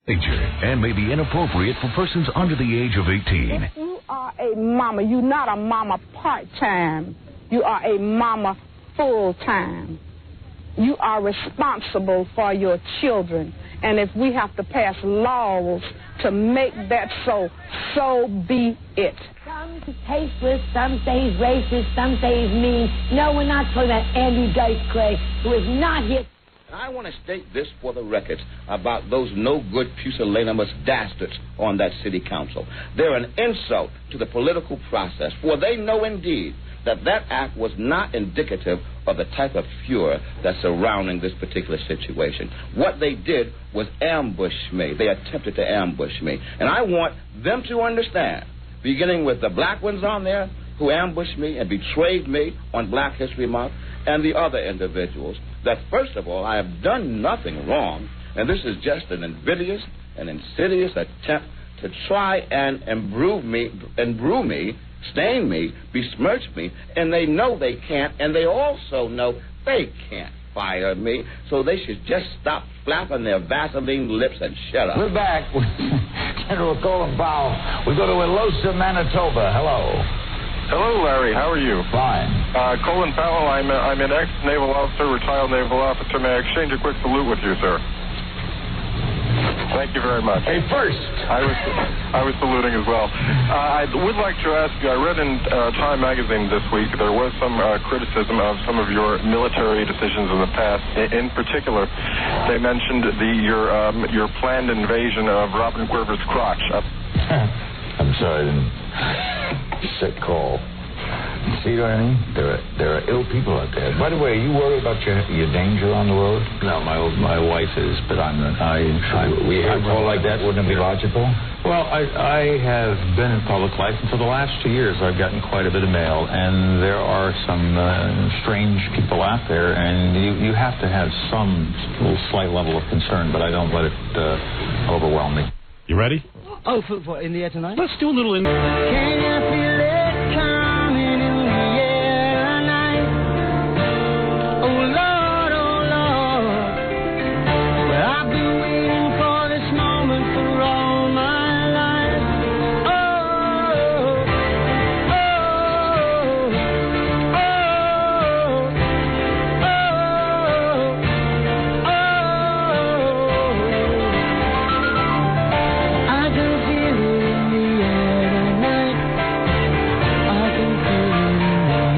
And may be inappropriate for persons under the age of 18. If you are a mama, you're not a mama part-time. You are a mama full-time. You are responsible for your children. And if we have to pass laws to make that so be it. Some tasteless, some say he's racist, some say he's mean. No, we're not talking about Andy Dice Clay, who is not here. I want to state this for the record about those no-good pusillanimous dastards on that city council. They're an insult to the political process, for they know indeed that that act was not indicative of the type of furor that's surrounding this particular situation. What they did was ambush me. They attempted to ambush me. And I want them to understand, beginning with the black ones on there who ambushed me and betrayed me on Black History Month, and the other individuals, that first of all, I have done nothing wrong, and this is just an invidious and insidious attempt to try and imbue me, stain me, besmirch me, and they know they can't, and they also know they can't fire me, so they should just stop flapping their Vaseline lips and shut up. We're back with General Colin Powell. We go to Elosa, Manitoba. Hello. Hello, Larry. How are you? Fine. Colin Powell. I'm an ex-naval officer, retired naval officer. May I exchange a quick salute with you, sir? Thank you very much. Hey, first. I was saluting as well. I would like to ask you, I read in Time magazine this week there was some criticism of some of your military decisions in the past. In particular, they mentioned your planned invasion of Robin Quiver's crotch. I'm sorry, I didn't set call. See what I mean? There are ill people out there. By the way, are you worried about your danger on the road? No, my wife is, but I'm not. A call like that wouldn't it be logical? Well, I have been in public life, and for the last 2 years I've gotten quite a bit of mail, and there are some strange people out there, and you have to have some little slight level of concern, but I don't let it overwhelm me. You ready? Oh, for in the air tonight? Let's do a little in. Can you feel it coming in the air tonight? Oh, Lord, oh, Lord. Well, I've been waiting for this moment for all my life. Oh, oh, I can feel it in the air tonight. I can feel it in the air.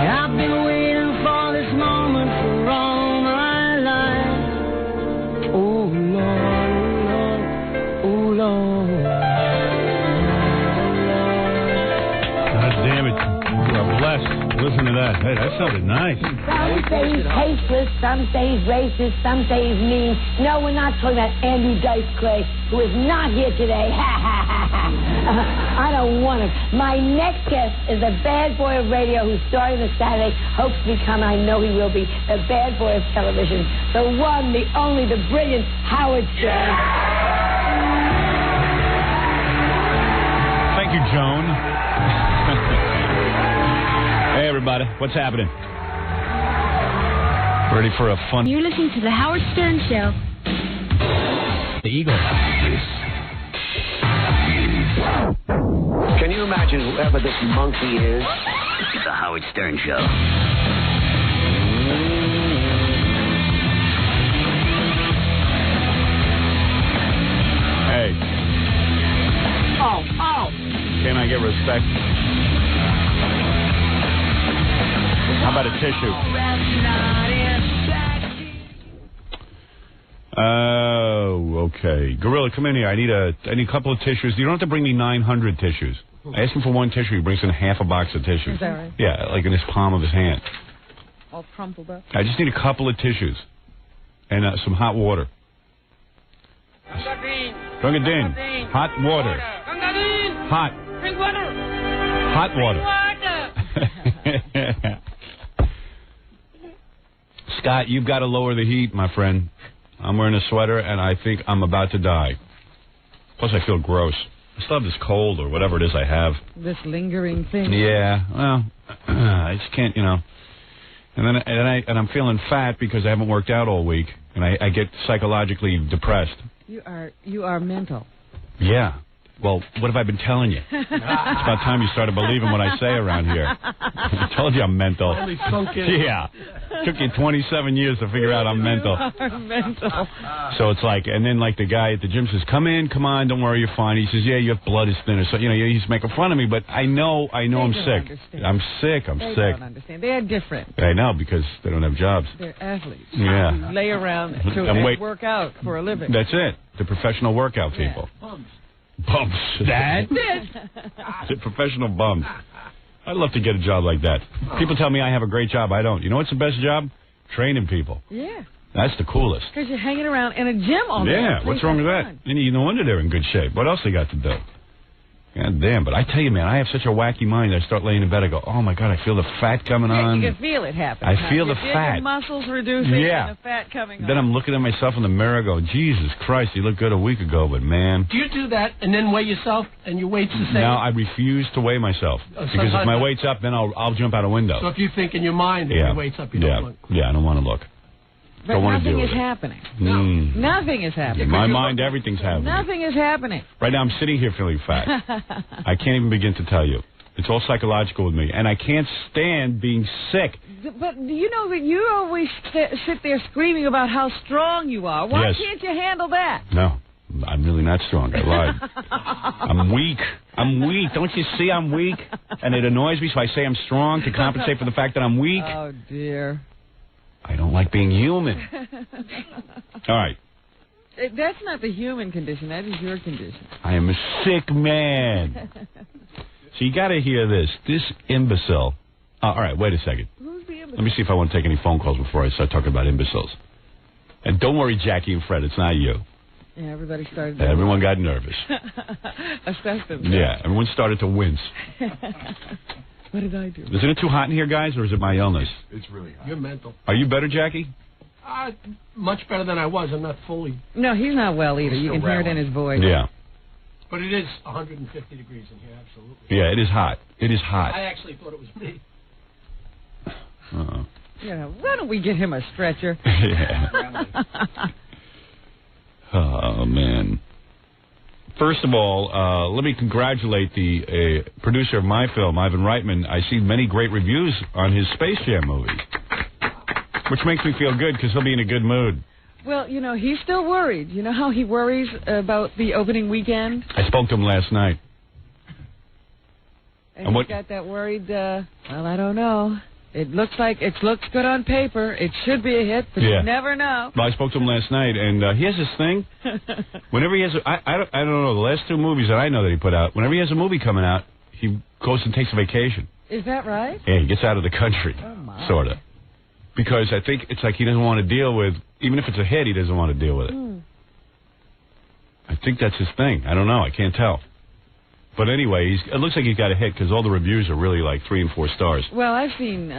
I've been waiting for this moment for all my life. Oh Lord, oh Lord, God damn it. You are blessed. Listen to that. Hey, that sounded nice. Some say he's tasteless, some say he's racist, some say he's mean. No, we're not talking about Andy Dice Clay, who is not here today. I don't want him. My next guest is the bad boy of radio who's starting this Saturday, hopes to become, I know he will be, the bad boy of television. The one, the only, the brilliant Howard Stern. Thank you, Joan. Hey, everybody. What's happening? Ready for a fun... You're listening to The Howard Stern Show. The Eagle. Can you imagine whoever this monkey is? The Howard Stern Show. Hey. Oh. Can I get respect? How about a tissue? Oh, okay. Gorilla, come in here. I need a couple of tissues. You don't have to bring me 900 tissues. I asked him for one tissue. He brings in half a box of tissues. Is that right? Yeah, like in his palm of his hand. All crumpled up. I just need a couple of tissues and some hot water. Gungadin. Hot water. Hot. Drink water. Hot water. Scott, you've got to lower the heat, my friend. I'm wearing a sweater, and I think I'm about to die. Plus, I feel gross. I still have this cold or whatever it is I have. This lingering thing. Yeah, well, I just can't, And I'm feeling fat because I haven't worked out all week, and I get psychologically depressed. You are mental. Yeah. Well, what have I been telling you? It's about time you started believing what I say around here. I told you I'm mental. Yeah. Took you 27 years to figure out I'm mental. You are mental. So it's like, and then like the guy at the gym says, come on, don't worry, you're fine. He says, yeah, your blood is thinner. So, he's making fun of me, but I know I'm sick. Understand. I'm sick. They don't understand. They're different. I know, because they don't have jobs. They're athletes. Yeah. Who lay around to work out for a living. That's it. The professional workout people. Bums. That's it. The professional bums. I'd love to get a job like that. People tell me I have a great job. I don't. You know what's the best job? Training people. Yeah. That's the coolest. Because you're hanging around in a gym all day. Yeah, what's wrong with that? No wonder they're in good shape. What else they got to do? God damn, but I tell you, man, I have such a wacky mind. I start laying in bed, I go, oh, my God, I feel the fat coming on. You can feel it happening. I feel the fat. Your muscles reducing and the fat coming on. Then I'm looking at myself in the mirror, go, Jesus Christ, you look good a week ago, but man. Do you do that and then weigh yourself and your weight's the same? No, I refuse to weigh myself. Because if my weight's up, then I'll jump out a window. So if you think in your mind that your weight's up, you don't look. Yeah, I don't want to look. But nothing is happening. No. Nothing is happening. In my mind, everything's happening. Nothing is happening. Right now, I'm sitting here feeling fat. I can't even begin to tell you. It's all psychological with me. And I can't stand being sick. But do you know that you always sit there screaming about how strong you are? Why can't you handle that? No, I'm really not strong. I lied. I'm weak. Don't you see I'm weak? And it annoys me, so I say I'm strong to compensate for the fact that I'm weak. Oh, dear. I don't like being human. All right. That's not the human condition. That is your condition. I am a sick man. So you got to hear this. This imbecile. All right, wait a second. Who's the imbecile? Let me see if I want to take any phone calls before I start talking about imbeciles. And don't worry, Jackie and Fred, it's not you. Yeah, everybody started. Everyone got nervous. Assessed them. Yeah, everyone started to wince. What did I do? Isn't it too hot in here, guys, or is it my illness? It's really hot. You're mental. Are you better, Jackie? Much better than I was. I'm not fully. No, he's not well either. You can hear it in his voice. Yeah. But it is 150 degrees in here, absolutely. Yeah, it is hot. It is hot. I actually thought it was me. Uh-oh. Yeah, why don't we get him a stretcher? Yeah. Oh, man. First of all, let me congratulate the producer of my film, Ivan Reitman. I see many great reviews on his Space Jam movie, which makes me feel good because he'll be in a good mood. Well, he's still worried. You know how he worries about the opening weekend? I spoke to him last night. And he got that worried, well, I don't know. It looks good on paper. It should be a hit, but you never know. Well, I spoke to him last night, and he has this thing. Whenever he has, I don't know, the last two movies that I know that he put out, whenever he has a movie coming out, he goes and takes a vacation. Is that right? Yeah, he gets out of the country, sort of. Because I think it's like he doesn't want to deal with, even if it's a hit, he doesn't want to deal with it. I think that's his thing. I don't know. I can't tell. But anyway, it looks like he's got a hit because all the reviews are really like 3 and 4 stars. Well, I've seen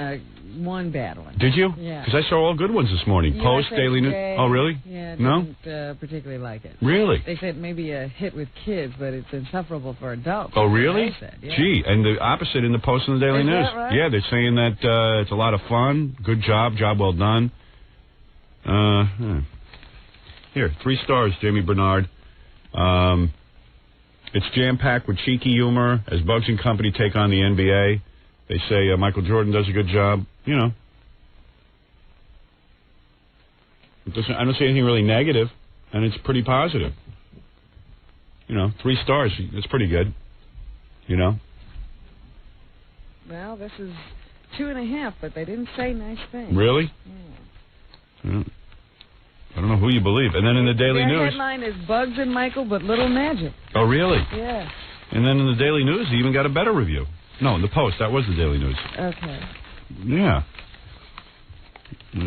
one bad one. Did you? Yeah. Because I saw all good ones this morning. USA Post, Daily News. Oh, really? Yeah, no? Didn't particularly like it. Really? They said maybe a hit with kids, but it's insufferable for adults. Oh, really? Said, yeah. Gee, and the opposite in the Post and the Daily News. That right? Yeah, they're saying that it's a lot of fun, good job well done. Here, 3 stars, Jamie Bernard. It's jam-packed with cheeky humor as Bugs and company take on the NBA. They say Michael Jordan does a good job. I don't see anything really negative, and it's pretty positive. 3 stars. That's pretty good. Well, this is 2.5, but they didn't say nice things. Really? Yeah. I don't know who you believe. And then in the Daily News... The headline is Bugs and Michael, but little magic. Oh, really? Yeah. And then in the Daily News, he even got a better review. No, in the Post. That was the Daily News. Okay. Yeah. I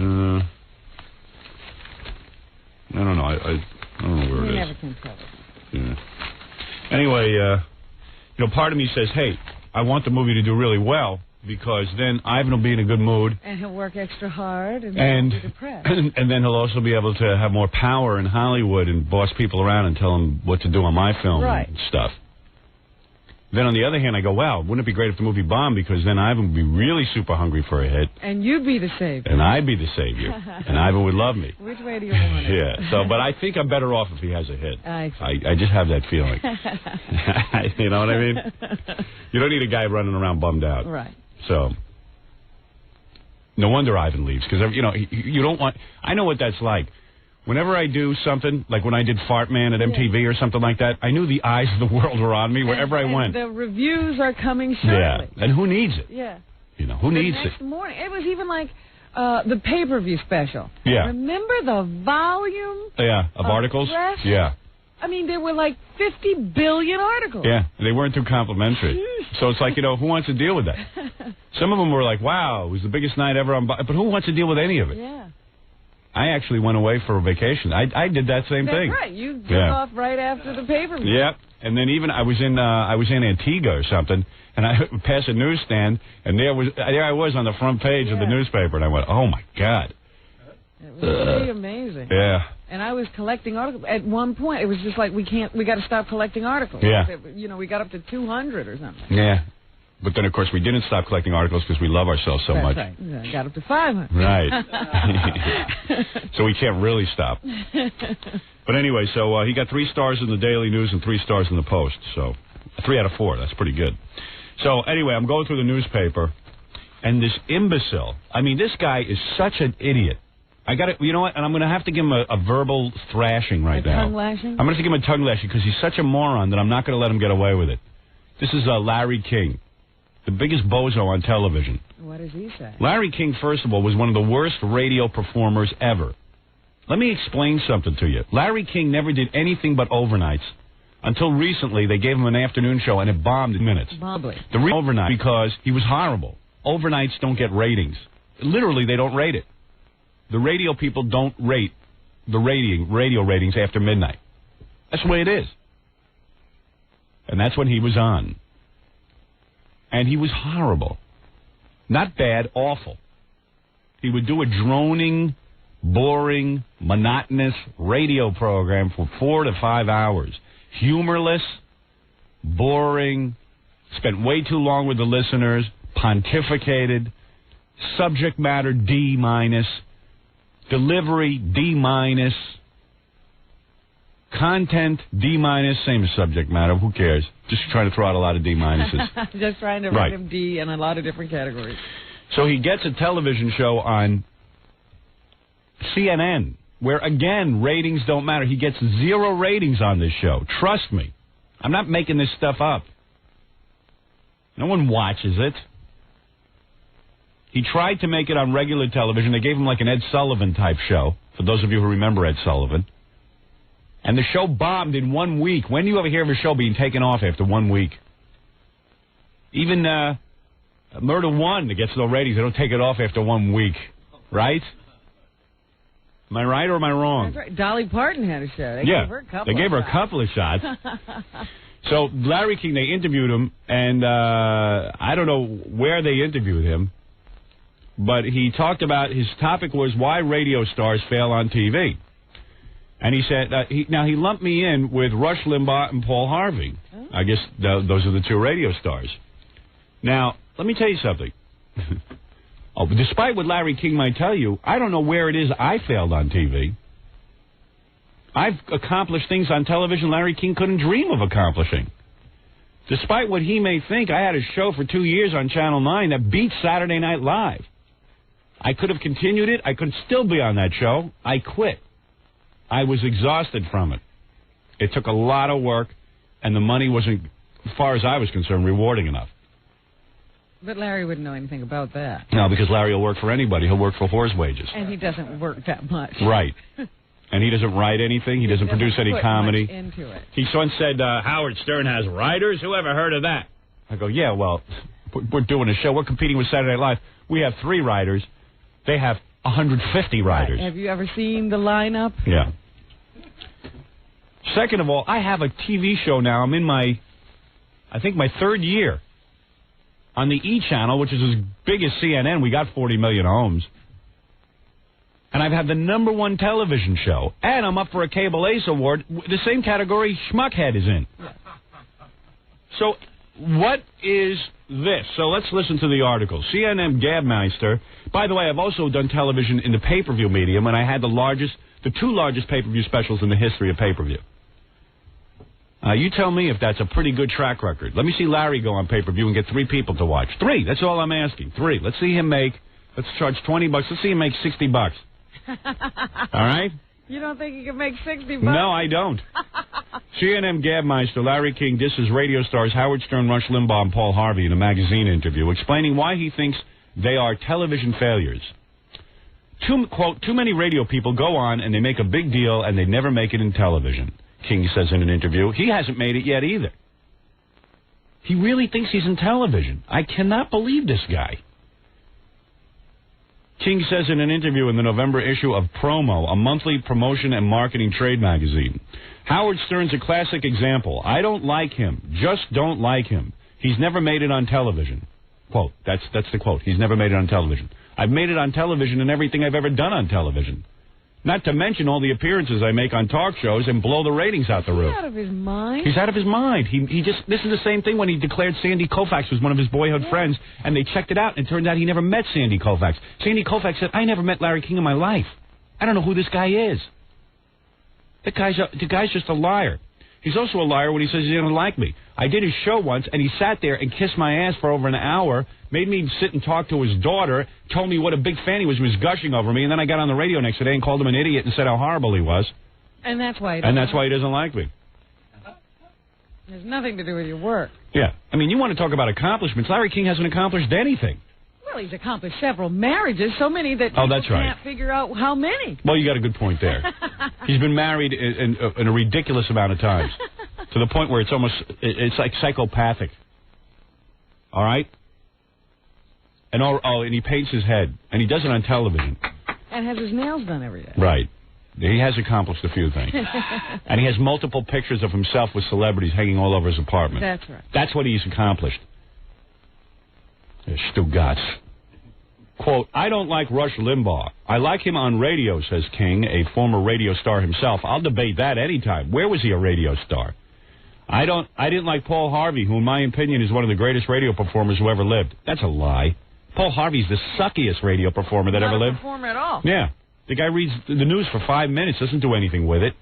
don't know. I don't know where it is. You never can tell it. Yeah. Anyway, part of me says, hey, I want the movie to do really well, because then Ivan will be in a good mood. And he'll work extra hard and be depressed. And then he'll also be able to have more power in Hollywood and boss people around and tell them what to do on my film and stuff. Then on the other hand, I go, wow, wouldn't it be great if the movie bombed? Because then Ivan would be really super hungry for a hit. And you'd be the savior. And I'd be the savior. And Ivan would love me. Which way do you want it? Yeah. So, but I think I'm better off if he has a hit. I just have that feeling. You know what I mean? You don't need a guy running around bummed out. Right. So, no wonder Ivan leaves. Because, you know, you don't want... I know what that's like. Whenever I do something, like when I did Fart Man at MTV or something like that, I knew the eyes of the world were on me wherever I went. The reviews are coming shortly. Yeah, and who needs it? Yeah. You know, who needs it? Next morning, it was even like the pay-per-view special. Yeah. Remember the volume? Of articles? Press? Yeah. I mean, there were like 50 billion articles. Yeah, they weren't too complimentary. So it's like, you know, who wants to deal with that? Some of them were like, wow, it was the biggest night ever on... But who wants to deal with any of it? Yeah. I actually went away for a vacation. I did that same thing. That's right. You took off right after the pay-per-view. Yep. And then even I was in Antigua or something, and I passed a newsstand, and there I was on the front page of the newspaper, and I went, oh my God. It was pretty amazing. Yeah. And I was collecting articles. At one point, it was just like, we got to stop collecting articles. Yeah. You know, we got up to 200 or something. Yeah. But then, of course, we didn't stop collecting articles because we love ourselves so much. That's right. Got up to 500. Right. So we can't really stop. But anyway, so he got 3 stars in the Daily News and 3 stars in the Post. So 3 out of 4. That's pretty good. So anyway, I'm going through the newspaper, and this imbecile, I mean, this guy is such an idiot. I got it. You know what? And I'm going to have to give him a verbal thrashing right now. Tongue lashing? I'm going to have to give him a tongue lashing because he's such a moron that I'm not going to let him get away with it. This is Larry King. The biggest bozo on television. What does he say? Larry King, first of all, was one of the worst radio performers ever. Let me explain something to you. Larry King never did anything but overnights. Until recently, they gave him an afternoon show, and it bombed in minutes. Bombly. The overnight, because he was horrible. Overnights don't get ratings. Literally, they don't rate it. The radio people don't rate the radio ratings after midnight. That's the way it is. And that's when he was on. And he was horrible. Not bad, awful. He would do a droning, boring, monotonous radio program for 4 to 5 hours. Humorless, boring, spent way too long with the listeners, pontificated, subject matter D-, delivery D-, content D-, same as subject matter, who cares? Just trying to throw out a lot of D-. Just trying to rate him D in a lot of different categories. So he gets a television show on CNN, where, again, ratings don't matter. He gets 0 ratings on this show. Trust me. I'm not making this stuff up. No one watches it. He tried to make it on regular television. They gave him like an Ed Sullivan type show, for those of you who remember Ed Sullivan. And the show bombed in 1 week. When do you ever hear of a show being taken off after 1 week? Even Murder One that gets no ratings, they don't take it off after 1 week. Right? Am I right or am I wrong? That's right. Dolly Parton had a show. They gave her a couple of shots. So Larry King, they interviewed him, and I don't know where they interviewed him, but he talked about, his topic was why radio stars fail on TV. And he said, he lumped me in with Rush Limbaugh and Paul Harvey. Oh. I guess those are the 2 radio stars. Now, let me tell you something. Despite what Larry King might tell you, I don't know where it is I failed on TV. I've accomplished things on television Larry King couldn't dream of accomplishing. Despite what he may think, I had a show for 2 years on Channel 9 that beat Saturday Night Live. I could have continued it. I could still be on that show. I quit. I was exhausted from it. It took a lot of work, and the money wasn't, as far as I was concerned, rewarding enough. But Larry wouldn't know anything about that. No, because Larry will work for anybody. He'll work for horse wages. And he doesn't work that much. Right. And he doesn't write anything. He doesn't produce any comedy. Much into it. He once said, Howard Stern has writers. Who ever heard of that? I go, yeah, well, we're doing a show. We're competing with Saturday Night Live. We have 3 writers. They have 150 writers. Right. Have you ever seen the lineup? Yeah. Second of all, I have a TV show now. I'm in my 3rd year on the E! channel, which is as big as CNN. We got 40 million homes. And I've had the #1 television show. And I'm up for a Cable Ace Award, the same category Schmuckhead is in. Yeah. So what is this? So let's listen to the article. CNN Gabmeister. By the way, I've also done television in the pay-per-view medium, and I had the two largest pay-per-view specials in the history of pay-per-view. You tell me if that's a pretty good track record. Let me see Larry go on pay-per-view and get 3 people to watch. 3, that's all I'm asking. 3. Let's see him make, let's charge $20. Let's see him make $60. All right? You don't think he can make $60? No, I don't. CNN Gabmeister, Larry King disses radio stars Howard Stern, Rush Limbaugh, and Paul Harvey in a magazine interview, explaining why he thinks they are television failures. Quote, too many radio people go on and they make a big deal and they never make it in television, King says in an interview. He hasn't made it yet either. He really thinks he's in television. I cannot believe this guy. King says in an interview in the November issue of Promo, a monthly promotion and marketing trade magazine, Howard Stern's a classic example. I don't like him. Just don't like him. He's never made it on television. Quote, that's the quote. He's never made it on television. I've made it on television in everything I've ever done on television. Not to mention all the appearances I make on talk shows and blow the ratings out the roof. He's out of his mind. He's out of his mind. This is the same thing when he declared Sandy Koufax was one of his boyhood friends, and they checked it out, and it turned out he never met Sandy Koufax. Sandy Koufax said, I never met Larry King in my life. I don't know who this guy is. The guy's just a liar. He's also a liar when he says he didn't like me. I did his show once, and he sat there and kissed my ass for over an hour, made me sit and talk to his daughter, told me what a big fan he was gushing over me, and then I got on the radio next day and called him an idiot and said how horrible he was. And that's why he doesn't like me. It has nothing to do with your work. Yeah. I mean, you want to talk about accomplishments. Larry King hasn't accomplished anything. Well, he's accomplished several marriages, so many that people can't figure out how many. Well, you got a good point there. He's been married in a ridiculous amount of times, to the point where it's like psychopathic. All right? And he paints his head, and he does it on television. And has his nails done every day. Right. He has accomplished a few things. And he has multiple pictures of himself with celebrities hanging all over his apartment. That's right. That's what he's accomplished. Stu Gatz. Quote, I don't like Rush Limbaugh. I like him on radio, says King, a former radio star himself. I'll debate that anytime. Where was he a radio star? I didn't like Paul Harvey, who in my opinion is one of the greatest radio performers who ever lived. That's a lie. Paul Harvey's the suckiest radio performer that ever lived. Not a performer at all. Yeah. The guy reads the news for 5 minutes, doesn't do anything with it.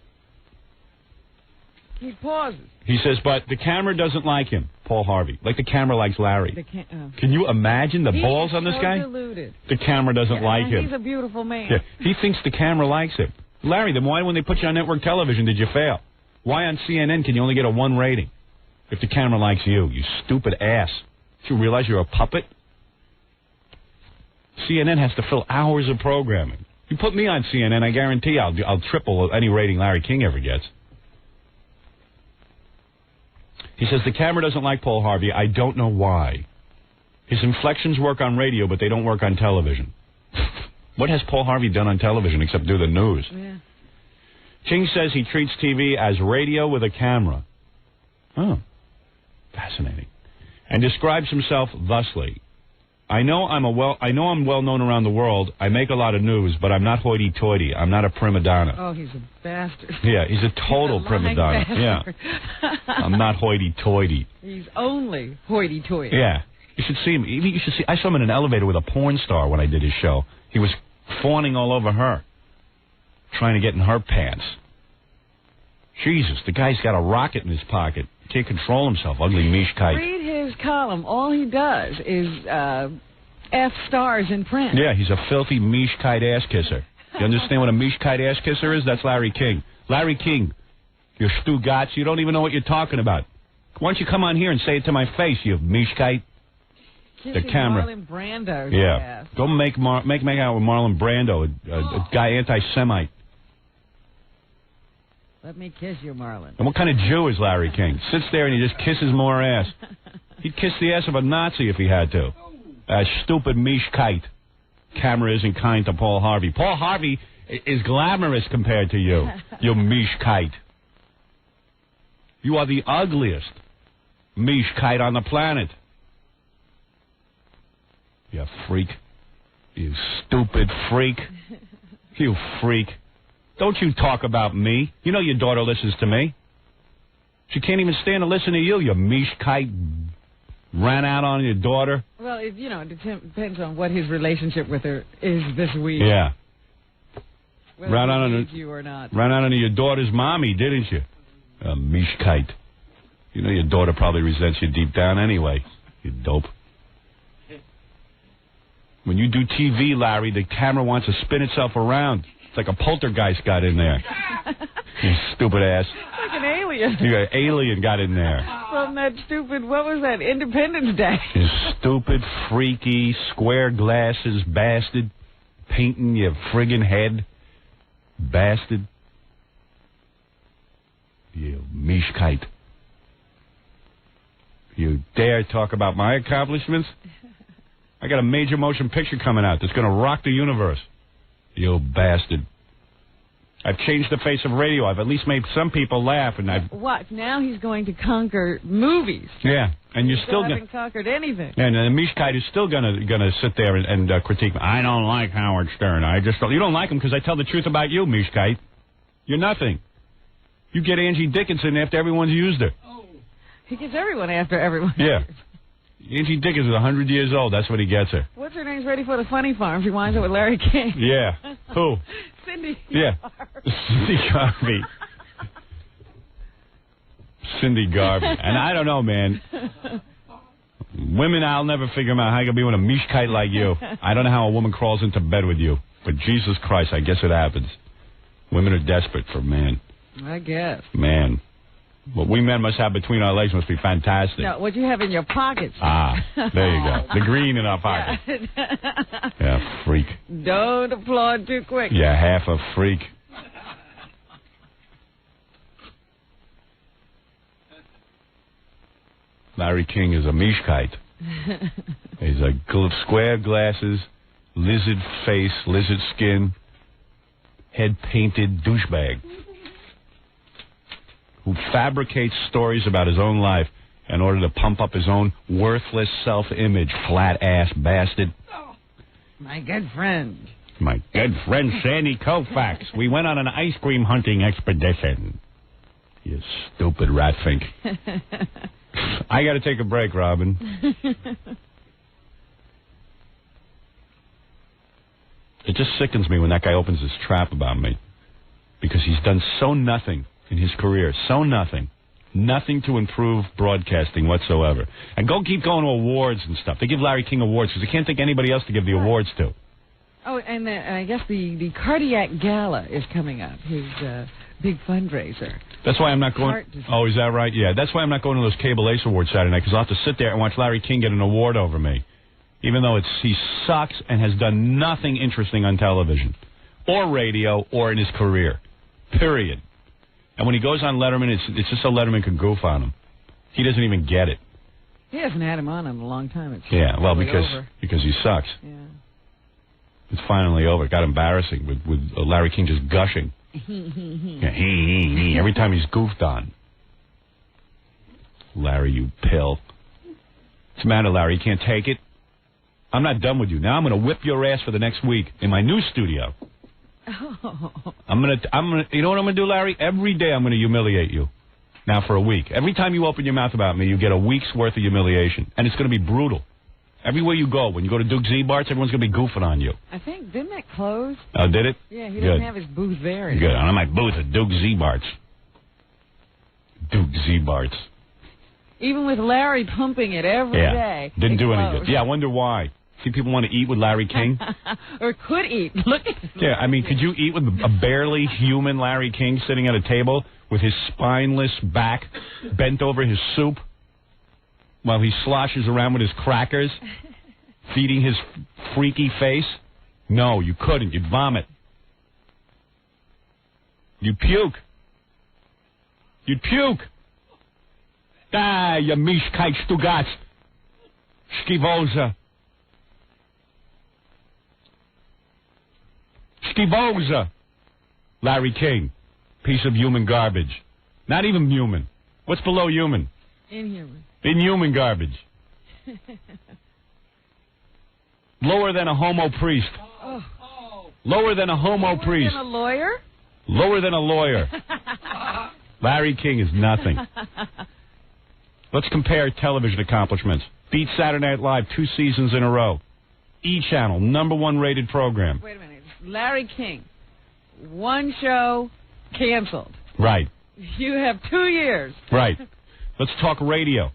He pauses. He says, but the camera doesn't like him, Paul Harvey. Like the camera likes Larry. Can you imagine the balls on this guy? Deluded. The camera doesn't like him. He's a beautiful man. Yeah. He thinks the camera likes him. Larry, then why when they put you on network television did you fail? Why on CNN can you only get a 1 rating if the camera likes you, you stupid ass? Do you realize you're a puppet? CNN has to fill hours of programming. You put me on CNN, I guarantee I'll triple any rating Larry King ever gets. He says the camera doesn't like Paul Harvey. I don't know why. His inflections work on radio, but they don't work on television. What has Paul Harvey done on television except do the news? Yeah. King says he treats TV as radio with a camera. Oh, fascinating. And describes himself thusly. I know I'm well known around the world. I make a lot of news, but I'm not hoity-toity. I'm not a prima donna. Oh, he's a bastard. Yeah, he's a total prima donna. Bastard. Yeah, I'm not hoity-toity. He's only hoity-toity. Yeah, you should see him. You should see. I saw him in an elevator with a porn star when I did his show. He was fawning all over her, trying to get in her pants. Jesus, the guy's got a rocket in his pocket. Can't control himself. Ugly mish kite. Read his column. All he does is F stars in print. Yeah, he's a filthy mish kite ass kisser. You understand what a mish kite ass kisser is? That's Larry King. Larry King, you Stu Gatz, you don't even know what you're talking about. Why don't you come on here and say it to my face, you mish kite? The camera. Marlon Brando. Yeah. Go make out with Marlon Brando, a guy anti-Semite. Let me kiss you, Marlon. And what kind of Jew is Larry King? Sits there and he just kisses more ass. He'd kiss the ass of a Nazi if he had to. Stupid mish kite. Camera isn't kind to Paul Harvey. Paul Harvey is glamorous compared to you, you mish kite. You are the ugliest mish kite on the planet. You freak. You stupid freak. You freak. Don't you talk about me. You know your daughter listens to me. She can't even stand to listen to you, you mish kite Ran out on your daughter. Well, it depends on what his relationship with her is this week. Yeah. Whether Ran out he on needs you or not. Ran out on your daughter's mommy, didn't you? Mishkite. You know your daughter probably resents you deep down anyway. You dope. When you do TV, Larry, the camera wants to spin itself around. It's like a poltergeist got in there. You stupid ass. Like an alien. An alien got in there. From that stupid, what was that, Independence Day? You stupid, freaky, square glasses bastard. Painting your friggin' head. Bastard. You Mishkite. You dare talk about my accomplishments? I got a major motion picture coming out that's going to rock the universe. You bastard. I've changed the face of radio. I've at least made some people laugh, and I've... What? Now he's going to conquer movies. Yeah, and you're still... haven't conquered anything. And Mishkite is still gonna sit there and critique me. I don't like Howard Stern. I just don't... You don't like him because I tell the truth about you, Mishkite. You're nothing. You get Angie Dickinson after everyone's used her. He gets everyone after everyone. Yeah. Angie Dickinson is 100 years old. That's what he gets her. What's her name's ready for the funny farm? She winds up with Larry King. Yeah. Who? Cindy. Yeah. Cindy Garvey. Cindy Garvey. And I don't know, man. Women, I'll never figure them out. How you going to be with a Mishkite like you? I don't know how a woman crawls into bed with you. But Jesus Christ, I guess it happens. Women are desperate for man. I guess. Man. What we men must have between our legs must be fantastic. No, what you have in your pockets. Ah, there you go. The green in our pocket. Yeah, freak. Don't applaud too quick. Yeah, half a freak. Larry King is a Mishkite. He's a square glasses, lizard face, lizard skin, head painted douchebag who fabricates stories about his own life in order to pump up his own worthless self-image, flat-ass bastard. My good friend. My good friend Sandy Koufax. We went on an ice cream hunting expedition. You stupid ratfink. I got to take a break, Robin. It just sickens me when that guy opens his trap about me. Because he's done so nothing in his career. So nothing. Nothing to improve broadcasting whatsoever. And keep going to awards and stuff. They give Larry King awards because they can't think anybody else to give the awards to. Oh, and I guess the Cardiac Gala is coming up. His big fundraiser. That's why I'm not going... Oh, is that right? Yeah, that's why I'm not going to those Cable Ace Awards Saturday night, because I'll have to sit there and watch Larry King get an award over me. Even though he sucks and has done nothing interesting on television, or radio, or in his career. Period. And when he goes on Letterman, it's just so Letterman can goof on him. He doesn't even get it. He hasn't had him on in a long time. It's because he sucks. Yeah. It's finally over. It got embarrassing with Larry King just gushing. Yeah, every time he's goofed on. Larry, you pill. What's the matter, Larry? You can't take it? I'm not done with you. Now I'm going to whip your ass for the next week in my new studio. Oh. I'm gonna. You know what I'm gonna do, Larry? Every day I'm gonna humiliate you. Now for a week. Every time you open your mouth about me, you get a week's worth of humiliation, and it's gonna be brutal. Everywhere you go, when you go to Duke Z-Bart's, everyone's gonna be goofing on you. I think didn't that close? Oh, did it? Yeah, he doesn't have his booth there anymore. Good. I'm at my booth at Duke Z-Bar's. Duke Z-Bar's. Even with Larry pumping it every day. Didn't do any good. Yeah, I wonder why. See, people want to eat with Larry King. Or could eat. Look at Yeah, I mean, could you eat with a barely human Larry King sitting at a table with his spineless back bent over his soup while he sloshes around with his crackers, feeding his freaky face? No, you couldn't. You'd vomit. You'd puke. You'd puke. Ah, you Mishkite Stugats. Skivoza. Skivoza. Larry King. Piece of human garbage. Not even human. What's below human? Inhuman. Inhuman garbage. Lower than a homo priest. Oh. Lower than a homo priest. Lower than a lawyer? Lower than a lawyer. Larry King is nothing. Let's compare television accomplishments. Beat Saturday Night Live 2 seasons in a row. E! Channel, #1 rated program. Wait a minute. Larry King, one show, canceled. Right. You have 2 years. Right. Let's talk radio.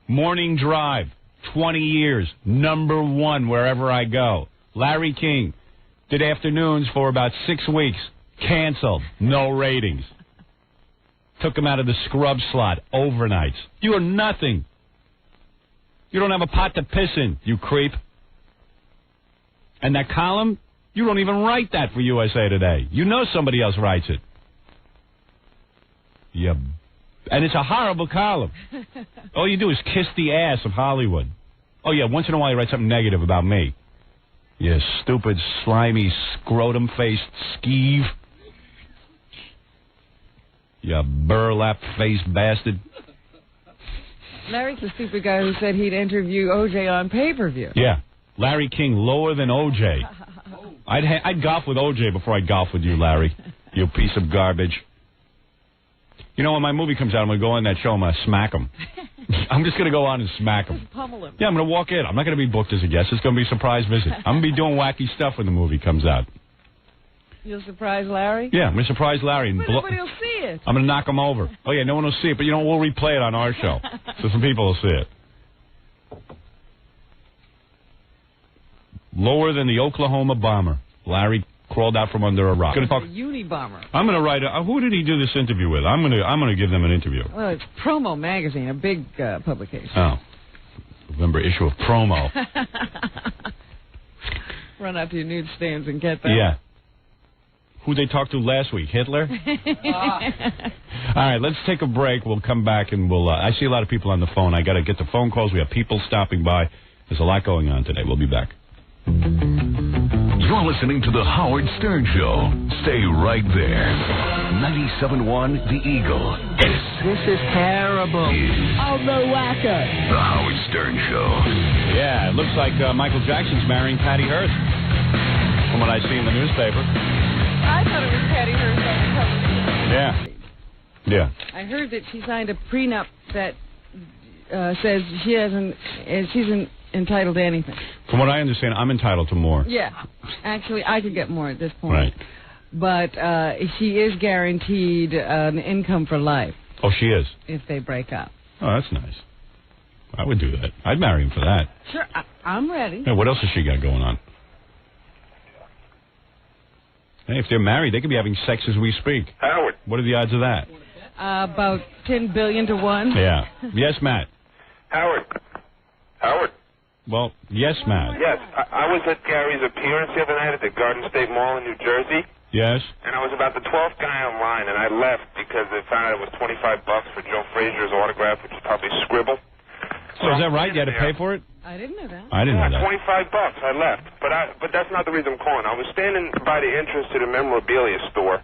Morning Drive, 20 years, #1 wherever I go. Larry King did afternoons for about 6 weeks. Canceled. No ratings. Took him out of the scrub slot overnights. You are nothing. You don't have a pot to piss in, you creep. And that column, you don't even write that for USA Today. You know somebody else writes it. Yeah. And it's a horrible column. All you do is kiss the ass of Hollywood. Oh, yeah, once in a while you write something negative about me. You stupid, slimy, scrotum-faced skeeve. You burlap-faced bastard. Larry's the stupid guy who said he'd interview O.J. on pay-per-view. Yeah. Larry King, lower than O.J. I'd golf with O.J. before I'd golf with you, Larry. You piece of garbage. You know, when my movie comes out, I'm going to go on that show, I'm going to smack him. I'm just going to go on and smack him. Just pummel him. Yeah, I'm going to walk in. I'm not going to be booked as a guest. It's going to be a surprise visit. I'm going to be doing wacky stuff when the movie comes out. You'll surprise Larry? Yeah, I'm going to surprise Larry. And but nobody will see it. I'm going to knock him over. Oh, yeah, no one will see it, but, you know, we'll replay it on our show. So some people will see it. Lower than the Oklahoma bomber. Larry crawled out from under a rock. The Unabomber. I'm going to write. Who did he do this interview with? I'm going to give them an interview. Well, it's Promo Magazine, a big publication. Oh, November issue of Promo. Run out to your newsstands and get that. Yeah. Who they talked to last week? Hitler? All right, let's take a break. We'll come back and we'll. I see a lot of people on the phone. I got to get the phone calls. We have people stopping by. There's a lot going on today. We'll be back. You're listening to The Howard Stern Show. Stay right there. 97.1 The Eagle. This is terrible. Oh, the whacker. The Howard Stern Show. Yeah, it looks like Michael Jackson's marrying Patty Hearst, from what I see in the newspaper. I thought it was Patty Hearst on the cover. Yeah. Yeah. I heard that she signed a prenup that says she's entitled to anything. From what I understand, I'm entitled to more. Yeah. Actually, I could get more at this point. Right. But she is guaranteed an income for life. Oh, she is? If they break up. Oh, that's nice. I would do that. I'd marry him for that. Sure, I'm ready. Hey, what else has she got going on? Hey, if they're married, they could be having sex as we speak. Howard. What are the odds of that? About 10 billion to 1. Yeah. Yes, Matt. Howard. Well, yes, Matt. Yes, I was at Gary's appearance the other night at the Garden State Mall in New Jersey. Yes. And I was about the 12th guy in line, and I left because they found out it was $25 for Joe Frazier's autograph, which is probably scribble. So is that right? You had to pay for it? I didn't know that. I didn't know that. $25. I left, but that's not the reason I'm calling. I was standing by the entrance to the memorabilia store,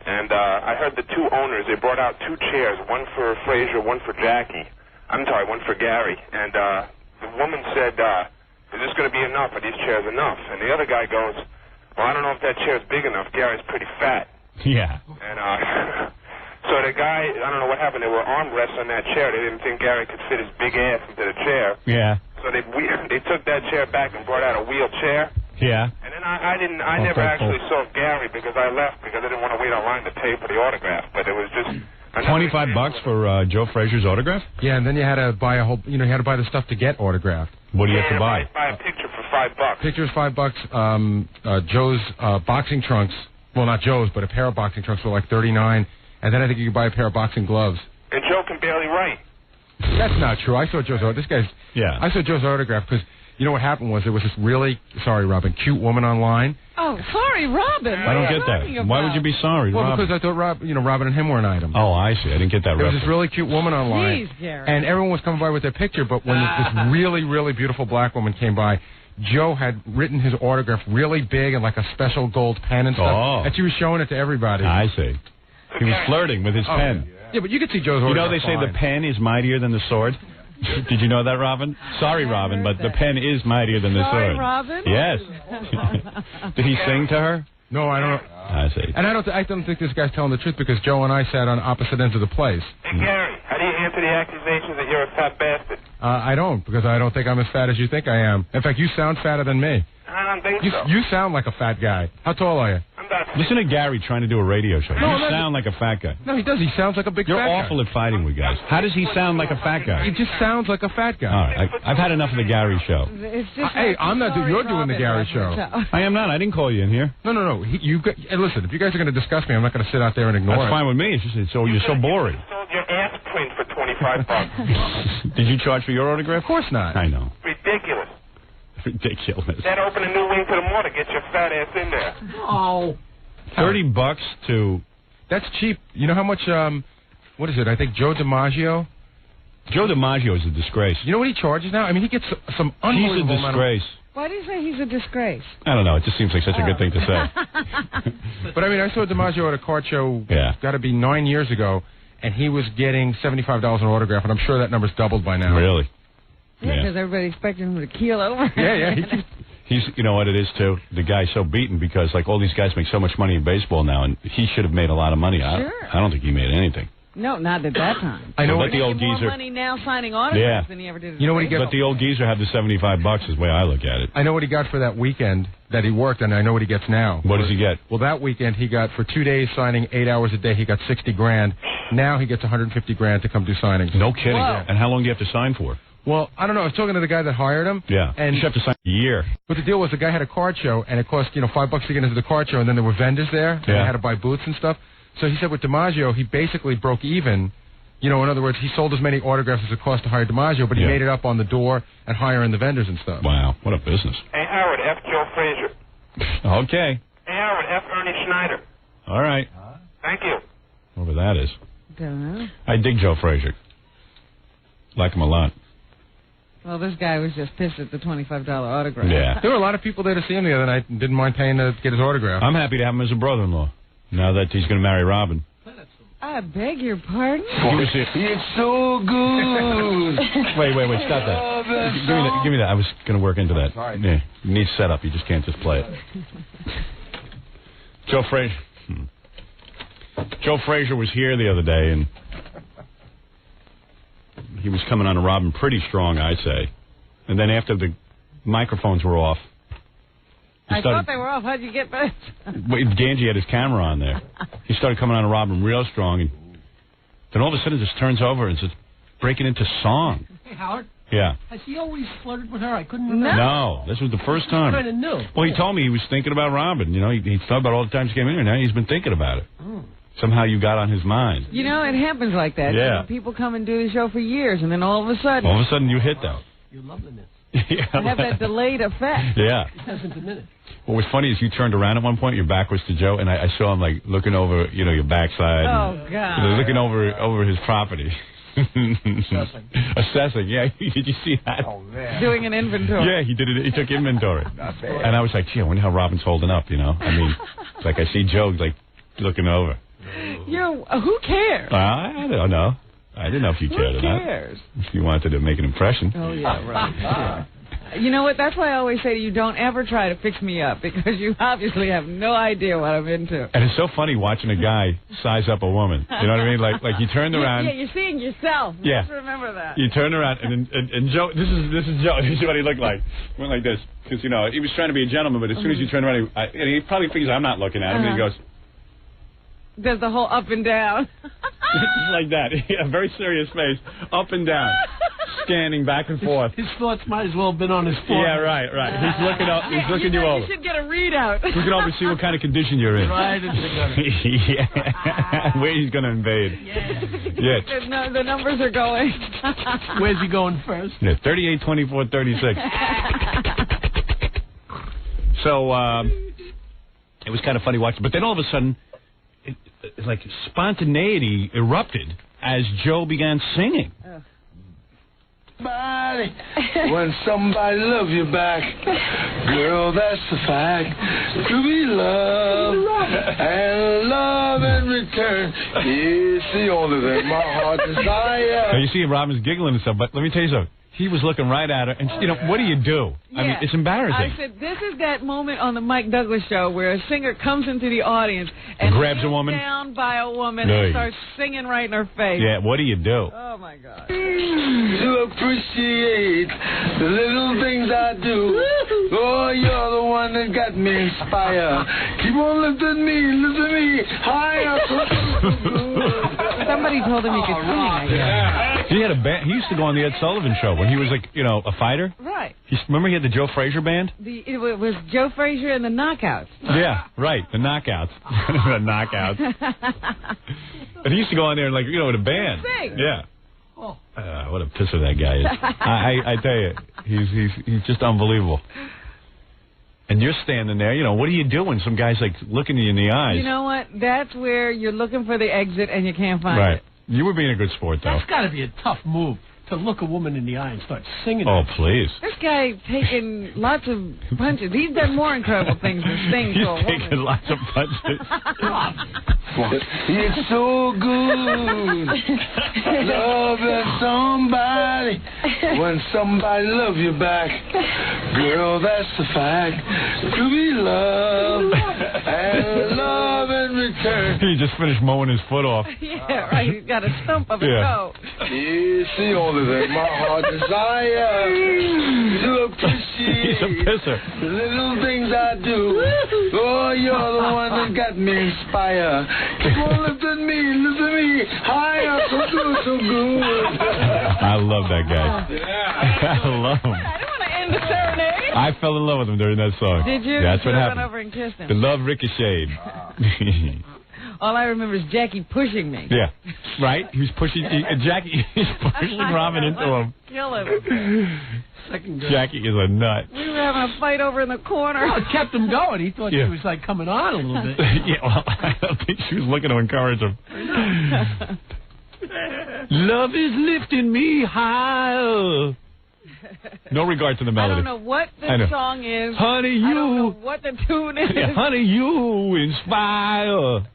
and I heard the two owners. They brought out 2 chairs, one for Frazier, one for Jackie. I'm sorry, one for Gary. And the woman said, "Is this going to be enough? Are these chairs enough?" And the other guy goes, "Well, I don't know if that chair's big enough. Gary's pretty fat." Yeah. And so the guy, I don't know what happened. There were armrests on that chair. They didn't think Gary could fit his big ass into the chair. Yeah. So they took that chair back and brought out a wheelchair. Yeah. And then I never actually saw Gary because I left because I didn't want to wait online to pay for the autograph. But it was just $25 for Joe Frazier's autograph? Yeah, and then you had to buy you had to buy the stuff to get autographed. What do you have to buy? Buy a picture for $5. Picture's $5. Joe's boxing trunks. Well, not Joe's, but a pair of boxing trunks were like $39. And then I think you could buy a pair of boxing gloves. And Joe can barely write. That's not true. I saw Joe's autograph. I saw Joe's autograph because you know what happened was there was this really, sorry, Robin, cute woman online. Oh, sorry, Robin. I don't get that. Why would you be sorry, Well, Robin? because I thought Robin and him were an item. Oh, I see. I didn't get that There was reference. this really cute woman online. Jeez, Gary. And everyone was coming by with their picture, but when this really, really beautiful black woman came by, Joe had written his autograph really big and like a special gold pen and stuff. Oh. And she was showing it to everybody. I see. He was flirting with his pen. Yeah, but you could see Joe's autograph. You know they say the pen is mightier than the sword? Did you know that, Robin? Sorry, Robin, but the pen is mightier than the sword. Sorry, Robin? Yes. Did he sing to her? No, I don't. I see. And I don't think this guy's telling the truth because Joe and I sat on opposite ends of the place. Hey, Gary, how do you answer the accusations that you're a fat bastard? I don't, because I don't think I'm as fat as you think I am. In fact, you sound fatter than me. I don't think so. You sound like a fat guy. How tall are you? I'm about Listen to Gary trying to do a radio show. No, you sound like a fat guy. No, he does. He sounds like a big You're fat awful at fighting with guys. How does he sound like a fat guy? He just sounds like a fat guy. All right, I've had enough of the Gary show. It's just Hey, I'm not. You're doing the Gary show. I am not. I didn't call you in here. No. Hey, listen, if you guys are going to discuss me, I'm not going to sit out there and ignore That's it. fine with me. It's just you're so boring. sold your ass print for $25. Did you charge for your autograph? Of course not. I know. Ridiculous. Ridiculous. That open a new wing to the mall to get your fat ass in there. Oh. $30 to... That's cheap. You know how much, what is it? I think Joe DiMaggio. Joe DiMaggio is a disgrace. You know what he charges now? I mean, he gets some unbelievable He's a disgrace. Why do you say he's a disgrace? I don't know. It just seems like such a good thing to say. But I mean, I saw DiMaggio at a card show, got to be 9 years ago, and he was getting $75 an autograph, and I'm sure that number's doubled by now. Really? Yeah, because everybody's expecting him to keel over. Yeah. He's, you know what it is, too? The guy's so beaten because, like, all these guys make so much money in baseball now, and he should have made a lot of money. Sure. I don't think he made anything. No, not at that time. I know, but He's the old making more geezer. money now signing autographs than he ever did. You know what he gets? But the old geezer had the $75 is the way I look at it. I know what he got for that weekend that he worked, and I know what he gets now. What does he get? Well, that weekend he got, for 2 days signing 8 hours a day, he got $60,000. Now he gets $150,000 to come do signings. No kidding. Whoa. And how long do you have to sign for? Well, I don't know. I was talking to the guy that hired him. Yeah. And you should have to sign a year. But the deal was the guy had a card show, and it cost, $5 to get into the card show, and then there were vendors there, and they had to buy booths and stuff. So he said with DiMaggio, he basically broke even. In other words, he sold as many autographs as it cost to hire DiMaggio, but he made it up on the door and hiring the vendors and stuff. Wow, what a business. Hey, Howard, F. Joe Frazier. Okay. Hey, Howard, F. Ernie Schneider. All right. Thank you. Whoever that is. Don't know. I dig Joe Frazier. Like him a lot. Well, this guy was just pissed at the $25 autograph. Yeah. There were a lot of people there to see him the other night and didn't mind paying to get his autograph. I'm happy to have him as a brother-in-law, now that he's going to marry Robin. I beg your pardon? It's so good. Wait, stop that. Give me that. I was going to work into that. Yeah, you need setup. You just can't just play it. Joe Frazier. Joe Frazier was here the other day, and he was coming on to Robin pretty strong, I'd say. And then after the microphones were off, I thought they were off. How'd you get that? Ganji had his camera on there. He started coming on to Robin real strong, and then all of a sudden it just turns over and just breaking into song. Hey, Howard. Yeah. Has he always flirted with her? I couldn't remember. No, this was the first time. Kind of new. Well, he told me he was thinking about Robin. He thought about all the times he came in here. Now he's been thinking about it. Oh. Somehow you got on his mind. It happens like that. Yeah. People come and do the show for years, and then all of a sudden you hit them. Your loveliness. Yeah. I have that delayed effect. Yeah. It hasn't diminished. What was funny is you turned around at one point, your back was to Joe, and I saw him looking over, your backside. Oh, God. Looking over his property. Assessing, yeah. Did you see that? Oh, man. Doing an inventory. Yeah, he did it. He took inventory. Not bad. And I was like, gee, I wonder how Robin's holding up, I mean, it's like I see Joe, looking over. Who cares? I don't know. I didn't know if you cared or not. Who cares? If you wanted to make an impression. Oh, yeah, right. You know what? That's why I always say to you, don't ever try to fix me up, because you obviously have no idea what I'm into. And it's so funny watching a guy size up a woman. You know what I mean? Like you turned around. Yeah, you're seeing yourself. Yeah. Just remember that. You turn around, and Joe, this is Joe. This is what he looked like. Went like this. Because, he was trying to be a gentleman, but as soon as you turn around, he probably thinks I'm not looking at him, and he goes... Does the whole up and down. Like that. A very serious face. Up and down. Scanning back and forth. His thoughts might as well have been on his phone. Yeah, right. He's looking up. He's looking you over. You should get a readout. Looking over to see what kind of condition you're in. Right into the gutter. Yeah. Where he's going to invade. Yeah. The numbers are going. Where's he going first? Yeah, 38, 24, 36. So, it was kind of funny watching. But then all of a sudden, spontaneity erupted as Joe began singing. When somebody loves you back, girl, that's the fact. To be loved and love in return is the only thing my heart desires. Now you see Robin's giggling and stuff, but let me tell you something. He was looking right at her, and what do you do? Yeah. I mean, it's embarrassing. I said, this is that moment on the Mike Douglas show where a singer comes into the audience and grabs a woman down by a woman and starts singing right in her face. Yeah, what do you do? Oh, my God. to appreciate the little things I do. Oh, you're the one that got me inspired. Keep on lifting me higher. Somebody told him he could sing, I guess. He had a band. He used to go on the Ed Sullivan Show when he was like, a fighter. Right. Remember he had the Joe Frazier band? It was Joe Frazier and the Knockouts. Yeah, right. The Knockouts. The Knockouts. And he used to go on there and with a band. Sing. Yeah. What a pisser that guy is. I tell you, he's just unbelievable. And you're standing there, what are you doing? Some guy's looking you in the eyes. You know what? That's where you're looking for the exit and you can't find right. it. You were being a good sport, though. That's got to be a tough move, to look a woman in the eye and start singing. Oh, please. This guy taking lots of punches. He's done more incredible things than sing to a woman. He's taking lots of punches. It's so good loving somebody when somebody loves you back. Girl, that's the fact. To be loved and love in return. He just finished mowing his foot off. Yeah, right. He's got a stump of a toe. It's the only thing my heart desires to appreciate. He's a pisser. The little things I do. Oh, you're the one that got me inspired. Keep on lifting me higher. So good. I love that guy. I love him. I didn't want to end the serenade. I fell in love with him during that song. Did you? That's what went happened. over and kissed him. The love ricocheted. All I remember is Jackie pushing me. Yeah, right? He was pushing, Jackie, he's pushing Robin into him. Kill him. Jackie is a nut. We were having a fight over in the corner. Well, it kept him going. He thought she was coming on a little bit. Yeah, well, I don't think she was looking to encourage him. Love is lifting me higher. No regard to the melody. I don't know what the song is. Honey, you. I don't know what the tune is. Honey, you inspire.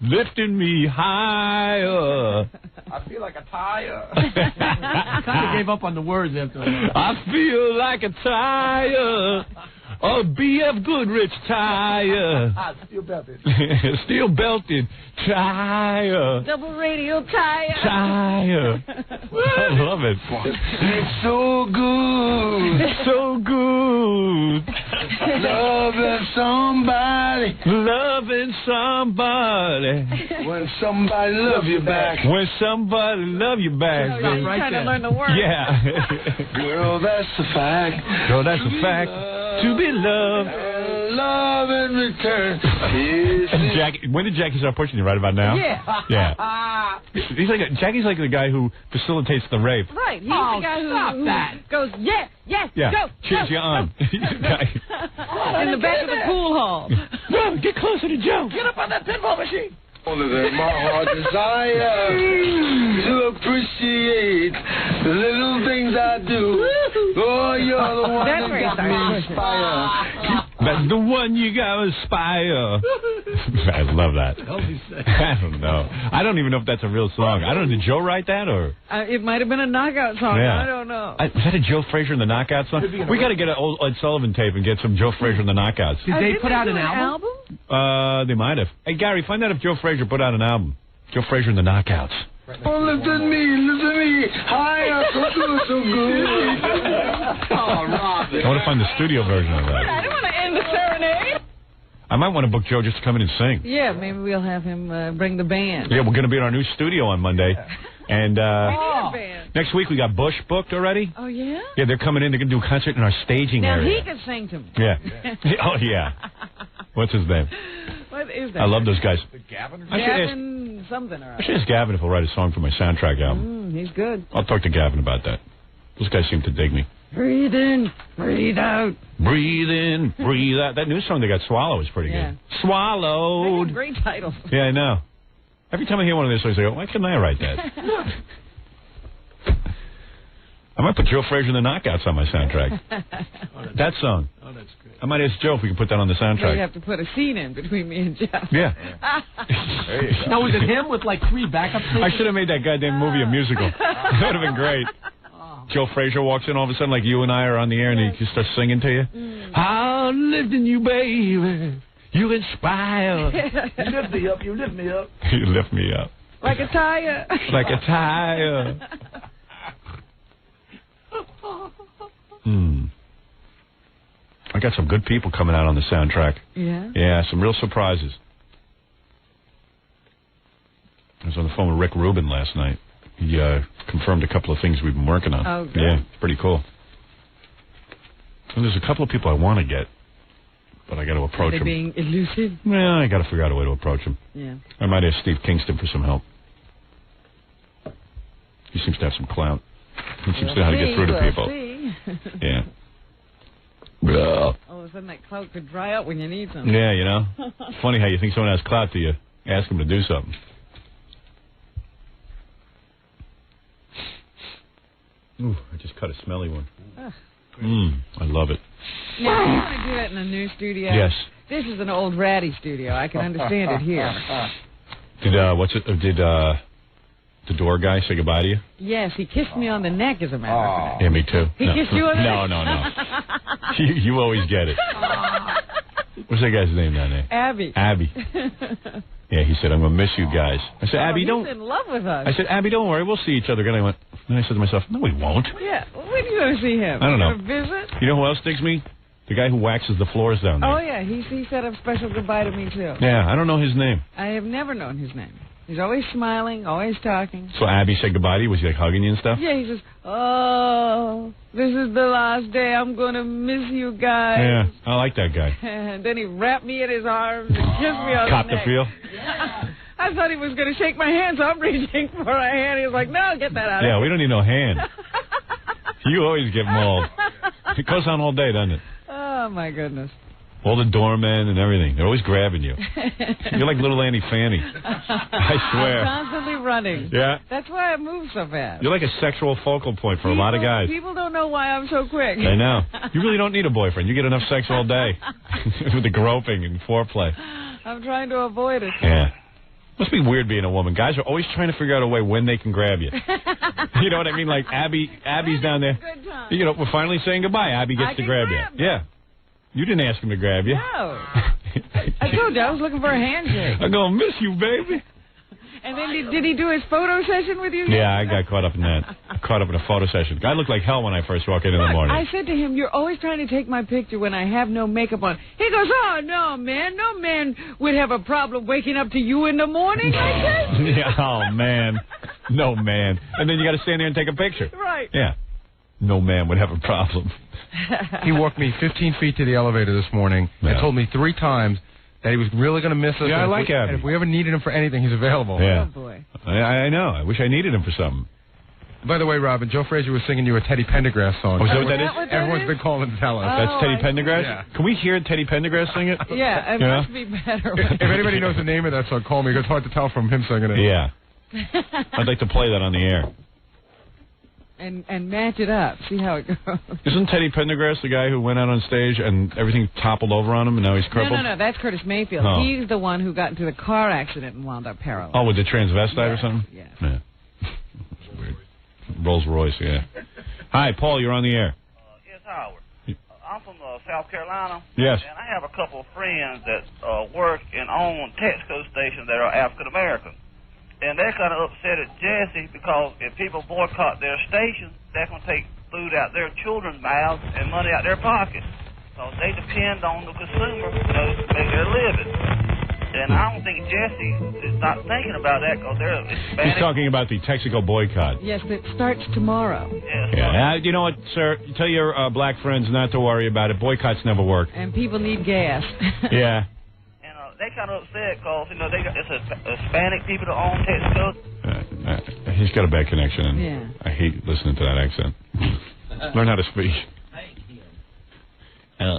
Lifting me higher. I feel like a tire. Kind of gave up on the words after that. I feel like a tire. A B.F. Goodrich tire. Steel belted. Steel belted tire. Double radio tire. Tire. I love it. It's so good. So good. Loving somebody. Loving somebody. When somebody love you back. When somebody love you back. Oh, you're trying to learn the words. Yeah. Girl, that's the fact. Girl, that's the fact. To be loved. Love in return. Jackie, when did Jackie start pushing you? Right about now? Yeah. Yeah. Jackie's like the guy who facilitates the rape. Right. He's the guy who goes, yeah, go. Cheers you on. In the back of the pool hall. No, get closer to Joe. Get up on that pinball machine. Only that my heart desire to appreciate the little things I do. Oh, you're the one that got me inspired. That's the one you got to aspire. I love that. I don't know. I don't even know if that's a real song. I don't know. Did Joe write that or? It might have been a knockout song. Yeah. I don't know. Was that a Joe Frazier and the Knockouts song? We got to get an old Ed Sullivan tape and get some Joe Frazier and the Knockouts. Did they put out an album? They might have. Hey, Gary, find out if Joe Frazier put out an album. Joe Frazier and the Knockouts. Oh, lifting me higher. So good. Oh, Robin. I want to find the studio version of that. I don't want to end the serenade. I might want to book Joe just to come in and sing. Yeah, maybe we'll have him bring the band. Yeah, we're going to be in our new studio on Monday. And we need a band. Next week we got Bush booked already. Oh, yeah? Yeah, they're coming in. They're going to do a concert in our staging now, area. Now, he can sing to me. Yeah. Oh, yeah. What's his name? What is that? I love those guys. Gavin something or other. I should ask Gavin if he'll write a song for my soundtrack album. He's good. I'll talk to Gavin about that. Those guys seem to dig me. Breathe in, breathe out. Breathe in, breathe out. That new song they got, Swallow, is pretty good. Swallowed. Great title. Yeah, I know. Every time I hear one of these songs, I go, why couldn't I write that? I might put Joe Frazier and the Knockouts on my soundtrack. That song. Oh, that's great. I might ask Joe if we can put that on the soundtrack. You have to put a scene in between me and Jeff. Yeah. Now, was it him with like 3 backup singers? I should have made that goddamn movie a musical. That would have been great. Joe Frazier walks in all of a sudden like you and I are on the air and he just starts singing to you. I'm lifting you, baby. You inspire. You lift me up. You lift me up. You lift me up. Like a tire. Like a tire. I got some good people coming out on the soundtrack. Yeah? Yeah, some real surprises. I was on the phone with Rick Rubin last night. He confirmed a couple of things we've been working on. Oh, good. Yeah, it's pretty cool. And there's a couple of people I want to get, but I got to approach Are they them. being elusive? Yeah, I got to figure out a way to approach them. Yeah. I might ask Steve Kingston for some help. He seems to have some clout. He seems to know how to get through to people. Yeah. All of a sudden, that clout could dry up when you need some. Yeah, you know. It's funny how you think someone has clout till you ask them to do something. Ooh, I just cut a smelly one. I love it. Now, you want to do it in a new studio? Yes. This is an old ratty studio. I can understand it here. Did the door guy say goodbye to you? Yes, he kissed me on the neck, as a matter of fact. Yeah, me too. He kissed you on the neck? No. You always get it. What's that guy's name down there? Abby. Abby. Yeah, he said, I'm going to miss you guys. I said, Abby, he's don't... in love with us. I said, Abby, don't worry, we'll see each other again. Then I said to myself, no, we won't. Yeah, when are you going to see him? I don't know. You going to visit? You know who else digs me? The guy who waxes the floors down there. Oh, yeah, he said a special goodbye to me, too. Yeah, I don't know his name. I have never known his name. He's always smiling, always talking. So Abby said goodbye to you? Was he like hugging you and stuff? Yeah, he says, oh, this is the last day. I'm going to miss you guys. Yeah, I like that guy. And then he wrapped me in his arms and kissed me on Cop the neck. the feel? Yeah. I thought he was going to shake my hand, so I'm reaching for a hand. He was like, no, get that out of here. Yeah, we don't need no hand. You always get mauled. It goes on all day, doesn't it? Oh, my goodness. All the doormen and everything. They're always grabbing you. You're like little Annie Fanny. I swear. I'm constantly running. Yeah. That's why I move so fast. You're like a sexual focal point for a lot of guys. People don't know why I'm so quick. I know. You really don't need a boyfriend. You get enough sex all day with the groping and foreplay. I'm trying to avoid it. Yeah. Must be weird being a woman. Guys are always trying to figure out a way when they can grab you. You know what I mean? Like Abby's down there. You know, we're finally saying goodbye. Abby gets to grab you. Yeah. You didn't ask him to grab you. No. I told you I was looking for a handshake. I'm going to miss you, baby. And then did he do his photo session with you? Yeah, I got caught up in that. Caught up in a photo session. I look like hell when I first walk in the morning. I said to him, you're always trying to take my picture when I have no makeup on. He goes, oh, no, man. No man would have a problem waking up to you in the morning like this. Yeah, oh, man. No, man. And then you got to stand there and take a picture. Right. Yeah. No man would have a problem. He walked me 15 feet to the elevator this morning and told me 3 times that he was really going to miss us. Yeah, I like Abby. And if we ever needed him for anything, he's available. Yeah. Oh, boy. I know. I wish I needed him for something. By the way, Robin, Joe Frazier was singing you a Teddy Pendergrass song. Oh, is that what that is? Everyone's been calling to tell us. That's Teddy Pendergrass? Yeah. Can we hear Teddy Pendergrass sing it? Yeah, it must be better. If anybody knows the name of that song, call me. It's hard to tell from him singing it. Yeah. I'd like to play that on the air. And match it up. See how it goes. Isn't Teddy Pendergrass the guy who went out on stage and everything toppled over on him and now he's crippled? No. That's Curtis Mayfield. Oh. He's the one who got into the car accident and wound up paralyzed. Oh, with the transvestite or something? Yes. Yeah. That's weird. Rolls Royce, yeah. Hi, Paul, you're on the air. Yes, Howard. I'm from South Carolina. Yes. And I have a couple of friends that work and own Texaco stations that are African American. And they're kind of upset at Jesse because if people boycott their stations, they're going to take food out their children's mouths and money out their pockets. Because they depend on the consumer, to make their living. And I don't think Jesse is not thinking about that because they're Hispanic. He's talking about the Texaco boycott. Yes, it starts tomorrow. Yes. Yeah. You know what, sir? Tell your black friends not to worry about it. Boycotts never work. And people need gas. Yeah. They kind of upset because, it's a Hispanic people that own Texaco. He's got a bad connection, and Yeah. I hate listening to that accent. Learn how to speak.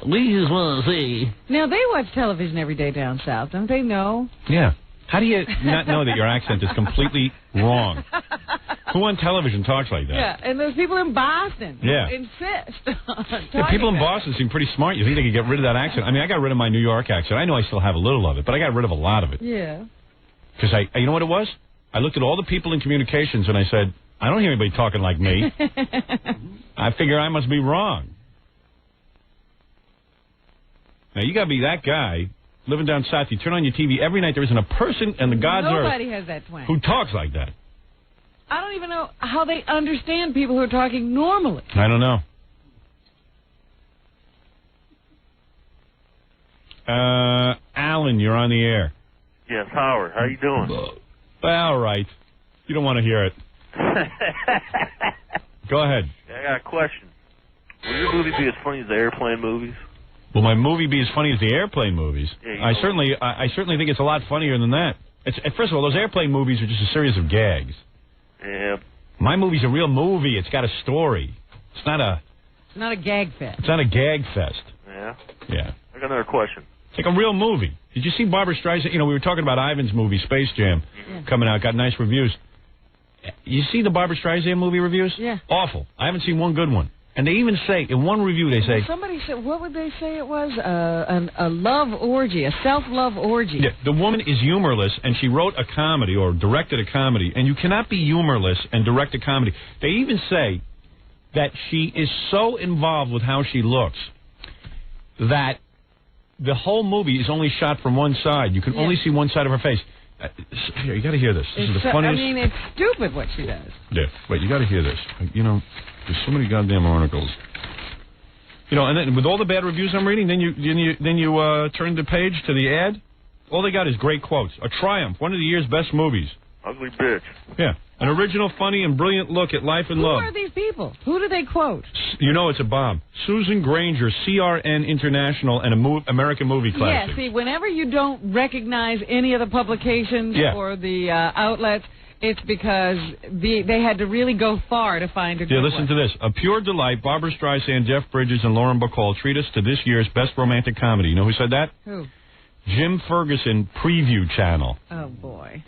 We just want to see. Now, they watch television every day down south, don't they know? Yeah. How do you not know that your accent is completely wrong? Who on television talks like that? Yeah, and there's people in Boston who Yeah. insist on Yeah, people in talking Boston seem pretty smart. You think they could get rid of that accent? I mean, I got rid of my New York accent. I know I still have a little of it, but I got rid of a lot of it. Yeah. Because you know what it was? I looked at all the people in communications and I said, I don't hear anybody talking like me. I figure I must be wrong. Now, you got to be that guy living down south. You turn on your TV every night. There isn't a person in the God's Nobody earth has that twang. who talks like that. I don't even know how they understand people who are talking normally. I don't know. Alan, you're on the air. Yes, Howard. How you doing? All right. You don't want to hear it. Go ahead. I got a question. Will your movie be as funny as the airplane movies? Will my movie be as funny as the airplane movies? Yeah, I certainly think it's a lot funnier than that. First of all, those airplane movies are just a series of gags. Yeah. My movie's a real movie. It's got a story. It's not a gag fest. It's not a gag fest. Yeah? Yeah. I got another question. It's like a real movie. Did you see Barbra Streisand? We were talking about Ivan's movie, Space Jam, coming out. Got nice reviews. You see the Barbra Streisand movie reviews? Yeah. Awful. I haven't seen one good one. And they even say, in one review, they say... Somebody said, what would they say it was? A love orgy, a self-love orgy. Yeah, the woman is humorless, and she wrote a comedy, or directed a comedy, and you cannot be humorless and direct a comedy. They even say that she is so involved with how she looks that the whole movie is only shot from one side. You can only see one side of her face. Here, you got to hear this. This is the funniest... I mean, it's stupid what she does. Yeah, wait, you got to hear this. There's so many goddamn articles. And then with all the bad reviews I'm reading, then you turn the page to the ad. All they got is great quotes. A triumph, one of the year's best movies. Ugly bitch. Yeah, an original, funny, and brilliant look at life and love. Who are these people? Who do they quote? It's a bomb. Susan Granger, CRN International, and American Movie Classic. Yeah, see, whenever you don't recognize any of the publications or the outlets, it's because they had to really go far to find a good listen to this. A pure delight, Barbra Streisand, Jeff Bridges, and Lauren Bacall treat us to this year's best romantic comedy. You know who said that? Who? Jim Ferguson, Preview Channel. Oh, boy.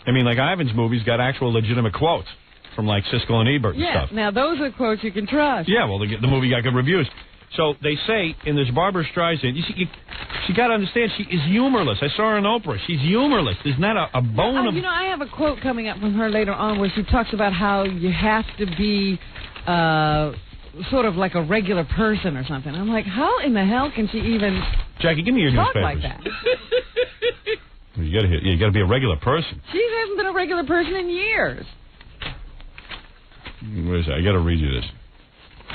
I mean, like Ivan's movies got actual legitimate quotes from like Siskel and Ebert and stuff. Now those are quotes you can trust. Yeah, well, the movie got good reviews. So they say in this Barbra Streisand, you got to understand, she is humorless. I saw her on Oprah. She's humorless. There's not a bone of... I have a quote coming up from her later on where she talks about how you have to be sort of like a regular person or something. I'm like, how in the hell can she even Jackie, give me your talk newspapers. like that? You got to be a regular person. She hasn't been a regular person in years. Wait a second. I got to read you this.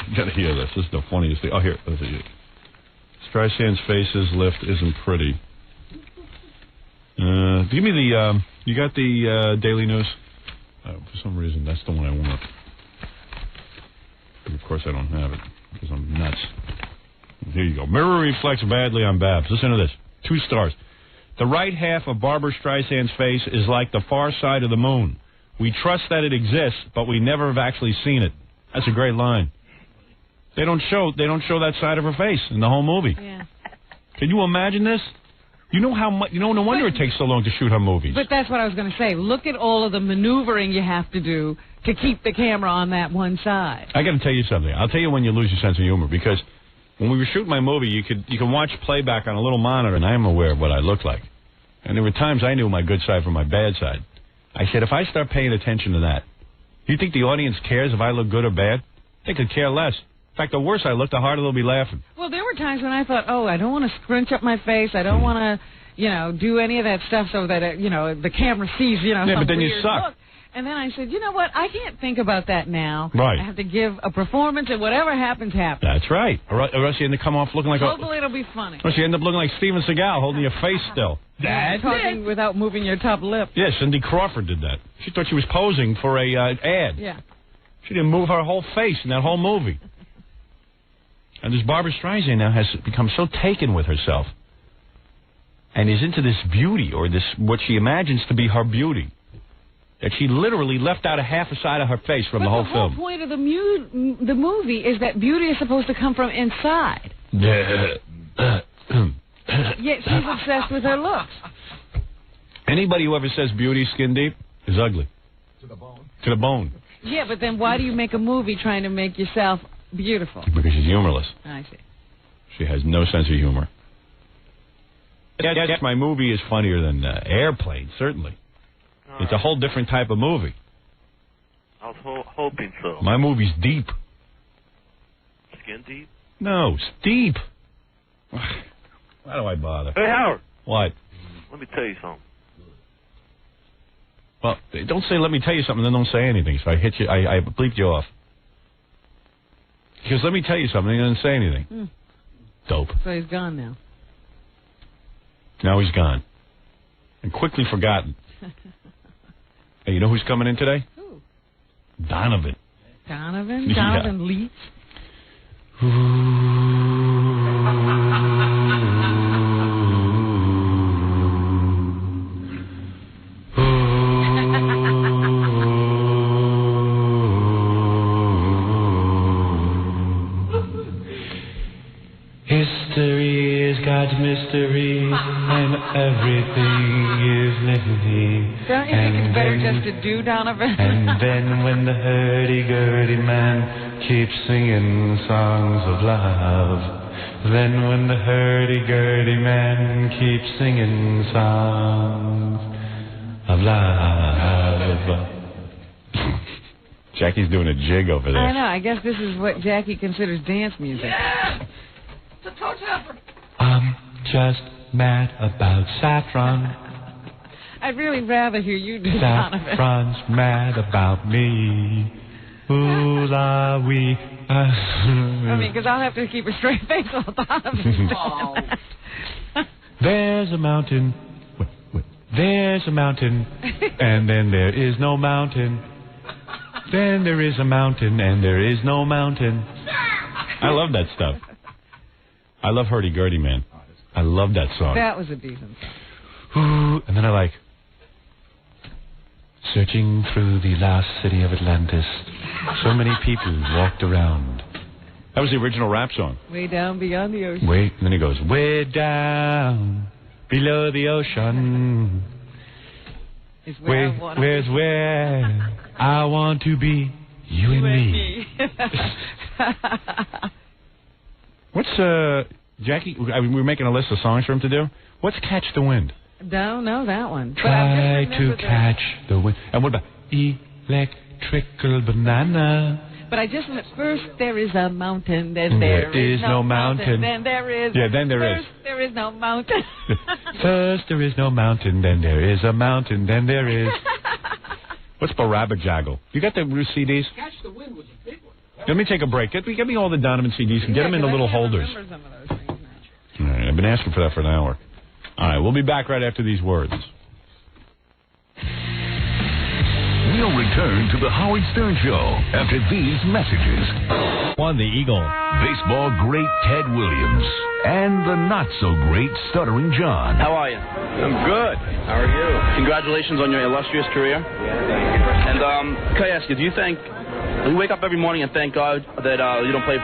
You got to hear this. This is the funniest thing. Oh, here. Let's see. Streisand's face's lift isn't pretty. Give me the... you got the Daily News? For some reason, that's the one I want. But of course, I don't have it because I'm nuts. Here you go. Mirror reflects badly on Babs. Listen to this. 2 stars. The right half of Barbra Streisand's face is like the far side of the moon. We trust that it exists, but we never have actually seen it. That's a great line. They don't show that side of her face in the whole movie. Yeah. Can you imagine this? You know how much? No wonder it takes so long to shoot her movies. But that's what I was going to say. Look at all of the maneuvering you have to do to keep the camera on that one side. I got to tell you something. I'll tell you when you lose your sense of humor, because when we were shooting my movie, you can watch playback on a little monitor, and I am aware of what I look like. And there were times I knew my good side from my bad side. I said, if I start paying attention to that, do you think the audience cares if I look good or bad? They could care less. In fact, the worse I look, the harder they'll be laughing. Well, there were times when I thought, I don't want to scrunch up my face. I don't want to, do any of that stuff so that, the camera sees, some but then you weird suck. look. And then I said, you know what? I can't think about that now. Right. I have to give a performance, and whatever happens, happens. That's right. Or else you end up come off looking like Hopefully it'll be funny. Or else you end up looking like Steven Seagal holding your face still. That's talking without moving your top lip. Yeah, Cindy Crawford did that. She thought she was posing for a ad. Yeah. She didn't move her whole face in that whole movie. And this Barbra Streisand now has become so taken with herself and is into this beauty, or this what she imagines to be her beauty, that she literally left out a half a side of her face from the whole film. The whole point of the movie is that beauty is supposed to come from inside. Yet she's obsessed with her looks. Anybody who ever says beauty skin deep is ugly. To the bone. To the bone. Yeah, but then why do you make a movie trying to make yourself beautiful? Because she's humorless. I see. She has no sense of humor. Yes, my movie is funnier than Airplane, certainly. It's a whole different type of movie. I was hoping so. My movie's deep. Skin deep? No, steep. Why do I bother? Hey, Howard. What? Let me tell you something. Well, don't say let me tell you something, then don't say anything. So I hit you, I bleeped you off. Because let me tell you something, and then say anything. Dope. So he's gone now. Now he's gone. And quickly forgotten. Hey, you know who's coming in today? Who? Donovan. Donovan? Yeah. Donovan Leach? History is God's mystery, and everything is living. Don't you think it's better just to do Donovan? And then when the hurdy-gurdy man keeps singing songs of love, then when the hurdy-gurdy man keeps singing songs of love. Jackie's doing a jig over there. I know. I guess this is what Jackie considers dance music. Yeah! It's a toe tapper. I'm just mad about Saffron. I'd really rather hear you do Donovan. Saffron's mad about me. Ooh la wee. I mean, because I'll have to keep a straight face while Donovan's doing that. There's a mountain. Wait. There's a mountain. And then there is no mountain. Then there is a mountain, and there is no mountain. I love that stuff. I love Hurdy-Gurdy, man. I love that song. That was a decent song. Ooh, and then I like... Searching through the lost city of Atlantis, so many people walked around. That was the original rap song. Way down beyond the ocean. Wait, and then he goes, Way down below the ocean. Is where I want to Where's be. where I want to be, you and me. What's, Jackie, I mean, we were making a list of songs for him to do. What's Catch the Wind? Don't know that one. But Try I've just to remembered catch the wind. And what about electrical banana? But I just remember, first there is a mountain, then There there is no mountain. then there is. Yeah, then there is. First there is no mountain. First there is no mountain, then there is a mountain, then there is. What's Barabajaggle? You got the CDs? Catch the Wind was a big one. Let me take a break. Get me all the Donovan CDs and get them in the little holders. Remember some of those things now. All right, I've been asking for that for an hour. All right, we'll be back right after these words. We'll return to the Howard Stern Show after these messages. On the Eagle. Baseball great Ted Williams and the not-so-great Stuttering John. How are you? I'm good. How are you? Congratulations on your illustrious career. And can I ask you, do you wake up every morning and thank God that you don't play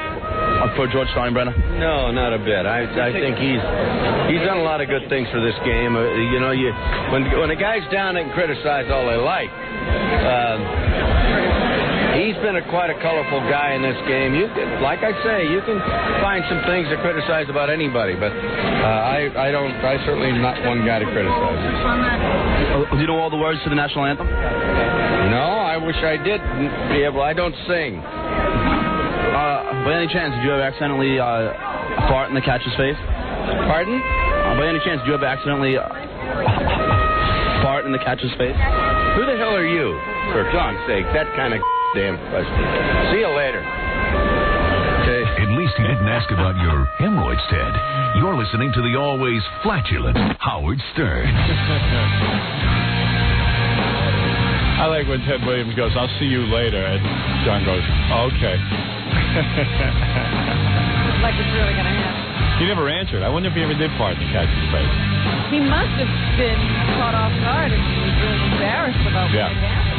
for George Steinbrenner? No, not a bit. I think he's done a lot of good things for this game. When a guy's down, they can criticize all they like. He's been quite a colorful guy in this game. Like I say, you can find some things to criticize about anybody, but I certainly am not one guy to criticize. Do you know all the words to the national anthem? No, I wish I did be able. I don't sing. By any chance, did you ever accidentally fart in the catcher's face? Pardon? By any chance, did you ever accidentally fart in the catcher's face? Who the hell are you? For God's sake, that kind of damn question. See you later. Okay. At least he didn't ask about your hemorrhoids, Ted. You're listening to the always flatulent Howard Stern. I like when Ted Williams goes, I'll see you later, and John goes, okay. Like it's really going to happen. He never answered. I wonder if he ever did fart in the catcher's face. He must have been caught off guard and he was really embarrassed about what had happened.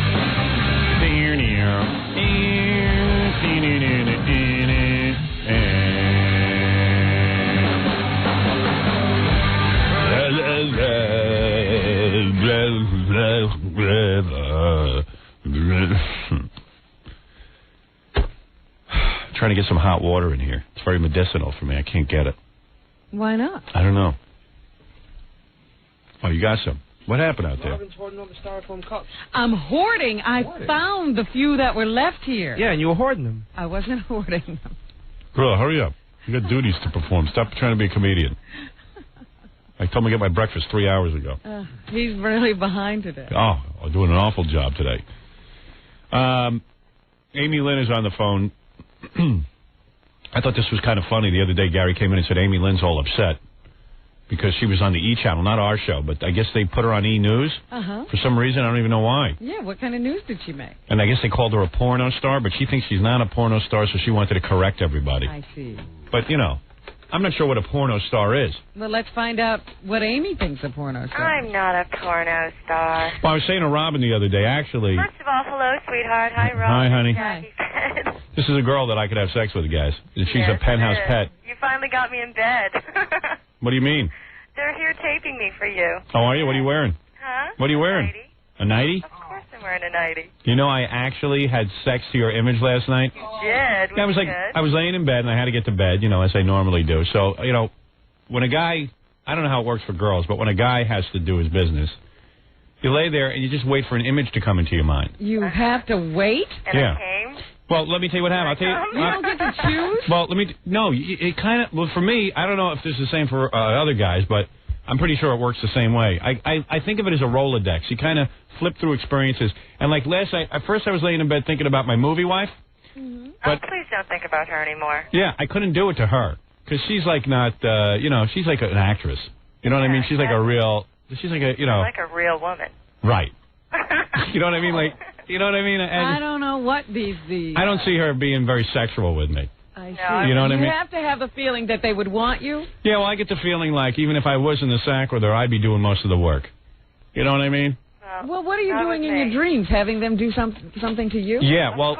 Trying to get some hot water in here. It's very medicinal for me. I can't get it. Why not? I don't know. Oh, you got some. What happened out there? Robin's hoarding all the styrofoam cups. I'm hoarding. I found the few that were left here. Yeah, and you were hoarding them. I wasn't hoarding them. Girl, hurry up. You got duties to perform. Stop trying to be a comedian. I told him to get my breakfast 3 hours ago. He's really behind today. Oh, I'm doing an awful job today. Amy Lynn is on the phone. I thought this was kind of funny. The other day, Gary came in and said Amy Lynn's all upset because she was on the E! channel, not our show, but I guess they put her on E! News for some reason. I don't even know why. Yeah, what kind of news did she make? And I guess they called her a porno star, but she thinks she's not a porno star, so she wanted to correct everybody. I see. But, you know, I'm not sure what a porno star is. Well, let's find out what Amy thinks a porno star. I'm not a porno star. Well, I was saying to Robin the other day, actually... First of all, hello, sweetheart. Hi, Rob. Hi, honey. Hi. This is a girl that I could have sex with, guys. She's Yes, a penthouse it is. pet. You finally got me in bed. What do you mean? They're here taping me for you. Oh, are you? What are you wearing? Huh? What are you wearing? A nightie? Of course I'm wearing a nightie. You know, I actually had sex to your image last night. You did? Yeah, I was like, I was laying in bed and I had to get to bed, you know, as I normally do. So, you know, when a guy, I don't know how it works for girls, but when a guy has to do his business, you lay there and you just wait for an image to come into your mind. You have to wait? And Yeah. I came? Well, let me tell you what happened. I'll tell you. You don't get to choose? Well, no, it kind of, well, for me, I don't know if this is the same for other guys, but I'm pretty sure it works the same way. I think of it as a Rolodex. You kind of flip through experiences. And like last night, at first I was laying in bed thinking about my movie wife. Oh, But please don't think about her anymore. yeah, I couldn't do it to her because she's like not, you know, she's like an actress. You know what I mean? She's like a real, she's like a, you know. Like a real woman. Right. You know what I mean? Like, you know what I mean? And I don't know what these... I don't see her being very sexual with me. I see. You know what I mean? You have to have a feeling that they would want you. Yeah, well, I get the feeling like even if I was in the sack with her, I'd be doing most of the work. You know what I mean? Well, what are you doing in your dreams? Having them do something to you? Yeah, well,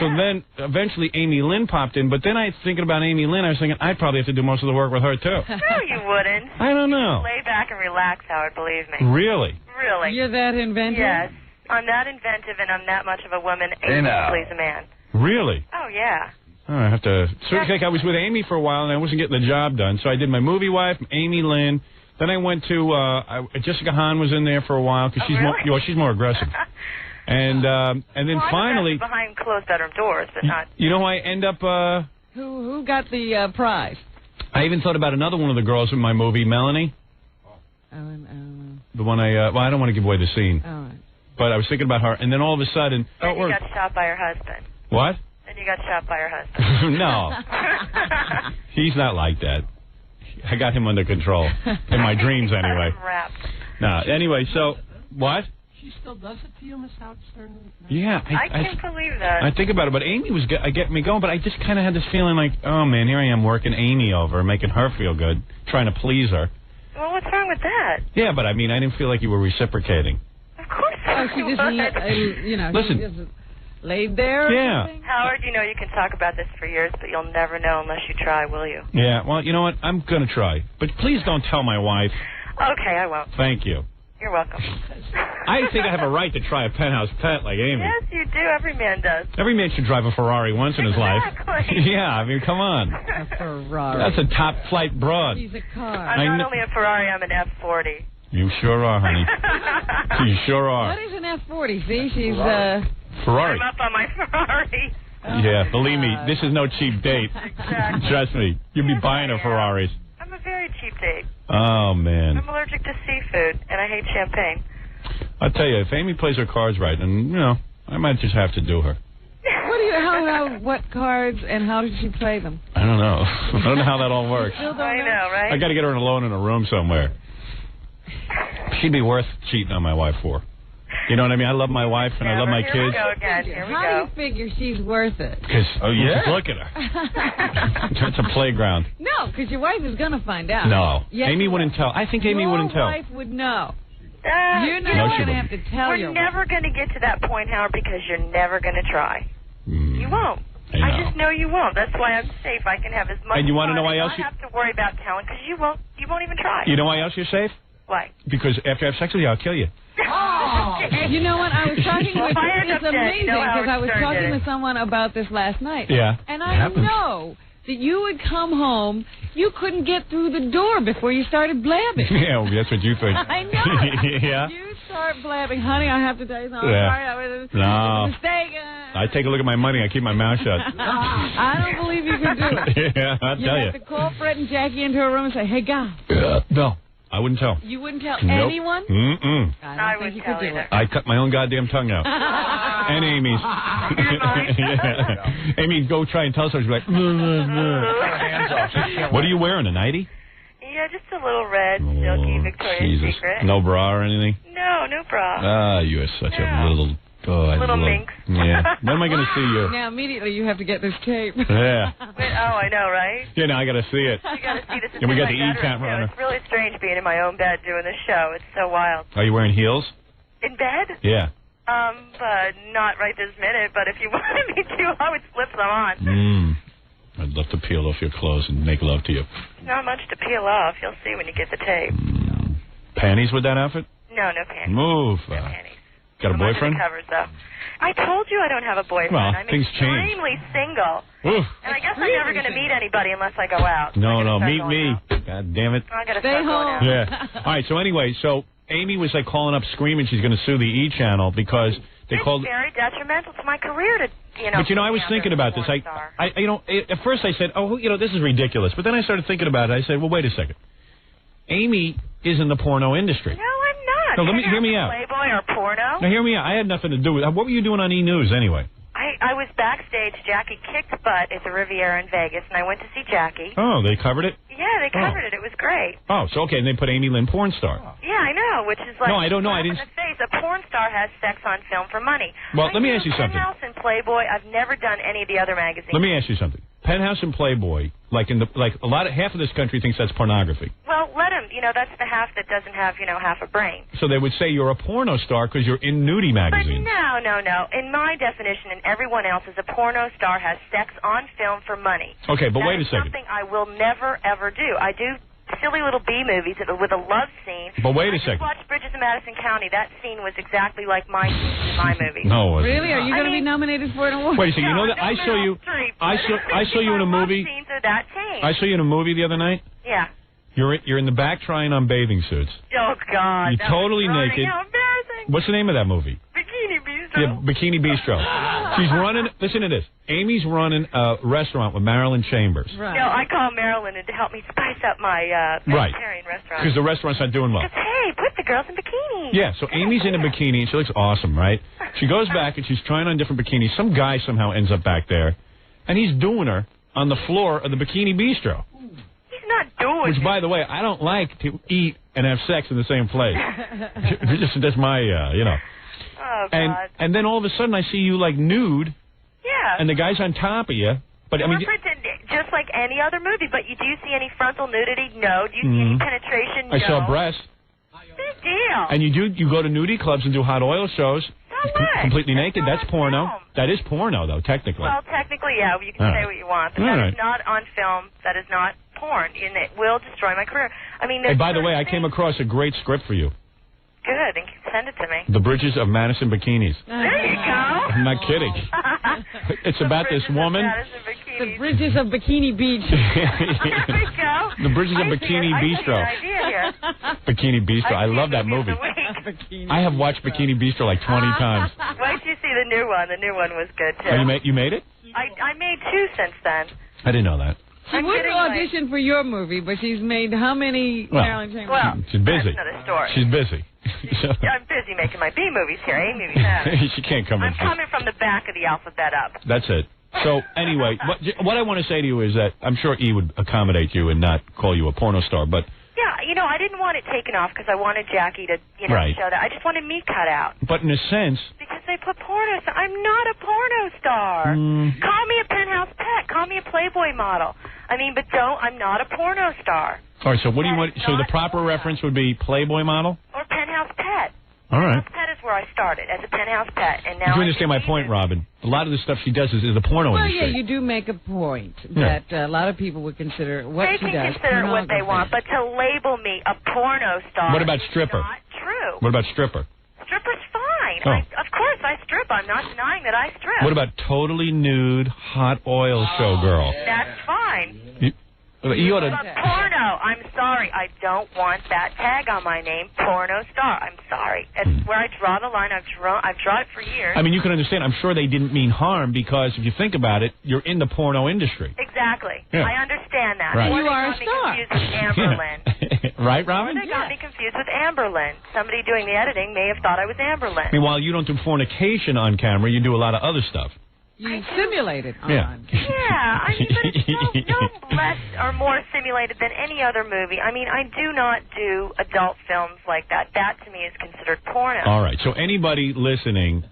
so then eventually Amy Lynn popped in, but then I was thinking about Amy Lynn, I was thinking I'd probably have to do most of the work with her, too. No, you wouldn't. I don't know. Lay back and relax, Howard, believe me. Really? Really. You're that inventive? Yes. I'm that inventive and I'm that much of a woman able to please a man. Really? Oh, yeah. Oh, I have to... Sort of like I was with Amy for a while, and I wasn't getting the job done, so I did my movie wife, Amy Lynn. Then I went to... Jessica Hahn was in there for a while, because she's more aggressive. And then finally... Behind closed bedroom doors, but not... You know who I end up... Who got the prize? I even thought about another one of the girls in my movie, Melanie. The one I don't want to give away the scene. All right. But I was thinking about her, and then all of a sudden... Then you got shot by her husband. What? Then you got shot by her husband. No. He's not like that. I got him under control. In my dreams, anyway. No, anyway, so... What? She still does it to you, Miss Howard Stern? Yeah. I can't believe that. I think about it, but Amy was getting me going, but I just kind of had this feeling like, oh, man, here I am working Amy over, making her feel good, trying to please her. Well, what's wrong with that? Yeah, but I mean, I didn't feel like you were reciprocating. Of course not. She just, you know, Listen. she just laid there? Yeah. Howard, you know you can talk about this for years, but you'll never know unless you try, will you? Yeah, well, you know what? I'm going to try. But please don't tell my wife. Okay, I won't. Thank you. You're welcome. I think I have a right to try a penthouse pet like Amy. Yes, you do. Every man does. Every man should drive a Ferrari once in his life. Yeah, I mean, come on. A Ferrari. That's a top-flight broad. She's a car. I'm not only a Ferrari, I'm an F40. You sure are, honey. You sure are. What is an F40? See, she's Ferrari. I'm up on my Ferrari. Yeah, believe me, this is no cheap date. Exactly. Trust me, you'll be buying her Ferraris. I'm a very cheap date. Oh, man. I'm allergic to seafood, and I hate champagne. I'll tell you, if Amy plays her cards right, then, you know, I might just have to do her. What cards and how did she play them? I don't know. I don't know how that all works. I know, right? I got to get her alone in a room somewhere. She'd be worth cheating on my wife for. You know what I mean? I love my wife and I love my kids. Here we go again. Here we How go. do you figure she's worth it? Because, just look at her. It's a playground. No, because your wife is going to find out. No. Yes, Amy wouldn't tell. I think Amy wouldn't tell. Your wife would know. You're No, not she going to have to tell We're your never going to get to that point, Howard, because you're never going to try. You won't. I know. I just know you won't. That's why I'm safe. I can have as much And you fun. wanna know why I else don't have to worry about talent because you won't even try. You know why else you're safe? Why? Because after I have sex with you, I'll kill you. You know what? I was talking with... It's amazing because I was talking with someone about this last night. Yeah. And I know that you would come home, you couldn't get through the door before you started blabbing. Yeah, well, that's what you think. I know. Yeah. You start blabbing. Honey, I have to tell you something. Yeah. Sorry, that was a No. mistake. I take a look at my money. I keep my mouth shut. I don't believe you could do it. Yeah, I'll tell you. You have to call Fred and Jackie into a room and say, hey, guy. No, I wouldn't tell. You wouldn't tell Nope. anyone? Mm-mm. I don't think you could do it. I cut my own goddamn tongue out. And Amy's. Yeah. Amy, go try and tell her. She's like, hands off. what are you wearing, a nightie? Yeah, just a little red, silky Victoria's Jesus. Secret. No bra or anything? No bra. Ah, you are such a little... Oh, I Little love, minx. Yeah. When am I going to see you? Now, immediately, you have to get this tape. Yeah. I know, right? Yeah, now I got to see it. You got to see this. And we got the bedroom, E-camera on her. It's really strange being in my own bed doing this show. It's so wild. Are you wearing heels? In bed? Yeah. But not right this minute. But if you wanted me to, I would slip some on. I'd love to peel off your clothes and make love to you. Not much to peel off. You'll see when you get the tape. Panties with that outfit? No panties. Move. No panties. Got a I'm under boyfriend? the covers, though. I told you I don't have a boyfriend. Well, I'm things change. extremely single. Oof. And I guess I'm never going to meet anybody unless I go out. No, meet me. God damn it. I got to Stay start going home. out. Yeah. All right, so anyway, Amy was like calling up screaming she's going to sue the E! channel because they called... It's very detrimental to my career to, But I was thinking about this. At first I said, this is ridiculous. But then I started thinking about it. I said, well, wait a second. Amy is in the porno industry. No, I'm not. No, hear me out. Playboy or porno? Now, hear me out. I had nothing to do with it. What were you doing on E! News anyway? I was backstage. Jackie kicked butt at the Riviera in Vegas, and I went to see Jackie. Oh, they covered it? Yeah, they covered it. It was great. Oh, so okay, and they put Amy Lynn porn star. Yeah, I know, which is like... No, I don't know. I didn't... In the face, a porn star has sex on film for money. Well, let me ask you something. Penthouse and Playboy, I've never done any of the other magazines. Let me ask you something. Penthouse and Playboy, half of this country thinks that's pornography. Well, let them. That's the half that doesn't have, half a brain. So they would say you're a porno star because you're in nudie magazines. But no. In my definition and everyone else's, a porno star has sex on film for money. Okay, but wait a second. That's something I will never, ever do. I do silly little B movies with a love scene. But wait a second. I just watched Bridges of Madison County. That scene was exactly like my scene in my movie. No, it wasn't. Really? Are you going to be nominated for an award? Wait a second. You know that I saw you. I saw you in a movie. Scenes are that tame. I saw you in a movie the other night. Yeah. You're in the back trying on bathing suits. Oh God. You're totally naked. How embarrassing. What's the name of that movie? Bikini Bistro. Yeah, Bikini Bistro. She's running. Listen to this. Amy's running a restaurant with Marilyn Chambers. Right. No, I call Marilyn in to help me spice up my vegetarian restaurant. Because the restaurant's not doing well. Hey, put the girls in bikinis. Yeah, so Amy's in a bikini, and she looks awesome, right? She goes back, and she's trying on different bikinis. Some guy somehow ends up back there, and he's doing her on the floor of the Bikini Bistro. He's not doing Which, by the way, I don't like to eat and have sex in the same place. That's my, Oh, God. And then all of a sudden I see you, nude. Yeah. And the guy's on top of you. But, just like any other movie, but you do see any frontal nudity? No. Do you see any penetration? No. I saw breasts. Big deal. And you go to nudie clubs and do hot oil shows. So what? Completely naked. That's porno. Film. That is porno, though, technically. Well, technically, yeah. You can say what you want, but that is not on film. That is not porn, and it will destroy my career. Hey, by the way, I came across a great script for you. Good, and send it to me. The Bridges of Madison Bikinis. There you go. I'm not kidding. It's about this woman. The Bridges of Bikini Beach. There we go. The Bridges of Bikini Bistro. Bikini Bistro. I love that movie. I have watched Bikini Bistro like 20 times. Wait till you see the new one. The new one was good, too. Oh, you made it? I made 2 since then. I didn't know that. She wouldn't audition for your movie, but she's made how many Marilyn Chambers? Well, she's busy. That's another story. She's busy. I'm busy making my B movies here. A movies. She can't come in. I'm coming from the back of the alphabet up. That's it. So anyway, what I want to say to you is that I'm sure E would accommodate you and not call you a porno star, but yeah, I didn't want it taken off because I wanted Jackie to show that. I just wanted me cut out. But in a sense, because they put porno star. I'm not a porno star. Call me a penthouse pet. Call me a Playboy model. But I'm not a porno star. All right, so what do you want? So the proper reference would be Playboy model? Or penthouse pet. All right. Penthouse pet is where I started, as a penthouse pet. And now you understand my point, Robin. A lot of the stuff she does is the porno industry. Well, yeah, you do make a point that a lot of people would consider what she does. They can consider what they want, but to label me a porno star What about stripper? is not true. What about stripper? Stripper's fine. Of course I strip. I'm not denying that I strip. What about totally nude, hot oil show girl? That's fine. You ought to... Porno. I'm sorry. I don't want that tag on my name, porno star. I'm sorry. It's where I draw the line. I've drawn it for years. You can understand. I'm sure they didn't mean harm because if you think about it, you're in the porno industry. Exactly. Yeah. I understand that. Right. You are a star. Confused with Amber Lynn. Right, Robin? They got me confused confused with Amberlynn. Somebody doing the editing may have thought I was Amberlynn. I mean, while you don't do fornication on camera, you do a lot of other stuff. You simulate it on. Yeah. Yeah, I mean, but it's no less or more simulated than any other movie. I mean, I do not do adult films like that. That, to me, is considered porno. All right. So anybody listening,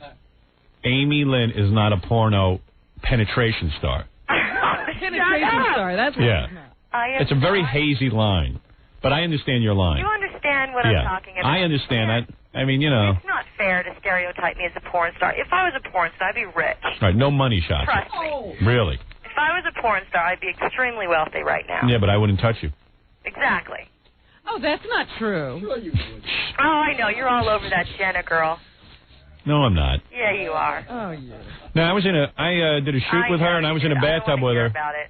Amy Lynn is not a porno penetration star. Penetration star. That's what It's a very hazy line, but I understand your line. You understand what I'm talking about? I understand that. I mean, you know. It's not fair to stereotype me as a porn star. If I was a porn star, I'd be rich. Right, no money shots. Trust me. Really? If I was a porn star, I'd be extremely wealthy right now. Yeah, but I wouldn't touch you. Exactly. Oh, that's not true. Sure you would. Oh, I know. You're all over that Jenna girl. No, I'm not. Yeah, you are. Oh, yeah. No, I did a shoot with her, and I was in a bathtub with her. About it.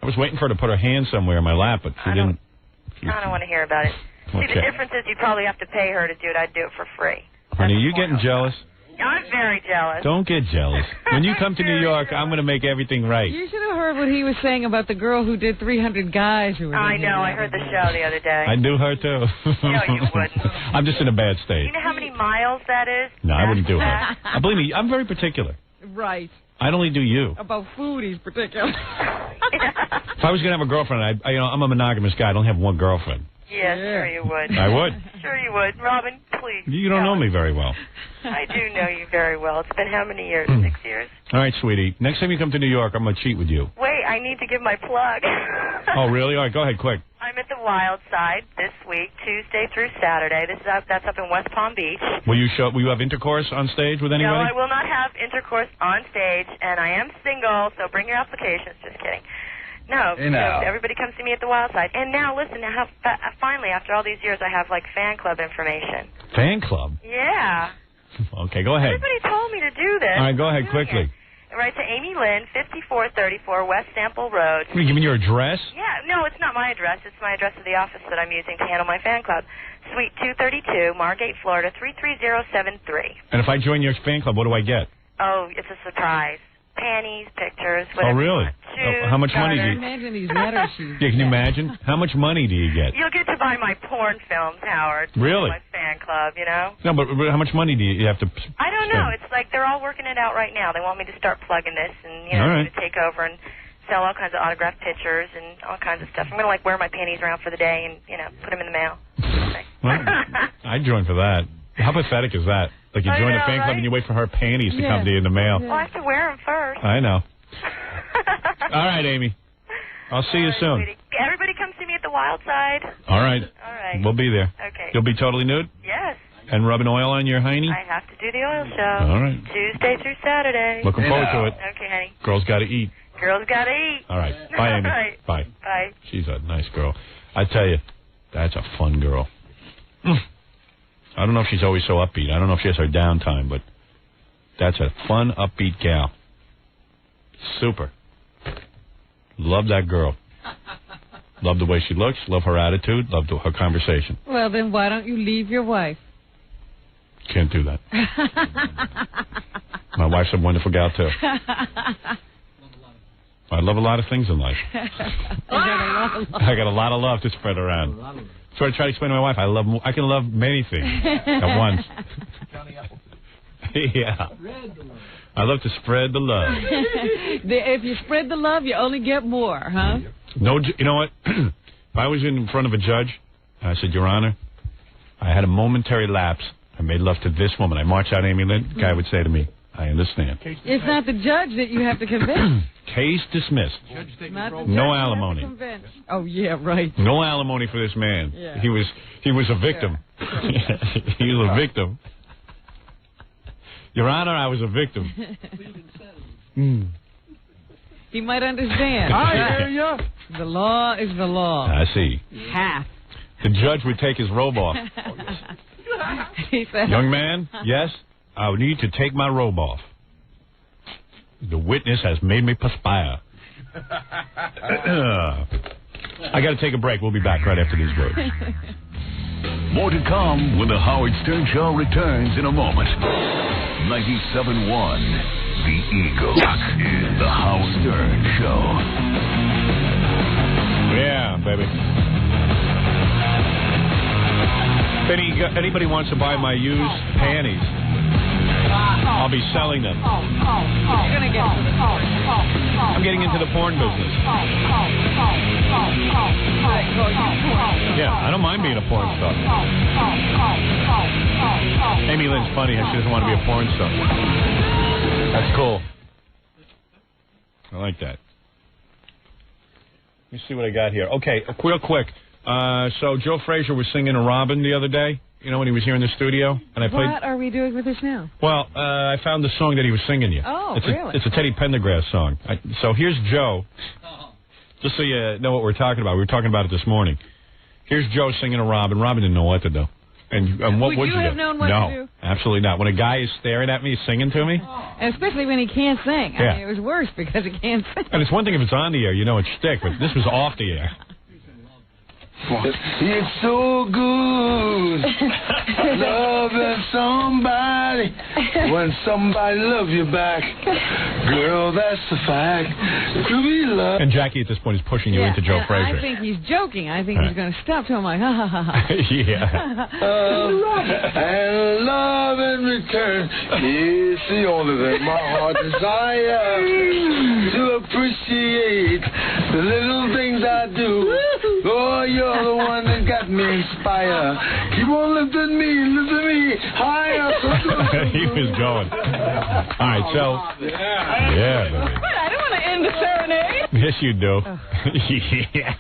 I was waiting for her to put her hand somewhere in my lap, but she didn't. I don't want to hear about it. See, Okay. the difference is you probably have to pay her to do it. I'd do it for free. Honey, you getting jealous? I'm very jealous. Don't get jealous. When you come to New York, I'm going to make everything right. You should have heard what he was saying about the girl who did 300 guys who were I know. I heard the show the other day. I do her, too. No, you wouldn't. I'm just in a bad state. You know how many miles that is? No, I wouldn't do her. Believe me, I'm very particular. Right. I'd only do you. About food, he's particular. If I was going to have a girlfriend, I'm a monogamous guy. I don't have one girlfriend. Yeah, sure you would. I would. Sure you would. Robin, please. You don't know me very well. I do know you very well. It's been how many years? 6 years? All right, sweetie. Next time you come to New York, I'm going to cheat with you. Wait, I need to give my plug. Oh, really? All right, go ahead, quick. I'm at the Wild Side this week, Tuesday through Saturday. That's up in West Palm Beach. Will you have intercourse on stage with anybody? No, I will not have intercourse on stage, and I am single, so bring your applications. Just kidding. No, everybody comes to me at the Wild Side. And now, listen, finally, after all these years, I have, fan club information. Fan club? Yeah. Okay, go ahead. Everybody told me to do this. All right, go ahead, quickly. Write to Amy Lynn, 5434 West Sample Road. Are you giving your address? Yeah, no, it's not my address. It's my address of the office that I'm using to handle my fan club. Suite 232, Margate, Florida, 33073. And if I join your fan club, what do I get? Oh, it's a surprise. Panties, pictures, whatever. Oh, really? Shoes, how much money do you... Imagine these letters she's Yeah, can you imagine? How much money do you get? You'll get to buy my porn films, Howard. Really? My fan club, you know? No, but how much money do you have to... I don't know. It's like they're all working it out right now. They want me to start plugging this and, All right. to take over and sell all kinds of autographed pictures and all kinds of stuff. I'm going to, wear my panties around for the day and, put them in the mail. Well, I'd join for that. How pathetic is that? Like you join a fan club and you wait for her panties to come to you in the mail. Well, I have to wear them first. I know. All right, Amy. I'll see you soon. Sweetie. Everybody come see me at the Wild Side. All right. All right. We'll be there. Okay. You'll be totally nude? Yes. And rubbing oil on your hiney? I have to do the oil show. All right. Tuesday through Saturday. Looking forward to it. Okay, honey. Girls got to eat. Girls gotta eat. All right. Bye, Amy. All right. Bye. Bye. She's a nice girl. I tell you, that's a fun girl. I don't know if she's always so upbeat. I don't know if she has her downtime, but that's a fun, upbeat gal. Super. Love that girl. Love the way she looks. Love her attitude. Love her conversation. Well, then why don't you leave your wife? Can't do that. My wife's a wonderful gal, too. I love a lot of things in life. I got a lot of love to spread around. So I try to explain to my wife, I can love many things at once. Yeah. I love to spread the love. If you spread the love, you only get more, huh? No, you know what? If I was in front of a judge, I said, Your Honor, I had a momentary lapse. I made love to this woman. I marched out Amy Lynn. The guy would say to me, I understand. It's not the judge that you have to convince. Case dismissed. No alimony. Oh, yeah, right. No alimony for this man. Yeah. He was a victim. He was a victim. Your Honor, I was a victim. He might understand. I hear ya. The law is the law. I see. Half. The judge would take his robe off. He said, Young man, yes, I would need to take my robe off. The witness has made me perspire. I got to take a break. We'll be back right after these words. More to come when the Howard Stern Show returns in a moment. 97.1 The Eagle is the Howard Stern Show. Yeah, baby. If anybody wants to buy my used panties, I'll be selling them. You're gonna get I'm getting into the porn business. Yeah, I don't mind being a porn star. Amy Lynn's funny and she doesn't want to be a porn star. That's cool. I like that. Let me see what I got here. Okay, real quick. So Joe Frazier was singing a Robin the other day, you know, when he was here in the studio. And I played. What are we doing with this now? Well, I found the song that he was singing you. Oh, really? It's a Teddy Pendergrass song. So here's Joe. Just so you know what we're talking about. We were talking about it this morning. Here's Joe singing a Robin. Robin didn't know what to do. And what would you have do? known what to do? No, absolutely not. When a guy is staring at me, singing to me. And especially when he can't sing. Yeah. I mean, it was worse because he can't sing. And it's one thing if it's on the air, you know it's shtick, but this was off the air. It's so good loving somebody when somebody loves you back. Girl, that's the fact. To be loved. And Jackie at this point is pushing you into Joe Frazier. I think he's joking. I think he's going to stop to him like, ha, ha, ha, ha. Yeah. And love in return is the only thing my heart desires. To appreciate the little things I do. Oh, you're the one that got me inspired. Keep on lifting me higher. He was going. All right, so. Yeah, baby. What? I don't want to end the serenade. Yes, you do. Yeah.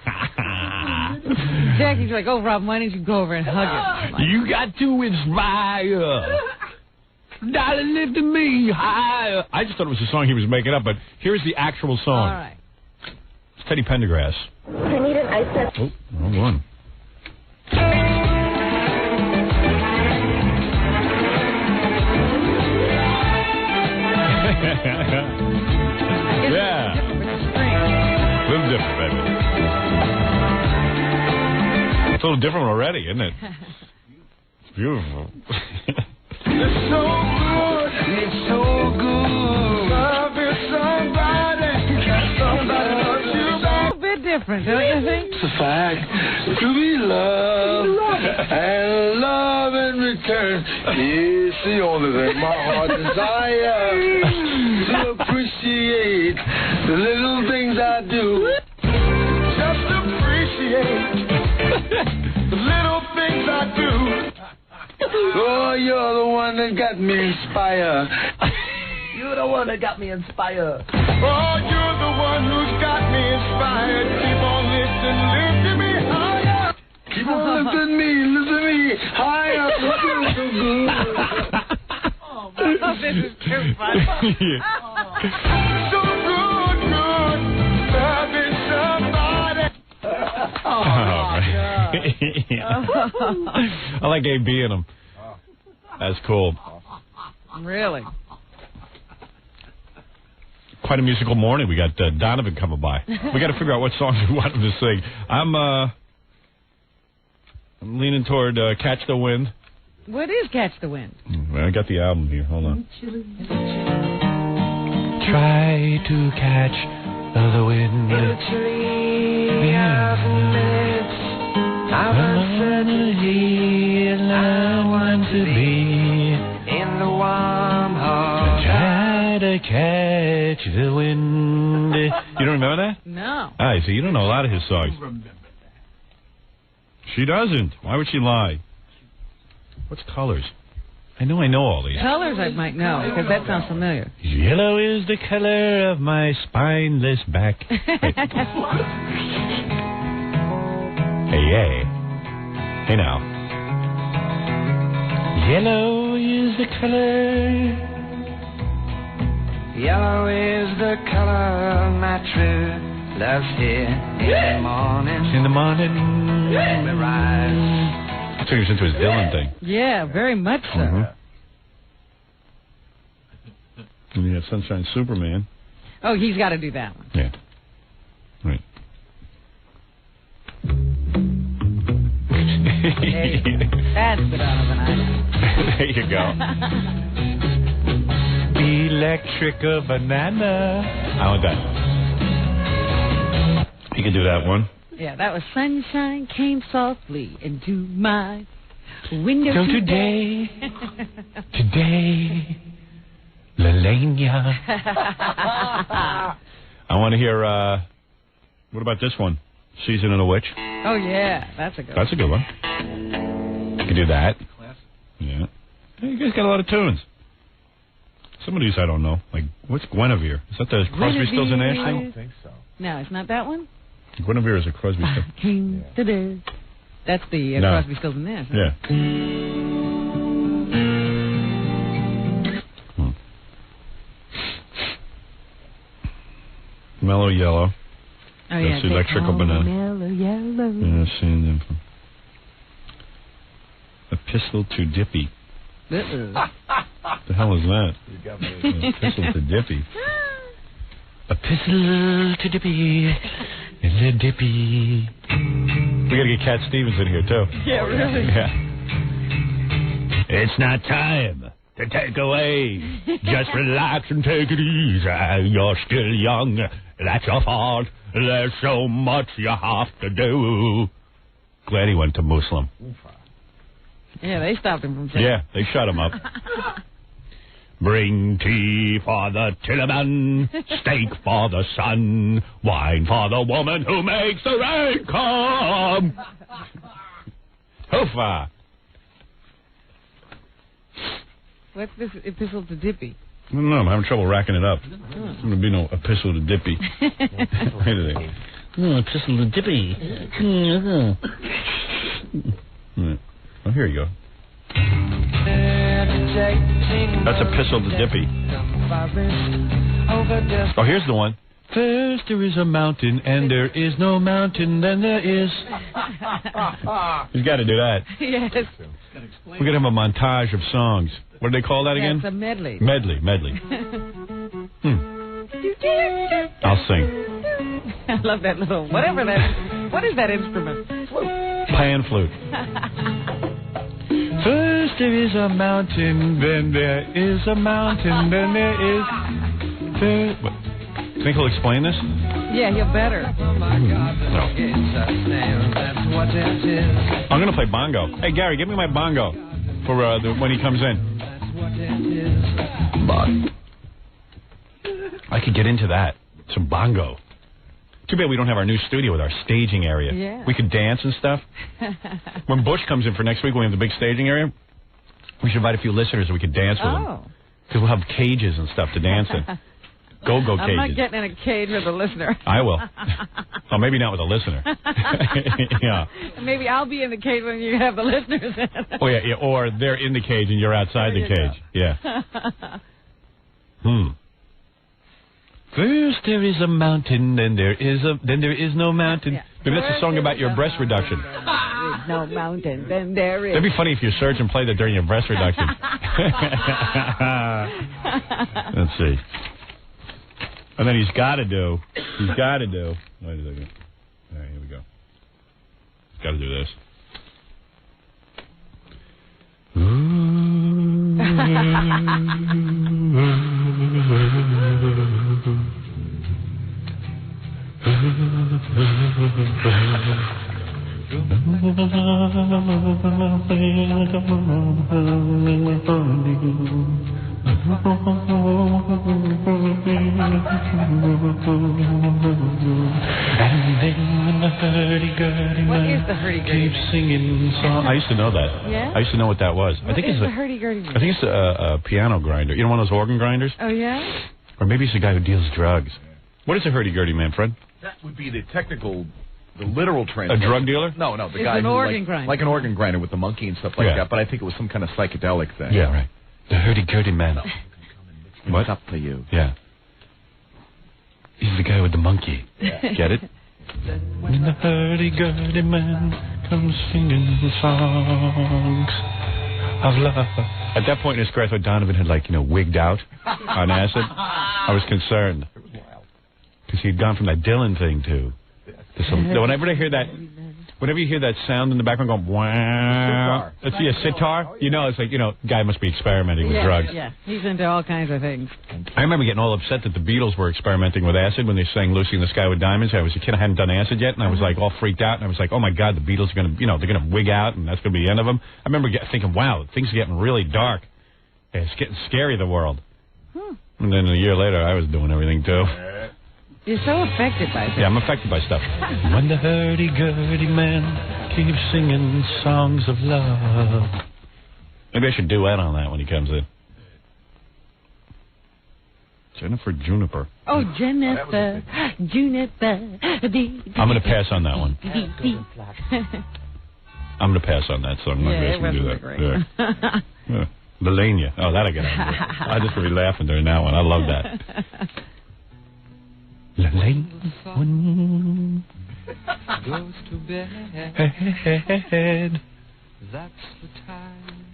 Jackie's like, oh, Rob, why don't you go over and hug him? You got to inspire. Darling, lifting me higher. I just thought it was a song he was making up, but here's the actual song. All right. It's Teddy Pendergrass. I need an ice cream. Oh, wrong one. Yeah. A little different, baby. It's a little different already, isn't it? It's beautiful. It's so good. It's so good. Loving somebody. Somebody loves you back. A bit different, don't you think? It's a fact. To be loved and love in return is the only thing my heart desires. To appreciate the little things I do. Just appreciate the little things I do. Oh, you're the one that got me inspired. You're the one that got me inspired. Oh, you're the one who's got me inspired. Keep on lifting me higher. Keep on lifting me higher. So good. Oh, this is too funny. So good, loving somebody. Oh, man. I like A.B. in him. That's cool. Really? Quite a musical morning. We got Donovan coming by. We got to figure out what songs we want him to sing. I'm leaning toward Catch the Wind. What is Catch the Wind? I got the album here. Hold on. Try to catch the wind. I want to be in the warm heart. Try to catch the wind. You don't remember that? No. Ah, see, you don't know a lot of his songs. She doesn't. Why would she lie? What's Colors? I know all these. Colors I might know, because that sounds familiar. Yellow is the color of my spineless back. Hey. Hey now. Yellow is the color. Yellow is the color of my true love's here in the morning. In the morning. When we rise. That's what he was into his Dylan thing. Yeah, very much so. And you got Sunshine Superman. Oh, he's got to do that one. Yeah. Right. There you go. That's the Donovan I There you go. Electric banana. I want that. You can do that one. Yeah, that was Sunshine Came Softly into My Window So today. Today, Lelania. I want to hear, what about this one? Season of the Witch. Oh, yeah. That's a good one. That's a good one. You can do that. Yeah. Hey, you guys got a lot of tunes. Some of these I don't know. Like, what's Guinevere? Is that the Crosby, Stills and Nash thing? I don't think so. No, it's not that one? Guinevere is a Crosby, Stills. King today. That's the No. Crosby, Stills and Nash. Yeah. Mellow Yellow. Oh, yeah. That's Electrical Banana. Mellow Yellow. Yeah, I've seen them. Epistle to Dippy. Uh-oh. The hell is that? You got me. Epistle to Dippy. Epistle to Dippy. Little Dippy. We gotta get Cat Stevens in here, too. Yeah, really? Yeah. It's not time to take away. Just relax and take it easy. You're still young. That's your fault. There's so much you have to do. Glad he went to Muslim. Yeah, they stopped him from saying. Yeah, they shut him up. Bring tea for the Tillerman, steak for the sun, wine for the woman who makes the rain come. Hoofa. What's this Epistle to Dippy? I don't know, I'm having trouble racking it up. There's going to be no Epistle to Dippy. Epistle to Dippy. Oh, here you go. That's Epistle to Dippy. Oh, here's the one. First there is a mountain, and there is no mountain, then there is. You've got to do that. Yes. We're going to have a montage of songs. What do they call that again? That's a medley. Medley. I'll sing. I love that little, whatever that is. What is that instrument? Pan flute. First there is a mountain, then there is a mountain, then there is... What? Think he'll explain this? Yeah, you better. No. I'm going to play bongo. Hey, Gary, give me my bongo for when he comes in. I could get into that. Some bongo. Too bad we don't have our new studio with our staging area. Yeah. We could dance and stuff. When Bush comes in for next week, when we have the big staging area, we should invite a few listeners so we could dance with them. Because we'll have cages and stuff to dance in. Go-go cages. I'm not getting in a cage with a listener. I will. Oh, maybe not with a listener. Yeah. Maybe I'll be in the cage when you have the listeners in. Oh, yeah, or they're in the cage and you're outside the cage. Yeah. First there is a mountain, then there is no mountain. Maybe that's a song about your breast reduction. There's no mountain, then there is. That'd be funny if you search and play that during your breast reduction. Let's see. And then he's got to do. Wait a second. All right, here we go. He's got to do this. What is the hurdy-gurdy? Keep singing song. I used to know that. Yeah? I used to know what that was. What is the hurdy-gurdy? I think it's a piano grinder. You know, one of those organ grinders? Oh, yeah? Or maybe it's a guy who deals drugs. What is a hurdy-gurdy, man, friend? That would be the literal translation. A drug dealer? No, the It's guy an who organ grinder. like an organ grinder with the monkey and stuff like that. But I think it was some kind of psychedelic thing. Yeah, right. The hurdy-gurdy man. What's up for you? Yeah. He's the guy with the monkey. Get it? When the hurdy-gurdy man comes singing songs of love. At that point in his career, I thought Donovan had, wigged out on acid. I was concerned. Because he'd gone from that Dylan thing to whenever I hear that Whenever you hear that sound in the background going, wow, let's see a sitar, you know, it's like, guy must be experimenting with drugs. Yeah, he's into all kinds of things. I remember getting all upset that the Beatles were experimenting with acid when they sang Lucy in the Sky with Diamonds. I was a kid, I hadn't done acid yet, and I was like all freaked out, and I was like, oh my God, the Beatles are going to, they're going to wig out, and that's going to be the end of them. I remember thinking, wow, things are getting really dark. It's getting scary, the world. And then a year later, I was doing everything, too. You're so affected by things. Yeah, I'm affected by stuff. When the hurdy-gurdy man keeps singing songs of love. Maybe I should duet on that when he comes in. Jennifer Juniper. Oh, Jennifer, Juniper. I'm going to pass on that one. I'm going to pass on that song. I'm not going to do that. Great. Yeah. Melania. Oh, that'll get out. I just will be laughing during that one. I love that. Late one goes to bed. That's the time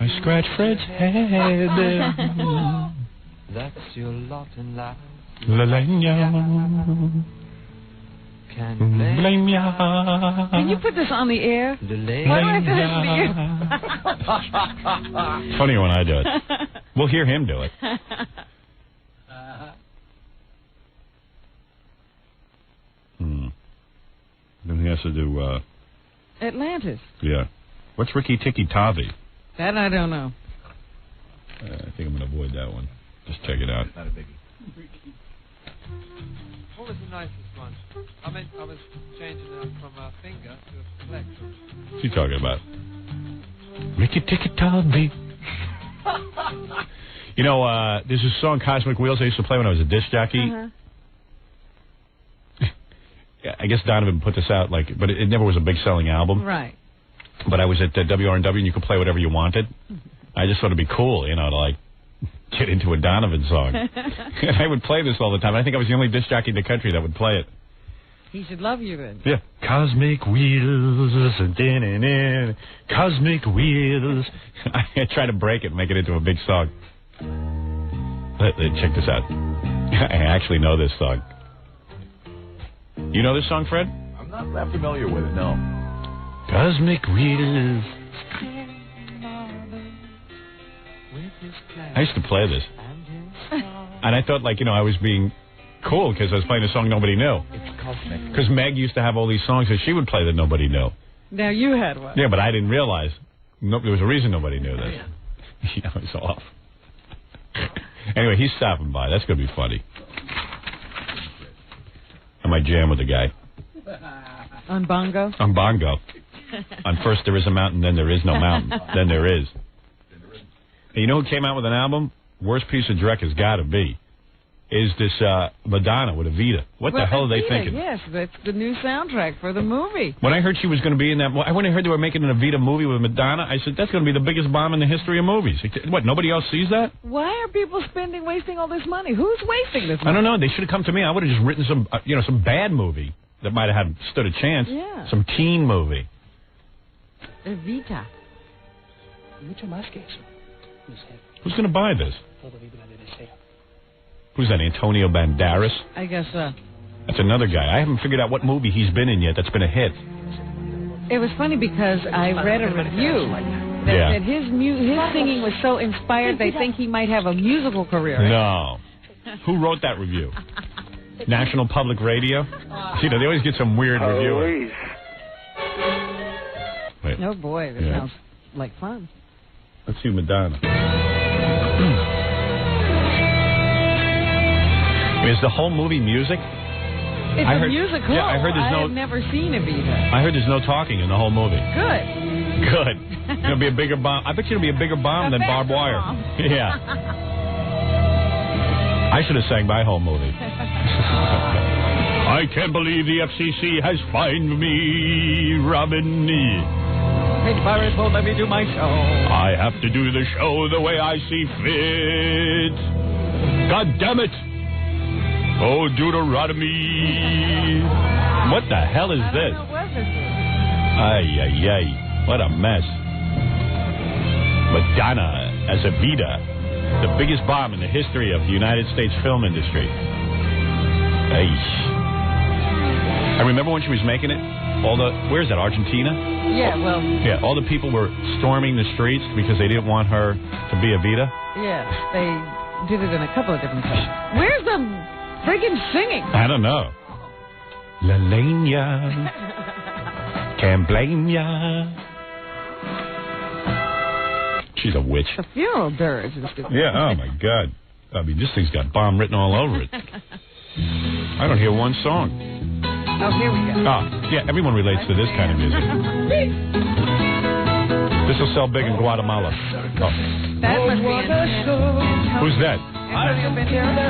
I scratch Fred's head. That's your lot in life. Can't blame ya. Can you put this on the air? Why do I have to listen to you? Funny when I do it. We'll hear him do it. Then he has to do Atlantis. Yeah. What's Ricky Tikki Tavi? That I don't know. I think I'm going to avoid that one. Just check it out. Not a biggie. What was the nicest one? I was changing it from a finger to a flex. What's he talking about? Ricky Tikki Tavi. There's this song, Cosmic Wheels, I used to play when I was a disc jockey. I guess Donovan put this out, but it never was a big selling album. Right. But I was at WRNW, and you could play whatever you wanted. I just thought it'd be cool, to get into a Donovan song. And I would play this all the time. I think I was the only disc jockey in the country that would play it. He should love you then. Yeah. Cosmic Wheels, Cosmic Wheels. I try to break it and make it into a big song. Check this out. I actually know this song. You know this song, Fred? I'm not that familiar with it, no. Cosmic Wheels. I used to play this. And I thought, I was being cool because I was playing a song nobody knew. It's cosmic. Because Meg used to have all these songs that she would play that nobody knew. Now you had one. Yeah, but I didn't realize. There was a reason nobody knew this. It's off. Anyway, he's stopping by. That's going to be funny. I might jam with the guy. On bongo? On bongo. On first there is a mountain, then there is no mountain. Then there is. And you know who came out with an album? Worst piece of dreck has got to be. Is this Madonna with Evita. What the hell are they thinking? Yes, that's the new soundtrack for the movie. When I heard she was going to be in that, when I heard they were making an Evita movie with Madonna, I said, that's going to be the biggest bomb in the history of movies. What, nobody else sees that? Why are people wasting all this money? Who's wasting this money? I don't know. They should have come to me. I would have just written some, some bad movie that might have stood a chance. Yeah. Some teen movie. Evita. Who's going to buy this? Who's that, Antonio Banderas? I guess so. That's another guy. I haven't figured out what movie he's been in yet that's been a hit. It was funny because I read a review that said his singing was so inspired they think he might have a musical career. No. Who wrote that review? National Public Radio? See, they always get some weird reviewer. Wait. Oh, boy. That sounds like fun. Let's see Madonna. Is the whole movie music? It's a musical. Yeah, I heard there's I've never seen Evita. I heard there's no talking in the whole movie. Good. It'll be a bigger bomb. I bet you it'll be a bigger bomb than barbed wire. Yeah. I should have sang my whole movie. I can't believe the FCC has fined me, Robin. Hey, Barrett won't let me do my show. I have to do the show the way I see fit. God damn it. Oh, Deuteronomy. What the hell is this? Ay, ay, ay. What a mess. Madonna as Evita. The biggest bomb in the history of the United States film industry. Ay. I remember when she was making it, where's that, Argentina? Yeah, well... Yeah, all the people were storming the streets because they didn't want her to be Evita. Yeah, they did it in a couple of different places. Where's the friggin' singing? I don't know. La Leña. Can't blame ya. She's a witch. The funeral dirge. Yeah, oh my God. I mean, this thing's got bomb written all over it. I don't hear one song. Oh, here we go. Oh, yeah, everyone relates to this kind of music. This will sell big in Guatemala. Oh. That must be in... Who's that? Antonio Banderas?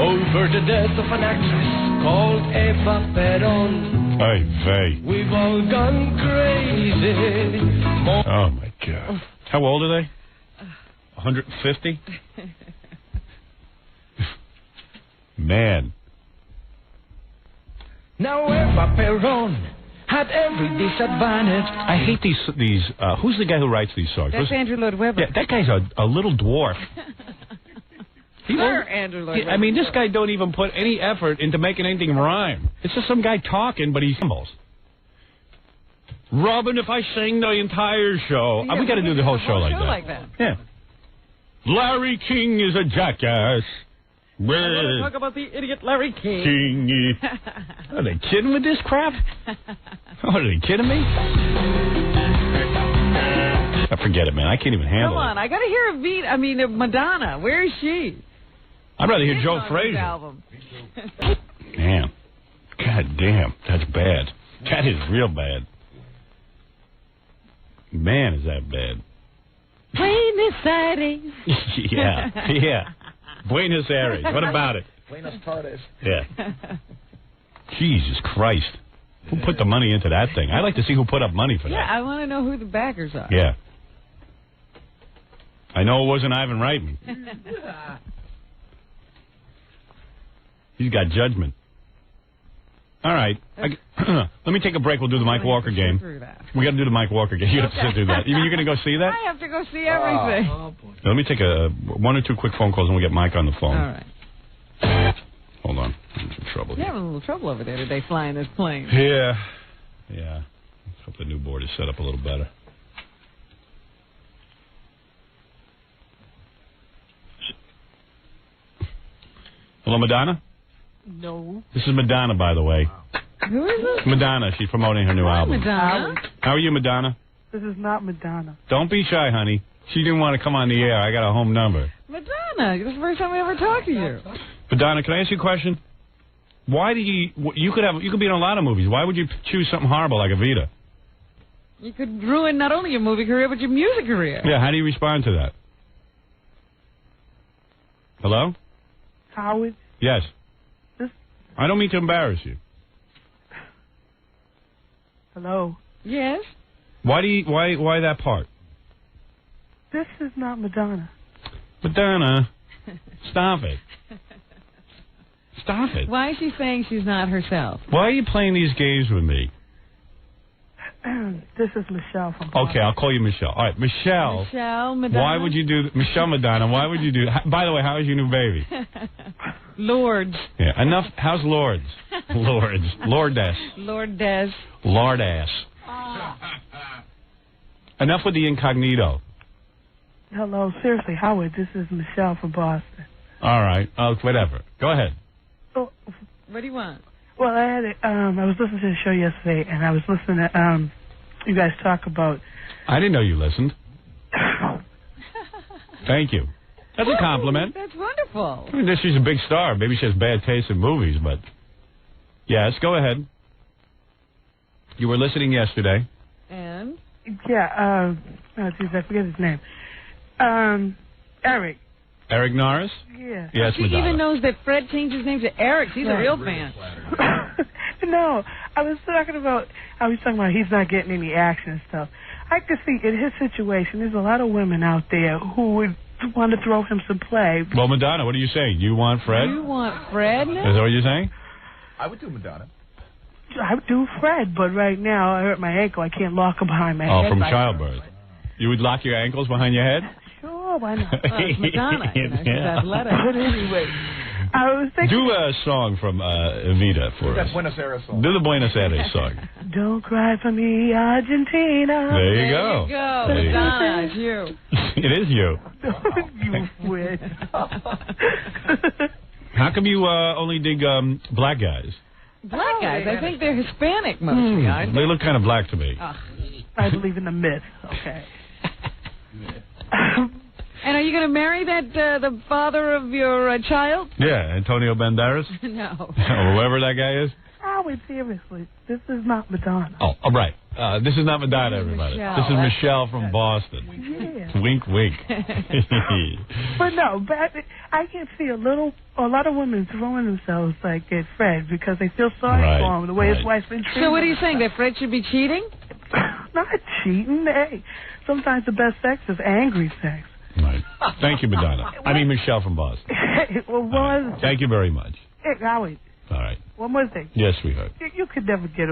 Over the death of an actress called Eva Perón. Ay, vey. We've all gone crazy. Oh, my God. How old are they? 150? Man. Now Eva Perón had every disadvantage. I hate these. Who's the guy who writes these songs? That's Andrew Lloyd Webber. Yeah, that guy's a little dwarf. Andrew Lloyd Webber. I mean, this guy don't even put any effort into making anything rhyme. It's just some guy talking, but he symbols. Robin, if I sing the entire show, Yeah, we got to do the whole show like that. Yeah. Larry King is a jackass. I want to talk about the idiot Larry King. Are they kidding with this crap? Are they kidding me? Forget it, man. I can't even handle Come on, I got to hear Evita. I mean, Madonna. Where is she? I'd rather hear Joe Frazier. Man. God damn. That's bad. That is real bad. Man, is that bad. Buenos Aires. Yeah. Buenos Aires. What about it? Buenos Tardes. Yeah. Jesus Christ. Who put the money into that thing? I'd like to see who put up money for that. Yeah, I want to know who the backers are. Yeah. I know it wasn't Ivan Reitman. He's got judgment. All right. Let me take a break. We'll do the Mike Walker game. We got to do the Mike Walker game. You have to do that. You're going to go see that? I have to go see everything. Let me take one or two quick phone calls and we'll get Mike on the phone. All right. Hold on. I'm in trouble. You're having a little trouble over there today flying this plane. Yeah. Let's hope the new board is set up a little better. Hello, Madonna? No. This is Madonna, by the way. Who is this? Madonna. She's promoting her new album. Madonna. How are you, Madonna? This is not Madonna. Don't be shy, honey. She didn't want to come on the air. I got a home number. Madonna. This is the first time I ever talked to you. Madonna, can I ask you a question? Why do you could be in a lot of movies. Why would you choose something horrible like Evita? You could ruin not only your movie career, but your music career. Yeah, how do you respond to that? Hello? Howard? Yes. I don't mean to embarrass you. Hello? Yes? Why that part? This is not Madonna. Madonna, stop it. Stop it. Why is she saying she's not herself? Why are you playing these games with me? This is Michelle from Okay, I'll call you Michelle. All right, Michelle. Michelle Madonna. Why would you do... Michelle Madonna, why would you do... By the way, how is your new baby? Lourdes. Yeah, enough... How's Lourdes? Lourdes. Lourdes. Lourdes. Lardass. Enough with the incognito. Hello, seriously, Howard, this is Michelle from Boston. All right, whatever. Go ahead. Oh, what do you want? Well, I was listening to the show yesterday, and I was listening to you guys talk about... I didn't know you listened. Thank you. That's a compliment. That's wonderful. I mean, she's a big star. Maybe she has bad taste in movies, but... Yes, go ahead. You were listening yesterday. And? Yeah, oh, geez, I forget his name. Eric. Eric Norris? Yeah. Yes, she Madonna. even knows that Fred changed his name to Eric. He's a real fan. No, I was talking about he's not getting any action and stuff. I could see in his situation, there's a lot of women out there who would want to throw him some play. Well, Madonna, what are you saying? You want Fred? You want Fred now? Is that what you're saying? I would do Madonna. I would do Fred, but right now I hurt my ankle. I can't lock him behind my head. Oh, from childbirth. You would lock your ankles behind your head? Sure, why not? It's Madonna. She's athletic. But anyway, I was thinking. Do a song from Evita for us. Buenos Aires song. Do the Buenos Aires song. Don't cry for me, Argentina. There you go. There you go. Madonna, it's you. It is you. You win. How come you only dig black guys? Black guys? I think they're Hispanic mostly, aren't they? They look kind of black to me. I believe in the myth. Okay. And are you going to marry that the father of your child? Yeah, Antonio Banderas? No. Or whoever that guy is? Wait, seriously. This is not Madonna. Oh, all right. This is not Madonna, everybody. Michelle. This is Michelle from Boston. Yeah. Wink, wink. But no, I can see a lot of women throwing themselves like at Fred because they feel sorry for him, the way his wife's been treated. So what are you saying, that Fred should be cheating? Not cheating. Hey, sometimes the best sex is angry sex. Right. Thank you, Madonna. I mean, Michelle from Boston. Well, Thank you very much. Hey, Howard. All right. One more thing. Yes, sweetheart. You could never get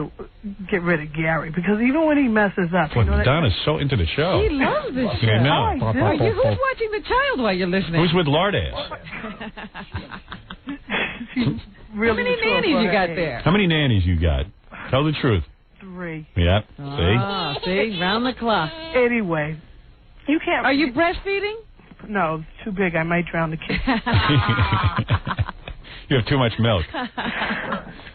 rid of Gary because even when he messes up, Boy, Madonna's so into the show. He loves this show. Yeah, I know. Who's watching the child while you're listening? Who's with Lardass? Really How many nannies you got there? How many nannies you got? Tell the truth. 3. Yeah. See? Round the clock. Anyway, you can't. Are you breastfeeding? No, it's too big. I might drown the kid. You have too much milk. A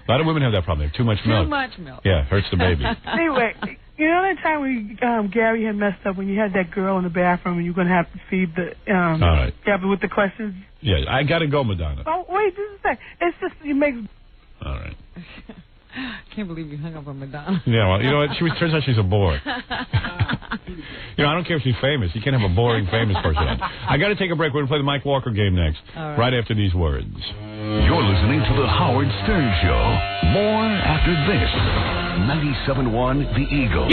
lot of women have that problem. They have too much milk. Too much milk. Yeah, hurts the baby. Anyway, you know that time when Gary had messed up when you had that girl in the bathroom and you're going to have to feed the All right. Gabby with the questions? Yeah, I got to go, Madonna. Oh, wait, this is that. It's just, you make... All right. Can't believe you hung up on Madonna. Yeah, well, you know what? Turns out she's a bore. You know, I don't care if she's famous. You can't have a boring famous person on. I got to take a break. We're going to play the Mike Walker game next, right after these words. You're listening to The Howard Stern Show. More after this. 97.1 The Eagle.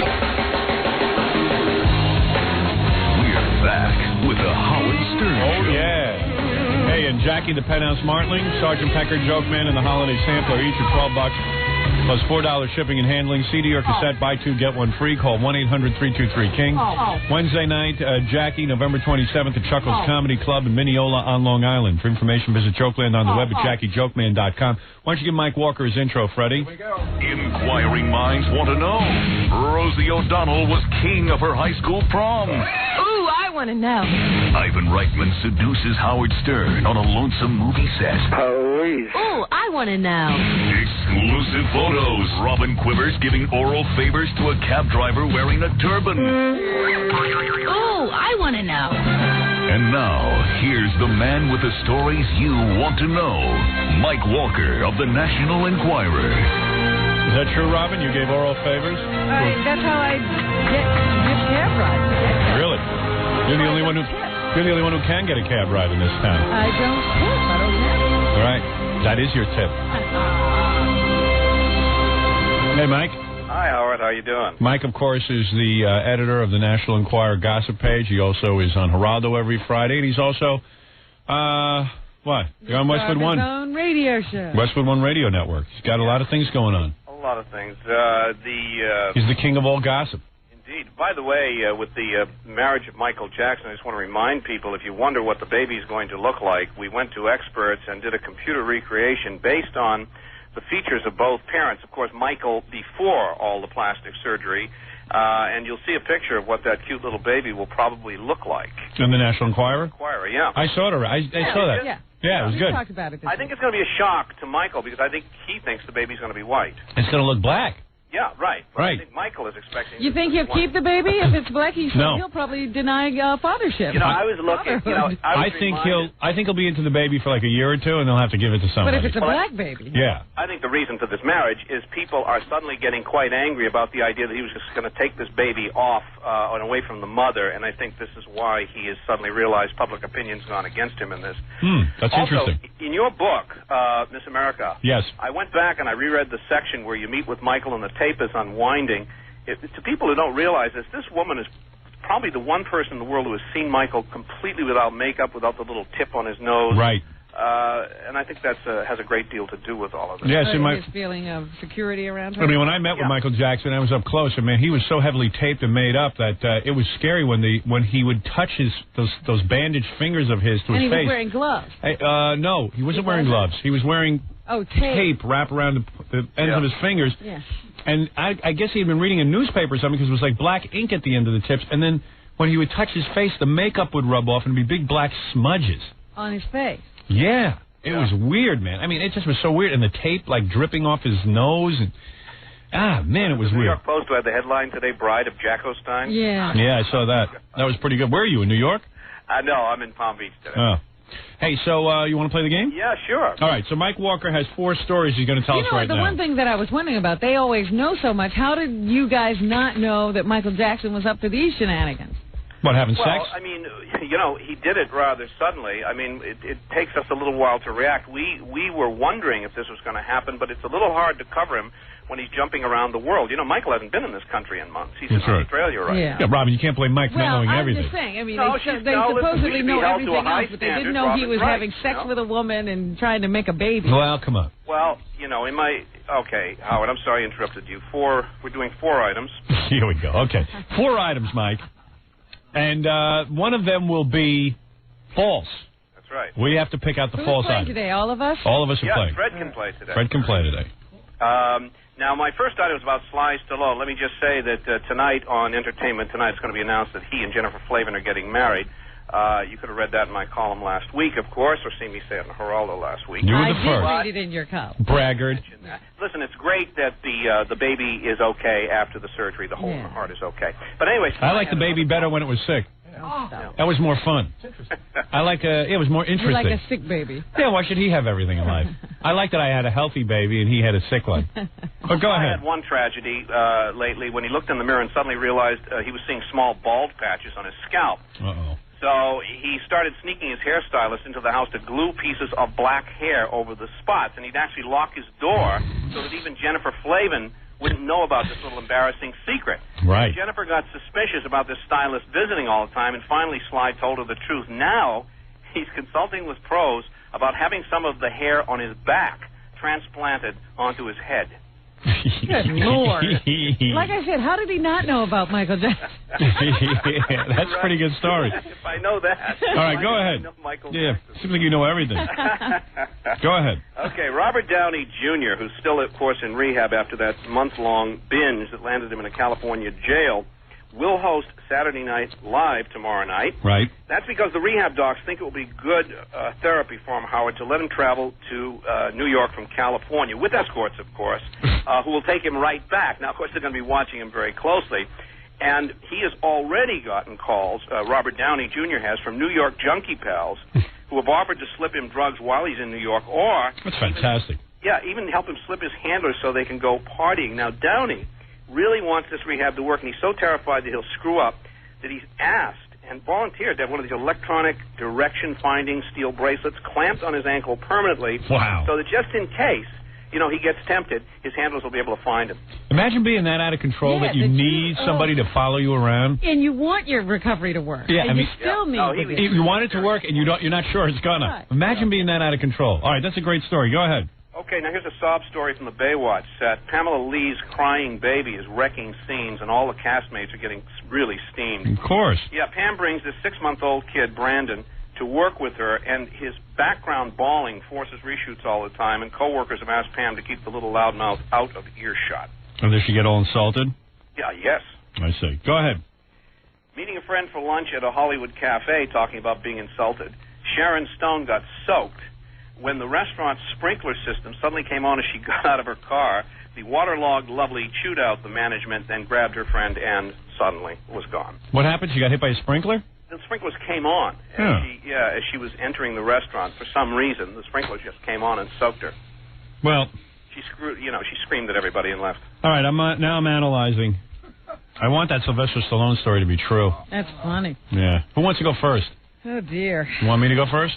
We're back with The Howard Stern Show. Oh, yeah. Hey, and Jackie the Penthouse Martling, Sergeant Pecker, Joke Man, and the Holiday Sampler, each are $12. Plus $4 shipping and handling. CD or cassette, buy 2, get 1 free. Call 1-800-323-KING. Wednesday night, Jackie, November 27th at Chuckles Comedy Club in Mineola on Long Island. For information, visit Jokeland on the web at JackieJokeman.com. Why don't you give Mike Walker his intro, Freddie? Here we go. Inquiring minds want to know. Rosie O'Donnell was king of her high school prom. Ooh, I want to know. Ivan Reitman seduces Howard Stern on a lonesome movie set. Police. Ooh, I want to know. Exclusive photos. Robin Quivers giving oral favors to a cab driver wearing a turban. Ooh, I want to know. And now, here's the man with the stories you want to know. Mike Walker of the National Enquirer. Is that true, Robin? You gave oral favors? That's how I give cab rides. Really? You're the only one who can get a cab ride in this town. I don't tip. I don't have. All right. That is your tip. Hey, Mike. Hi, Howard. How you doing? Mike, of course, is the editor of the National Enquirer gossip page. He also is on Geraldo every Friday, and he's also, what? You're on Westwood One. His own radio show. Westwood One Radio Network. He's got a lot of things going on. A lot of things. He's the king of all gossip. Indeed. By the way, with the marriage of Michael Jackson, I just want to remind people, if you wonder what the baby is going to look like, we went to experts and did a computer recreation based on the features of both parents. Of course, Michael before all the plastic surgery, and you'll see a picture of what that cute little baby will probably look like. In the National Enquirer? Enquirer, yeah. I saw it. I saw that. Yeah, it was good. Talked about it I think it's going to be a shock to Michael because I think he thinks the baby's going to be white. It's going to look black. Yeah, right. But right. I think Michael is expecting. You think he'll keep the baby if it's black? No. He'll probably deny fathership. You know, I was looking. You know, I think he'll be into the baby for like a year or two, and they'll have to give it to somebody. But if it's a black baby, yeah. I think the reason for this marriage is people are suddenly getting quite angry about the idea that he was just going to take this baby off and away from the mother, and I think this is why he has suddenly realized public opinion's gone against him in this. That's also, interesting. In your book, Miss America, yes, I went back and I reread the section where you meet with Michael and the tape is unwinding. To people who don't realize this woman is probably the one person in the world who has seen Michael completely without makeup, without the little tip on his nose. Right. And I think that's has a great deal to do with all of this. Yeah, so his feeling of security around her. I mean, when I met with Michael Jackson, I was up close, and man, he was so heavily taped and made up that it was scary when he would touch those bandaged fingers of his to and his he face. was wearing gloves. No, he wasn't wearing gloves. He was wearing tape wrapped around the ends of his fingers. Yeah. And I guess he had been reading a newspaper or something because it was like black ink at the end of the tips, and then when he would touch his face, the makeup would rub off and be big black smudges on his face. Yeah. It was weird, man. I mean, it just was so weird. And the tape, like, dripping off his nose. And man, it was The New weird. York Post had the headline today, Bride of Jacko Stein. Yeah. Yeah, I saw that. That was pretty good. Where are you, in New York? No, I'm in Palm Beach today. Oh. Hey, so you want to play the game? Yeah, sure. All right, so Mike Walker has 4 stories he's going to tell us right now. The one thing that I was wondering about, they always know so much. How did you guys not know that Michael Jackson was up to these shenanigans? What, having sex? Well, I mean, he did it rather suddenly. I mean, it takes us a little while to react. We were wondering if this was going to happen, but it's a little hard to cover him when he's jumping around the world. Michael hasn't been in this country in months. He's in Australia right now. Yeah, Robin, you can't blame Mike for not knowing everything. I'm just saying. I mean, No, they supposedly know everything else, but they didn't know he was having sex with a woman and trying to make a baby. Well, come on. Well, okay, Howard, I'm sorry I interrupted you. We're doing 4 items. Here we go. Okay. 4 items, Mike. And one of them will be false. That's right. We have to pick out the Who's false playing item. today? All of us? All of us are playing. Fred can play today. Fred can play today. Now, my first item is about Sly Stallone. Let me just say that tonight on Entertainment Tonight, it's going to be announced that he and Jennifer Flavin are getting married. You could have read that in my column last week, of course, or seen me say it in Geraldo last week. You were the first. I did read it in your column. Braggart. Listen, it's great that the baby is okay after the surgery. The hole in the heart is okay. But anyway, I like the baby better when it was sick. Oh. That was more fun. I like it was more interesting. You like a sick baby. Yeah, why should he have everything in life? I like that I had a healthy baby and he had a sick one. But go ahead. I had one tragedy lately when he looked in the mirror and suddenly realized he was seeing small bald patches on his scalp. Uh-oh. So he started sneaking his hairstylist into the house to glue pieces of black hair over the spots, and he'd actually lock his door so that even Jennifer Flavin wouldn't know about this little embarrassing secret. Right. Jennifer got suspicious about this stylist visiting all the time, and finally Sly told her the truth. Now he's consulting with pros about having some of the hair on his back transplanted onto his head. Good Lord. Like I said, how did he not know about Michael Jackson? That's a pretty good story. If I know that. All right, go ahead. Seems like you know everything. Go ahead. Okay, Robert Downey Jr., who's still, of course, in rehab after that month-long binge that landed him in a California jail, will host Saturday Night Live tomorrow night. Right. That's because the rehab docs think it will be good therapy for him, Howard, to let him travel to New York from California, with escorts, of course, who will take him right back. Now, of course, they're going to be watching him very closely. And he has already gotten calls, Robert Downey Jr. has, from New York junkie pals who have offered to slip him drugs while he's in New York, or... That's fantastic. Even help him slip his handlers so they can go partying. Now, Downey really wants this rehab to work, and he's so terrified that he'll screw up that he's asked and volunteered to have one of these electronic direction-finding steel bracelets clamped on his ankle permanently. Wow. So that just in case, he gets tempted, his handlers will be able to find him. Imagine being that out of control that you need somebody to follow you around. And you want your recovery to work. Yeah, and you still need you want it to work, and you're not sure it's gonna. Right. Imagine being that out of control. All right, that's a great story. Go ahead. Okay, now here's a sob story from the Baywatch set. Pamela Lee's crying baby is wrecking scenes, and all the castmates are getting really steamed. Of course. Yeah, Pam brings this 6-month-old kid, Brandon, to work with her, and his background bawling forces reshoots all the time, and coworkers have asked Pam to keep the little loudmouth out of earshot. And does she get all insulted? Yeah, yes. I see. Go ahead. Meeting a friend for lunch at a Hollywood cafe, talking about being insulted, Sharon Stone got soaked when the restaurant's sprinkler system suddenly came on as she got out of her car. The waterlogged lovely chewed out the management, then grabbed her friend and suddenly was gone. What happened? She got hit by a sprinkler? The sprinklers came on as she was entering the restaurant. For some reason, the sprinklers just came on and soaked her. Well, she screamed at everybody and left. All right, now I'm analyzing. I want that Sylvester Stallone story to be true. That's funny. Yeah. Who wants to go first? Oh, dear. You want me to go first?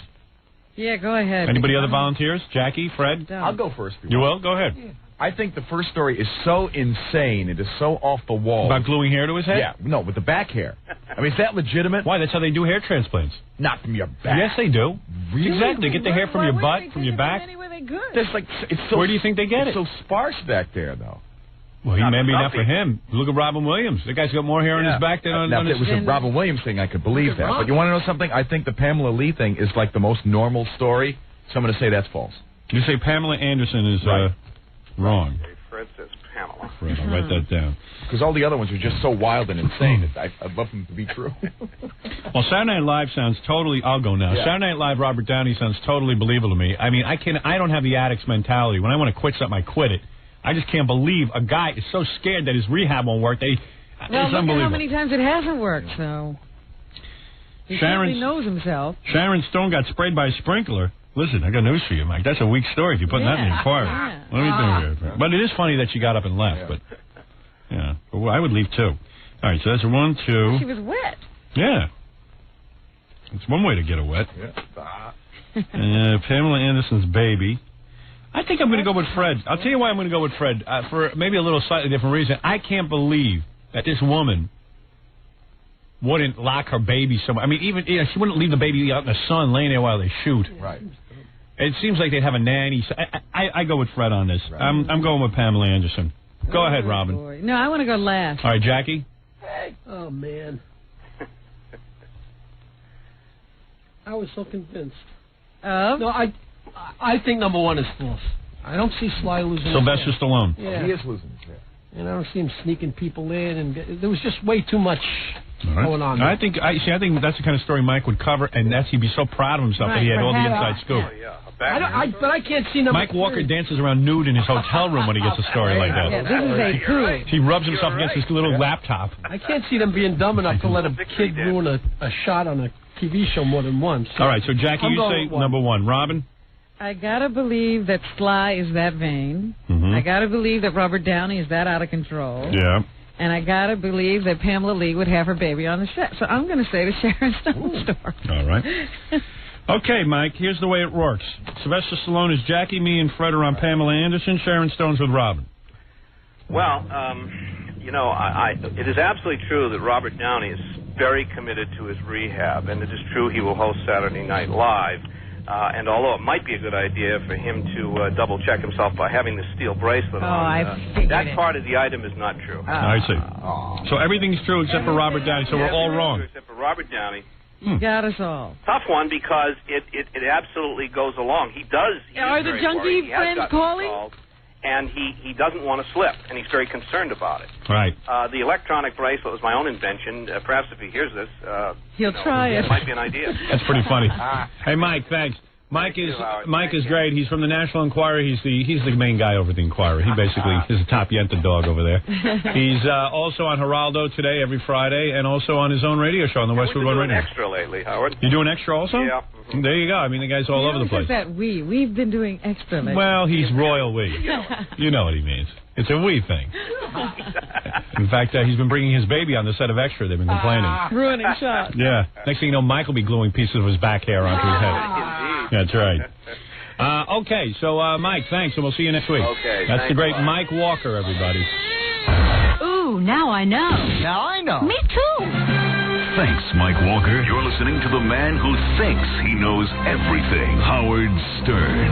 Yeah, go ahead. Anybody other volunteers? Jackie, Fred? I'll go first. You will? Go ahead. Yeah. I think the first story is so insane. It is so off the wall. About gluing hair to his head? Yeah, no, with the back hair. I mean, is that legitimate? Why? That's how they do hair transplants. Not from your back. Yes, they do. Really? Exactly. They get the hair from your butt, from your back. There's like, it's so, where do you think they get it? It's so sparse back there, though. Well, maybe not for him. Look at Robin Williams. That guy's got more hair on his back than on now, his if it was a Robin Williams thing, I could believe that. But you want to know something? I think the Pamela Lee thing is like the most normal story, so I'm going to say that's false. You say Pamela Anderson is wrong. Okay, Fred says Pamela. Fred, I'll write that down. Because all the other ones are just so wild and insane. I'd love them to be true. Well, Saturday Night Live sounds totally... I'll go now. Yeah. Saturday Night Live, Robert Downey sounds totally believable to me. I mean, I don't have the addict's mentality. When I want to quit something, I quit it. I just can't believe a guy is so scared that his rehab won't work. It's look at unbelievable. how many times it hasn't worked, so... He certainly knows himself. Sharon Stone got sprayed by a sprinkler. Listen, I got news for you, Mike. That's a weak story if you're putting that in the inquiry. Yeah. What do you think here? But it is funny that she got up and left. But yeah, well, I would leave too. All right, so that's 1, 2. She was wet. Yeah, it's one way to get her wet. Pamela Anderson's baby. I think I'm going to go with Fred. I'll tell you why I'm going to go with Fred for maybe a little slightly different reason. I can't believe that this woman wouldn't lock her baby somewhere. I mean, even she wouldn't leave the baby out in the sun laying there while they shoot. Right. It seems like they'd have a nanny. I go with Fred on this. Right. I'm going with Pamela Anderson. Go ahead, Robin. Boy. No, I want to go last. All right, Jackie? Oh, man. I was so convinced. No, I think number one is false. I don't see Sly losing Sylvester his hair. Stallone. Yeah. He is losing his hair. And I don't see him sneaking people in, and there was just way too much going on there. I think that's the kind of story Mike would cover, and he'd be so proud of himself that he had all the inside scoop. But I can't see number Mike Walker dances around nude in his hotel room when he gets a story like that. Yeah, this is a coup. He rubs himself against his little laptop. I can't see them being dumb enough to let a kid ruin a shot on a TV show more than once. All right, so Jackie, you say number one. Robin? I gotta believe that Sly is that vain. Mm-hmm. I gotta believe that Robert Downey is that out of control. Yeah. And I gotta believe that Pamela Lee would have her baby on the set. So I'm gonna say the Sharon Stone story. All right. Okay, Mike, here's the way it works. Sylvester Stallone is Jackie, me, and Fred are on Pamela Anderson. Sharon Stone's with Robin. Well, it is absolutely true that Robert Downey is very committed to his rehab, and it is true he will host Saturday Night Live. And although it might be a good idea for him to double-check himself by having the steel bracelet on, that part of the item is not true. I see. So everything's true except for Robert Downey, so we're all wrong. Except for Robert Downey. You got us all. Tough one because it absolutely goes along. He does. Are the junkie friends calling? And he doesn't want to slip, and he's very concerned about it. Right. The electronic bracelet was my own invention. Perhaps if he hears this, he'll try it. It might be an idea. That's pretty funny. Hey, Mike, thanks. Mike is great. He's from the National Enquirer. He's the main guy over at the Enquirer. He basically is the top yenta dog over there. He's also on Geraldo today every Friday, and also on his own radio show on the Westwood One Radio. We're doing extra lately, Howard. You're doing extra also? Yeah. Mm-hmm. There you go. I mean, the guy's all over the place. That we've been doing extra lately. Well, he's royal we. You know what he means. It's a we thing. In fact, he's been bringing his baby on the set of Extra. They've been complaining. Ruining shots. Yeah. Next thing you know, Mike will be gluing pieces of his back hair onto his head. That's right. Okay, so Mike, thanks, and we'll see you next week. Okay. That's the great Mike Walker, everybody. Ooh, now I know. Now I know. Me too. Thanks, Mike Walker. You're listening to the man who thinks he knows everything, Howard Stern.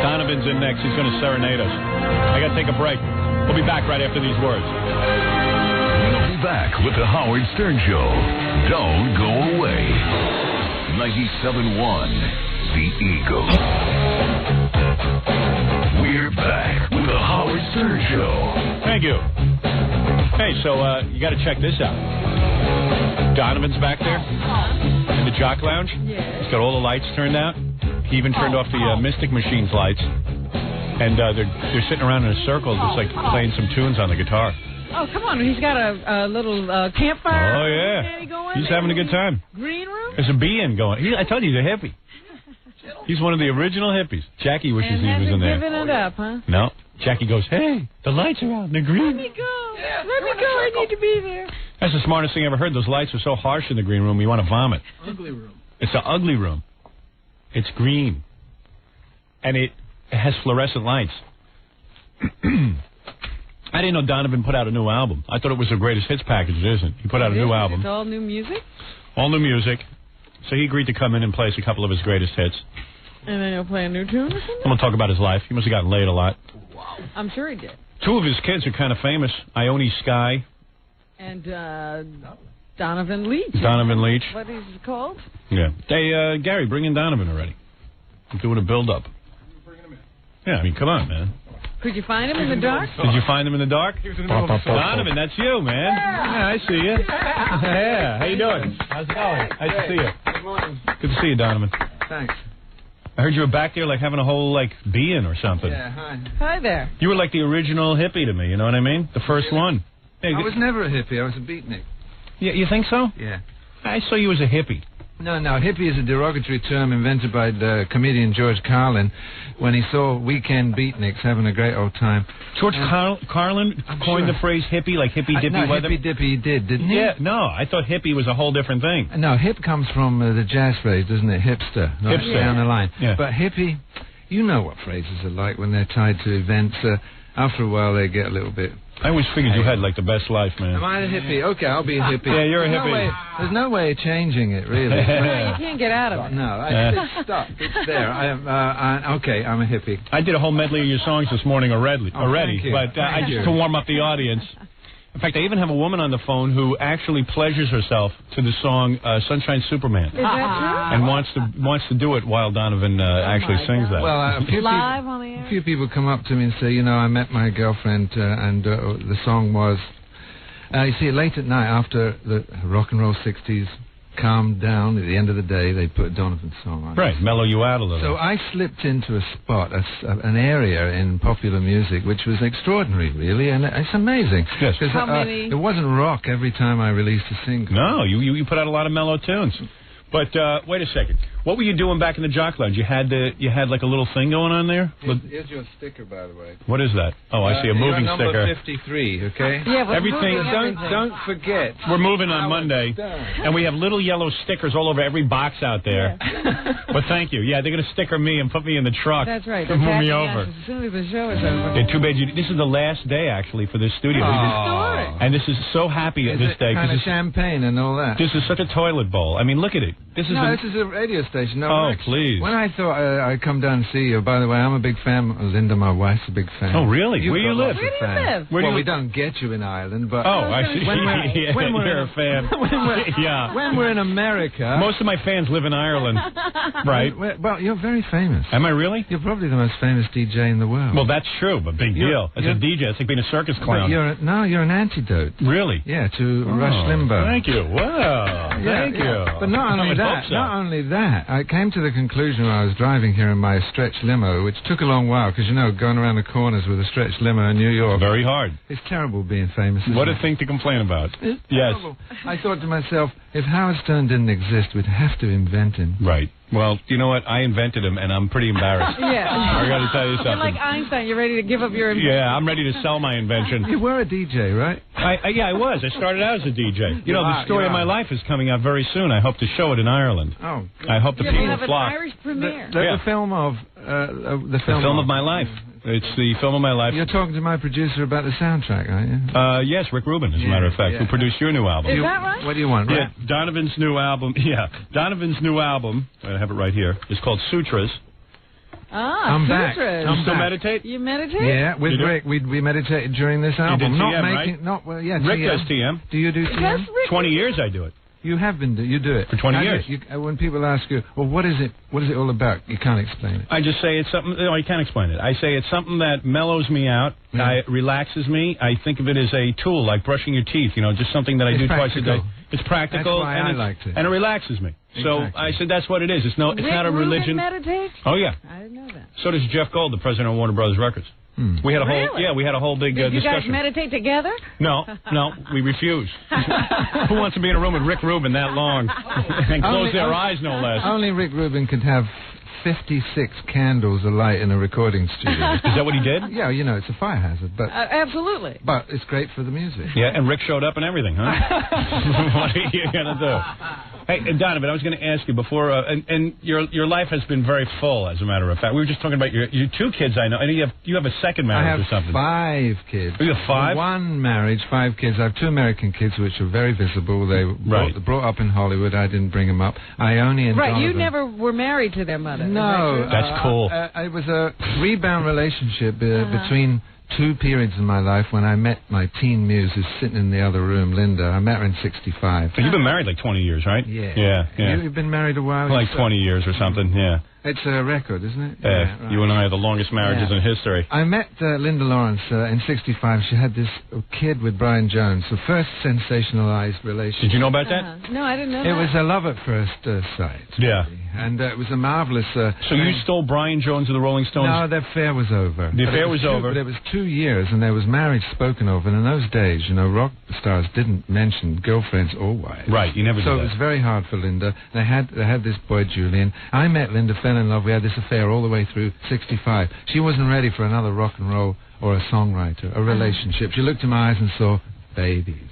Donovan's in next. He's going to serenade us. I got to take a break. We'll be back right after these words. We'll be back with the Howard Stern Show. Don't go away. 97.1, The Eagle. We're back with the Howard Stern Show. Thank you. Hey, so you got to check this out. Donovan's back there in the Jock Lounge. Yeah. He's got all the lights turned out. He even turned off the Mystic Machines lights. And they're sitting around in a circle just like playing some tunes on the guitar. Oh, come on. He's got a little campfire. Oh, yeah. He's having a good time. Green room? There's a bee in going. I told you, he's a hippie. He's one of the original hippies. Jackie wishes he was in there. And hasn't given it up, huh? No. Jackie goes, hey, the lights are on. They're green. Let me go. Let me go. I need to be there. That's the smartest thing I ever heard. Those lights are so harsh in the green room, you want to vomit. Ugly room. It's an ugly room. It's green. And It has fluorescent lights. I didn't know Donovan put out a new album. I thought it was the greatest hits package. It isn't. He put out a new album. It's all new music? All new music. So he agreed to come in and play us a couple of his greatest hits. And then he'll play a new tune or something? I'm going to talk about his life. He must have gotten laid a lot. Wow. I'm sure he did. 2 of his kids are kind of famous. Ione Skye. And Donovan Leach. Donovan Leach. What is it called? Yeah. Hey, Gary, bring in Donovan already. I'm doing a build-up. Yeah, I mean, come on, man. Could you find him in the dark? Did you find him in the dark? Donovan, that's you, man. Yeah, I see you. Yeah, how you doing? How's it going? Nice to see you. Good morning. Good to see you, Donovan. Thanks. I heard you were back there like having a whole, like, be-in or something. Yeah, hi. Hi there. You were like the original hippie to me, you know what I mean? The first one. Hey, I was never a hippie. I was a beatnik. Yeah, you think so? Yeah. I saw you as a hippie. No, hippie is a derogatory term invented by the comedian George Carlin when he saw weekend beatniks having a great old time. George Carlin coined the phrase hippie, like hippy-dippy weather? Hippy-dippy he did, didn't he? Yeah, no, I thought hippie was a whole different thing. No, hip comes from the jazz phrase, doesn't it? Hipster. Hipster. Down the line. Yeah. But hippie, you know what phrases are like when they're tied to events. After a while, they get a little bit... I always figured you had, like, the best life, man. Am I a hippie? Okay, I'll be a hippie. Yeah, you're a hippie. There's no way of changing it, really. You can't get out of it. No, it's stuck. It's there. Okay, I'm a hippie. I did a whole medley of your songs this morning already, thank you. but Thank you. to warm up the audience. In fact, I even have a woman on the phone who actually pleasures herself to the song Sunshine Superman. Is that true? And wants to do it while Donovan actually sings that. Well, Live on the air? A few people come up to me and say, you know, I met my girlfriend and the song was... you see, late at night after the rock and roll 60s calmed down, at the end of the day, they put Donovan's song on. Right, mellow you out a little. So I slipped into a spot, an area in popular music, which was extraordinary, really, and it's amazing. Yes. How many? It wasn't rock every time I released a single. No, you put out a lot of mellow tunes. But wait a second. What were you doing back in the Jock Lounge? You had like a little thing going on there? Here's your sticker, by the way. What is that? Oh, I see a moving you're sticker. Number 53, okay? Yeah, but everything. Don't forget. We're moving on Monday, and we have little yellow stickers all over every box out there. Yeah. But thank you. Yeah, they're going to sticker me and put me in the truck. That's right. To move me over. As soon as the show is over. Yeah, too bad this is the last day actually for this studio. And this is so happy at this day kind of champagne and all that. This is such a toilet bowl. I mean, look at it. This is a radio station. No, oh, Rex. please. When I thought I'd come down and see you, by the way, I'm a big fan. Linda, my wife's a big fan. Oh, really? Where do you live? Where do you live? Well, we don't get you in Ireland, but... Oh, I see. When you're a fan. When we're in America... Most of my fans live in Ireland, right? Well, you're very famous. Am I really? You're probably the most famous DJ in the world. Well, that's true, but big deal. As a DJ, it's like being a circus clown. You're an antidote. Really? Yeah, to Rush Limbaugh. Thank you. Wow. Thank you. But not only that, I came to the conclusion when I was driving here in my stretch limo, which took a long while, because, you know, going around the corners with a stretch limo in New York... Very hard. It's terrible being famous. What a thing to complain about. It's terrible. I thought to myself, if Howard Stern didn't exist, we'd have to invent him. Right. Well, you know what? I invented him, and I'm pretty embarrassed. Yeah. I got to tell you something. You're like Einstein. You're ready to give up your invention. Yeah, I'm ready to sell my invention. You were a DJ, right? Yeah, I was. I started out as a DJ. You know, the story of my life is coming out very soon. I hope to show it in Ireland. Oh. I hope the people have flock. An Irish premiere. The film of... the film of my life. It's the film of my life. You're talking to my producer about the soundtrack, aren't you? Yes, Rick Rubin, as a matter of fact, who produced your new album. Is that right? What do you want, right? Yeah, Donovan's new album. Yeah, Donovan's new album. I have it right here. It's called Sutras. I'm Sutras. back. You still meditate? You meditate? Yeah, with Rick. We meditated during this album. You did not TM, making, right? not well. Yeah, Rick TM. does TM. Do you do TM? 20 years I do it. You have been. You do it for 20 years. When people ask you, well, what is it? What is it all about? You can't explain it. I just say it's something. No, I can't explain it. I say it's something that mellows me out. Relaxes me. I think of it as a tool, like brushing your teeth. You know, just something that I do twice a day. It's practical. That's why I liked it. And it relaxes me. So I said that's what it is. It's not a religion. Meditate? Oh yeah. I didn't know that. So does Jeff Gold, the president of Warner Brothers Records. We had a whole big Did you discussion. guys meditate together? No, we refuse. Who wants to be in a room with Rick Rubin that long and close their eyes, no less? Only Rick Rubin could have 56 candles alight in a recording studio. Is that what he did? Yeah, you know, it's a fire hazard, but absolutely. But it's great for the music. Yeah, and Rick showed up and everything, huh? What are you gonna do? Hey, Donovan, I was going to ask you before, and your life has been very full, as a matter of fact. We were just talking about your 2 kids, I know. And you have a second marriage or something. I have 5 kids. You have 5? 1 marriage, 5 kids. I have 2 American kids, which are very visible. They were brought up in Hollywood. I didn't bring them up. Ione and Donovan. You never were married to their mother. No. That's cool. It was a rebound relationship between 2 periods in my life when I met my teen muse who's sitting in the other room, Linda. I met her in 65. So you've been married like 20 years, right? Yeah. You've been married a while? Like 20 years or something, yeah. It's a record, isn't it? Right. You and I are the longest marriages in history. I met Linda Lawrence in 65. She had this kid with Brian Jones, the first sensationalized relationship. Did you know about that? No, I didn't know that. It was a love at first sight. Yeah. And it was a marvelous... so you stole Brian Jones of the Rolling Stones? No, the affair was over. The affair was over? But it was 2 years, and there was marriage spoken of. And in those days, you know, rock stars didn't mention girlfriends or wives. Right, you never did So that. it was very hard for Linda. They had this boy, Julian. I met Linda, fell in love. We had this affair all the way through 65. She wasn't ready for another rock and roll or a songwriter, a relationship. She looked in my eyes and saw babies.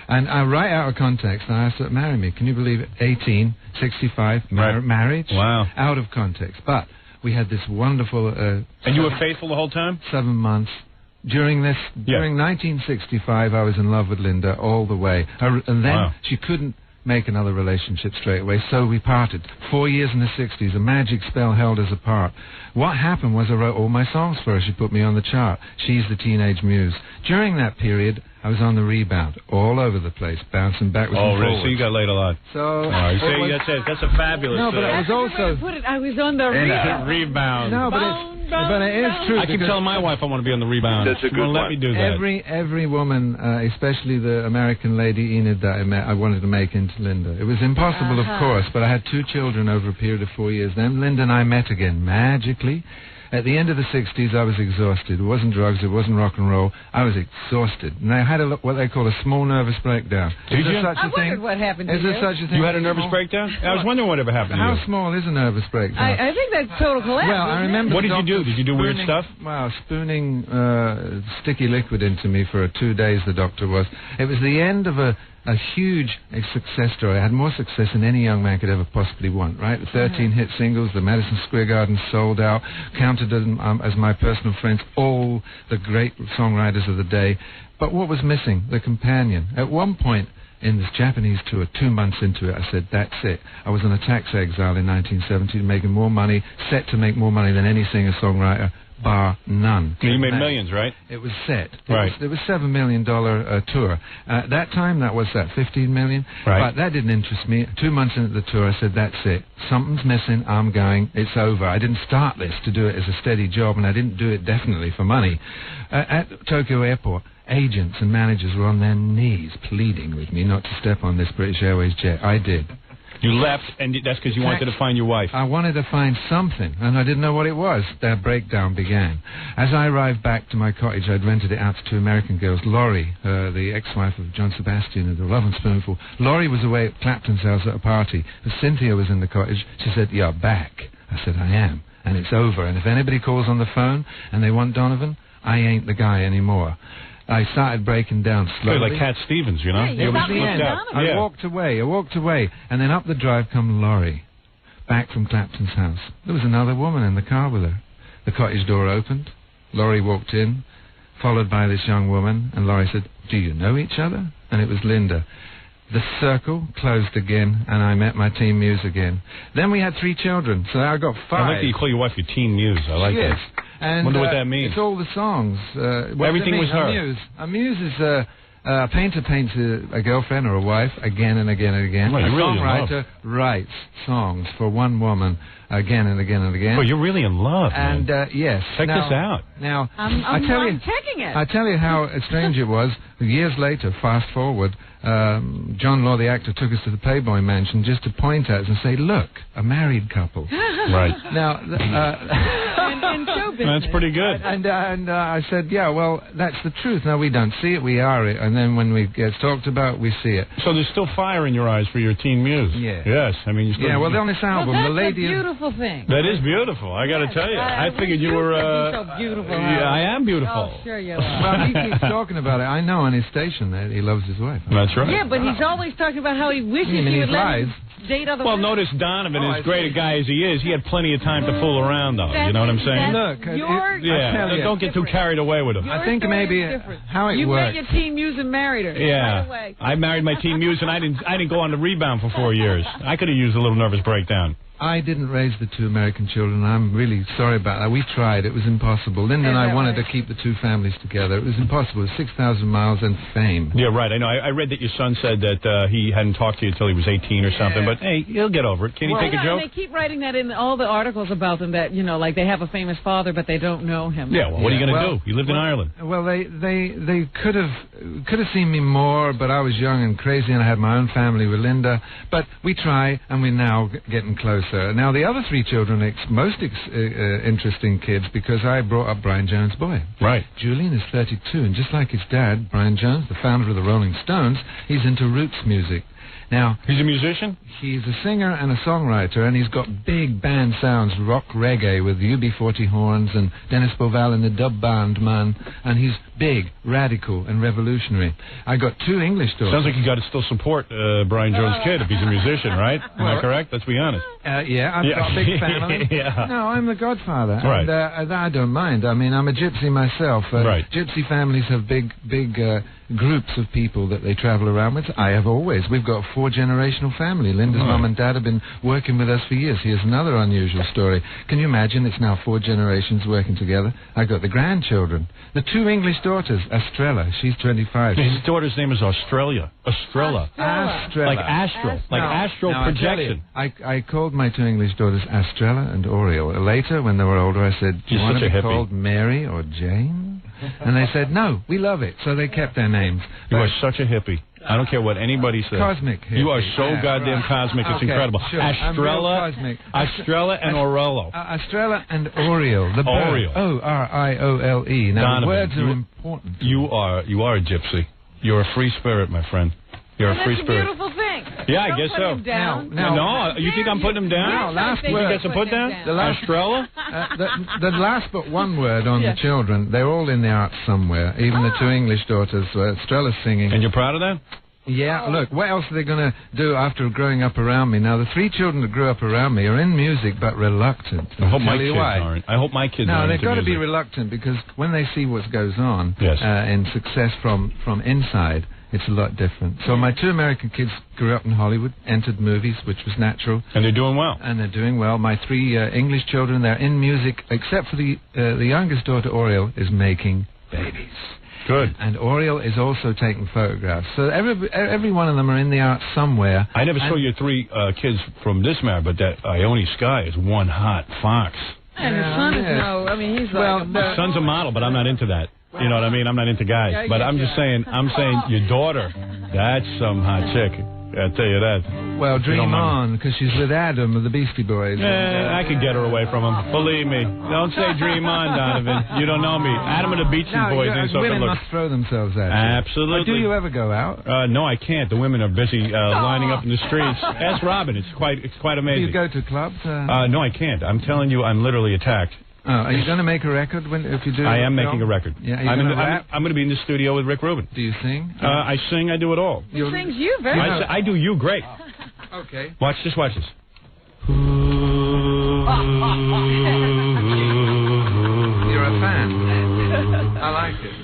And right out of context, I asked her to marry me. Can you believe it? 18, 65, marriage. Wow. Out of context. But we had this wonderful... and you were faithful the whole time? 7 months. During 1965, I was in love with Linda all the way. And then she couldn't make another relationship straight away, so we parted. 4 years in the 60s, a magic spell held us apart. What happened was I wrote all my songs for her. She put me on the chart. She's the teenage muse. During that period, I was on the rebound, all over the place, bouncing backwards and forwards. So you got laid a lot. So that's a fabulous... No, but it was also... I was on the rebound. No, but it is true. I keep telling my wife I want to be on the rebound. That's a good one. Let me do that. Every woman, especially the American lady Enid that I met, I wanted to make into Linda. It was impossible, of course, but I had 2 children over a period of 4 years. Then Linda and I met again, magically. At the end of the 60s, I was exhausted. It wasn't drugs, it wasn't rock and roll. I was exhausted. And I had what they call a small nervous breakdown. Did you? Such a thing? Wondered what happened to you. Is there such a thing? You had a nervous breakdown? I was wondering what ever happened to you. How small is a nervous breakdown? I think that's total collapse. Well, I remember... What did you do? Did you do weird stuff? Well, spooning sticky liquid into me for 2 days, the doctor was. It was the end of a huge success story. I had more success than any young man could ever possibly want, right? The 13 hit singles, the Madison Square Garden sold out, counted as my personal friends, all the great songwriters of the day. But what was missing? The companion. At one point in this Japanese tour, 2 months into it, I said, that's it. I was on a tax exile in 1970, making more money, set to make more money than any singer-songwriter, bar none. You made millions, right? It was set. It was $7 million tour. At that time, that was $15 million. Right. But that didn't interest me. 2 months into the tour, I said, that's it. Something's missing. I'm going. It's over. I didn't start this to do it as a steady job, and I didn't do it definitely for money. At Tokyo Airport, agents and managers were on their knees pleading with me not to step on this British Airways jet. I did. You left, and that's because you wanted to find your wife. I wanted to find something, and I didn't know what it was. That breakdown began. As I arrived back to my cottage, I'd rented it out to 2 American girls. Laurie, the ex-wife of John Sebastian of the Love and Spoonful. Laurie was away at Clapton's house at a party. But Cynthia was in the cottage. She said, "You're back." I said, "I am, and it's over. And if anybody calls on the phone and they want Donovan, I ain't the guy anymore." I started breaking down slowly. Like Cat Stevens, you know? Yeah, I walked away, and then up the drive come Laurie, back from Clapton's house. There was another woman in the car with her. The cottage door opened. Laurie walked in, followed by this young woman, and Laurie said, "Do you know each other?" And it was Linda. The circle closed again, and I met my teen muse again. Then we had 3 children, so I got 5. I like that you call your wife your teen muse. I like that. And, wonder what that means. It's all the songs. Everything was her. A muse is a painter paints a girlfriend or a wife again and again and again. Well, a songwriter writes songs for one woman again and again and again. Well, you're really in love, and yes. Check this out. Now, I'm checking it. I tell you how strange it was. Years later, fast forward, John Law, the actor, took us to the Playboy Mansion just to point at us and say, "Look, a married couple." Right. Now, in show business. That's pretty good. And I said, "Yeah, well, that's the truth. Now we don't see it, we are it, and then when we get talked about, we see it." So there's still fire in your eyes for your teen muse. Yeah. Yes. I mean, you still. Yeah. Well, on this album, that's the lady. a beautiful thing. That is beautiful. I got to tell you. I figured you were. So beautiful. Yeah, I am beautiful. Oh, sure you are. Well, he keeps talking about it. I know on his station that he loves his wife. That's right. Yeah, but he's always talking about how he wishes he would let him. date other Well, women? notice Donovan, as great a guy as he is, he had plenty of time to fool around, though. You know what I'm saying? Look, don't get too carried away with him. I think maybe how it You works. met your teen muse and married her. Yeah, Right away. I married my teen muse, and I didn't go on the rebound for 4 years. I could have used a little nervous breakdown. I didn't raise the two American children. I'm really sorry about that. We tried. It was impossible. Linda and I wanted to keep the two families together. It was impossible. It was 6,000 miles and fame. Yeah, right. I know. I read that your son said that he hadn't talked to you until he was 18 or something. But, hey, he'll get over it. Can he take a joke? They keep writing that in all the articles about them that, like they have a famous father, but they don't know him. Yeah, well, what are you going to do? He lived in Ireland. Well, they could have seen me more, but I was young and crazy, and I had my own family with Linda. But we try, and we're now getting closer. Now, the other three children are most interesting kids because I brought up Brian Jones' boy. Right. Julian is 32, and just like his dad, Brian Jones, the founder of the Rolling Stones, he's into roots music. Now, he's a musician? He's a singer and a songwriter, and he's got big band sounds, rock reggae with the UB40 horns and Dennis Bovell and the dub band, man. And he's big, radical, and revolutionary. I got two English daughters. Sounds like you got to still support Brian Jones' kid if he's a musician, right? Am I correct? Let's be honest. Yeah, I've got a big family. Yeah. No, I'm the godfather. Right. And I don't mind. I mean, I'm a gypsy myself. Right. Gypsy families have big groups of people that they travel around with. I have always. We've got a 4-generational family. Linda's mum and dad have been working with us for years. Here's another unusual story. Can you imagine? It's now 4 generations working together. I got the grandchildren. The 2 English daughters, Estrella, she's 25. His daughter's name is Australia. Estrella. Estrella. Like astral. Like astral now, projection. I called my 2 English daughters Estrella and Oriel. Later, when they were older, I said, do you want to be called Mary or Jane? And they said, no, we love it. So they kept their names. You are such a hippie. I don't care what anybody says. Cosmic hippie. You are so goddamn cosmic. It's incredible. Sure. Estrella and Orello. Estrella and Oriel. The bird. Oriel. O-R-I-O-L-E. Now, Donovan, words are important. You are a gypsy. You're a free spirit, my friend. You're a free spirit. That's a beautiful thing. Yeah, Don't I guess put so. him down. No, you think I'm putting him down? No, last you word. think that's a put down? Estrella? The last but one word on the children. They're all in the arts somewhere. Even the 2 English daughters. Estrella's singing. And you're proud of that? Yeah, look, what else are they going to do after growing up around me? Now, the 3 children that grew up around me are in music, but reluctant. I hope my kids aren't. I hope my kids aren't. No, they've got to be music. reluctant because when they see what goes on Yes. in success from inside, it's a lot different. So my 2 American kids grew up in Hollywood, entered movies, which was natural. And they're doing well. And they're doing well. My 3 English children, they're in music, except for the youngest daughter, Oriel, is making babies. Good. And Oriel is also taking photographs. So every one of them are in the arts somewhere. I never saw your 3 kids from this marriage, but that Ione Sky is one hot fox. And his son is he's like a My son's a model, but I'm not into that. You know what I mean? I'm not into guys. Yeah, but I'm just saying, your daughter, that's some hot chick. I'll tell you that. Well, You don't dream mind. on, because she's with Adam of the Beastie Boys. I could get her away from him. Believe me. Don't say dream on, Donovan. You don't know me. Adam of the Beastie Boys ain't so good women looking. must throw themselves at you. Absolutely. Or do you ever go out? No, I can't. The women are busy lining up in the streets. Ask Robin. It's quite Do amazing. you go to clubs? No, I can't. I'm telling you, I'm literally attacked. Are you going to make a record if you do? I am making a record. Yeah, I'm going to be in the studio with Rick Rubin. Do you sing? I sing. I do it all. He sings you very well. I do you great. Okay. Watch this. You're a fan. I like it.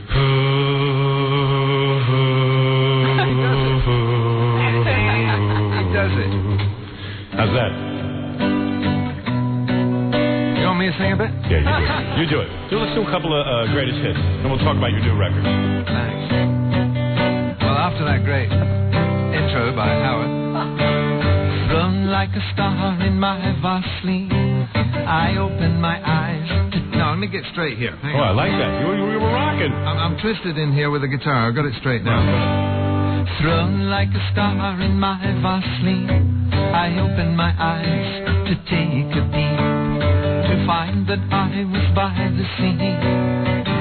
He does it. How's that? You want me to sing a bit? Yeah, you do it. Let's do a couple of greatest hits, and we'll talk about your new record. Thanks. Well, after that great intro by Howard. Thrown like a star in my vast sleep, I open my eyes to... No, let me get straight here. Hang on. I like that. You were rocking. I'm twisted in here with the guitar. I've got it straight now. Thrown like a star in my vast sleep, I open my eyes to take a peep, to find that I was by the sea,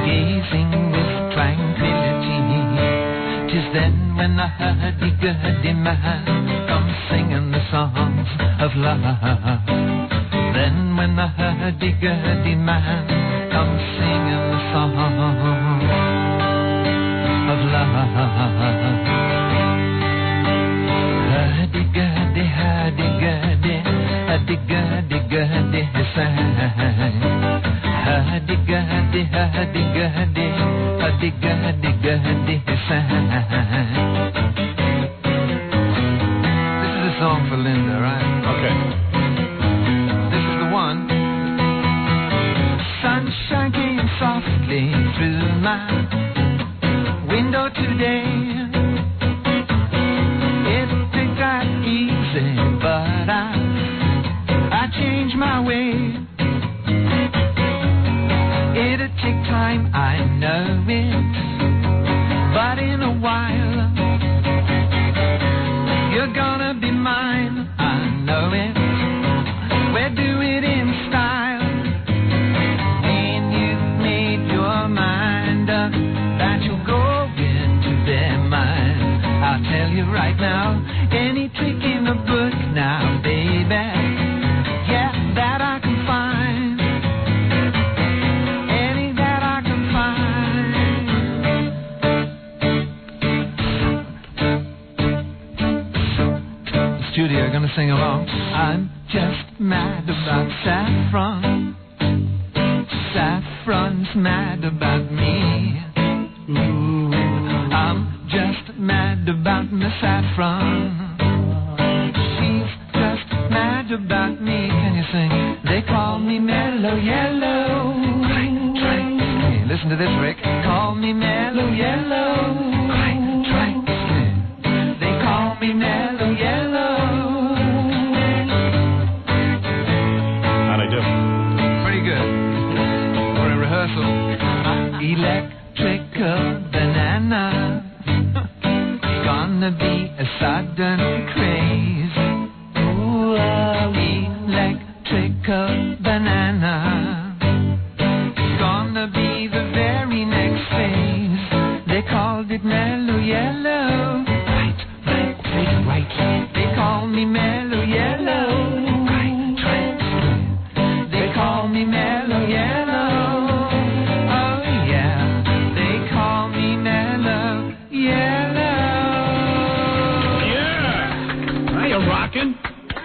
gazing with tranquility. 'Tis then when the hurdy-gurdy man comes singing the songs of love. Then when the hurdy-gurdy man comes singing the songs of love. Hurdy-gurdy, hurdy-gurdy. sign. This is a song for Linda, right? Okay. This is the one. Sunshine came softly through my window today. It got easy, but I changed my way. It'll take time, I know it, but in a while you're gonna be mine, I know it. We'll do it in style. When you've made your mind up that you're going to be mine, I'll tell you right now, any trick in the book now, baby, yeah, that I can find. Any that I can find. The studio gonna sing along. I'm just mad about saffron. Saffron's mad about me. Ooh, I'm just mad about Miss Saffron. She's just mad about me. Can you sing? They call me Mellow Yellow. Hey, listen to this, Rick. Call me Mellow Yellow. They call me Mellow Yellow. How'd I do? Pretty good. For a rehearsal. Electrical banana. Gonna be a sudden craze. Ooh, electrical banana. Gonna be the very next phase. They called it Mellow Yellow. Right. They call me Mellow Yellow. Right. They call me Mellow Yellow. Oh yeah. They call me Mellow Yellow. Are you rocking?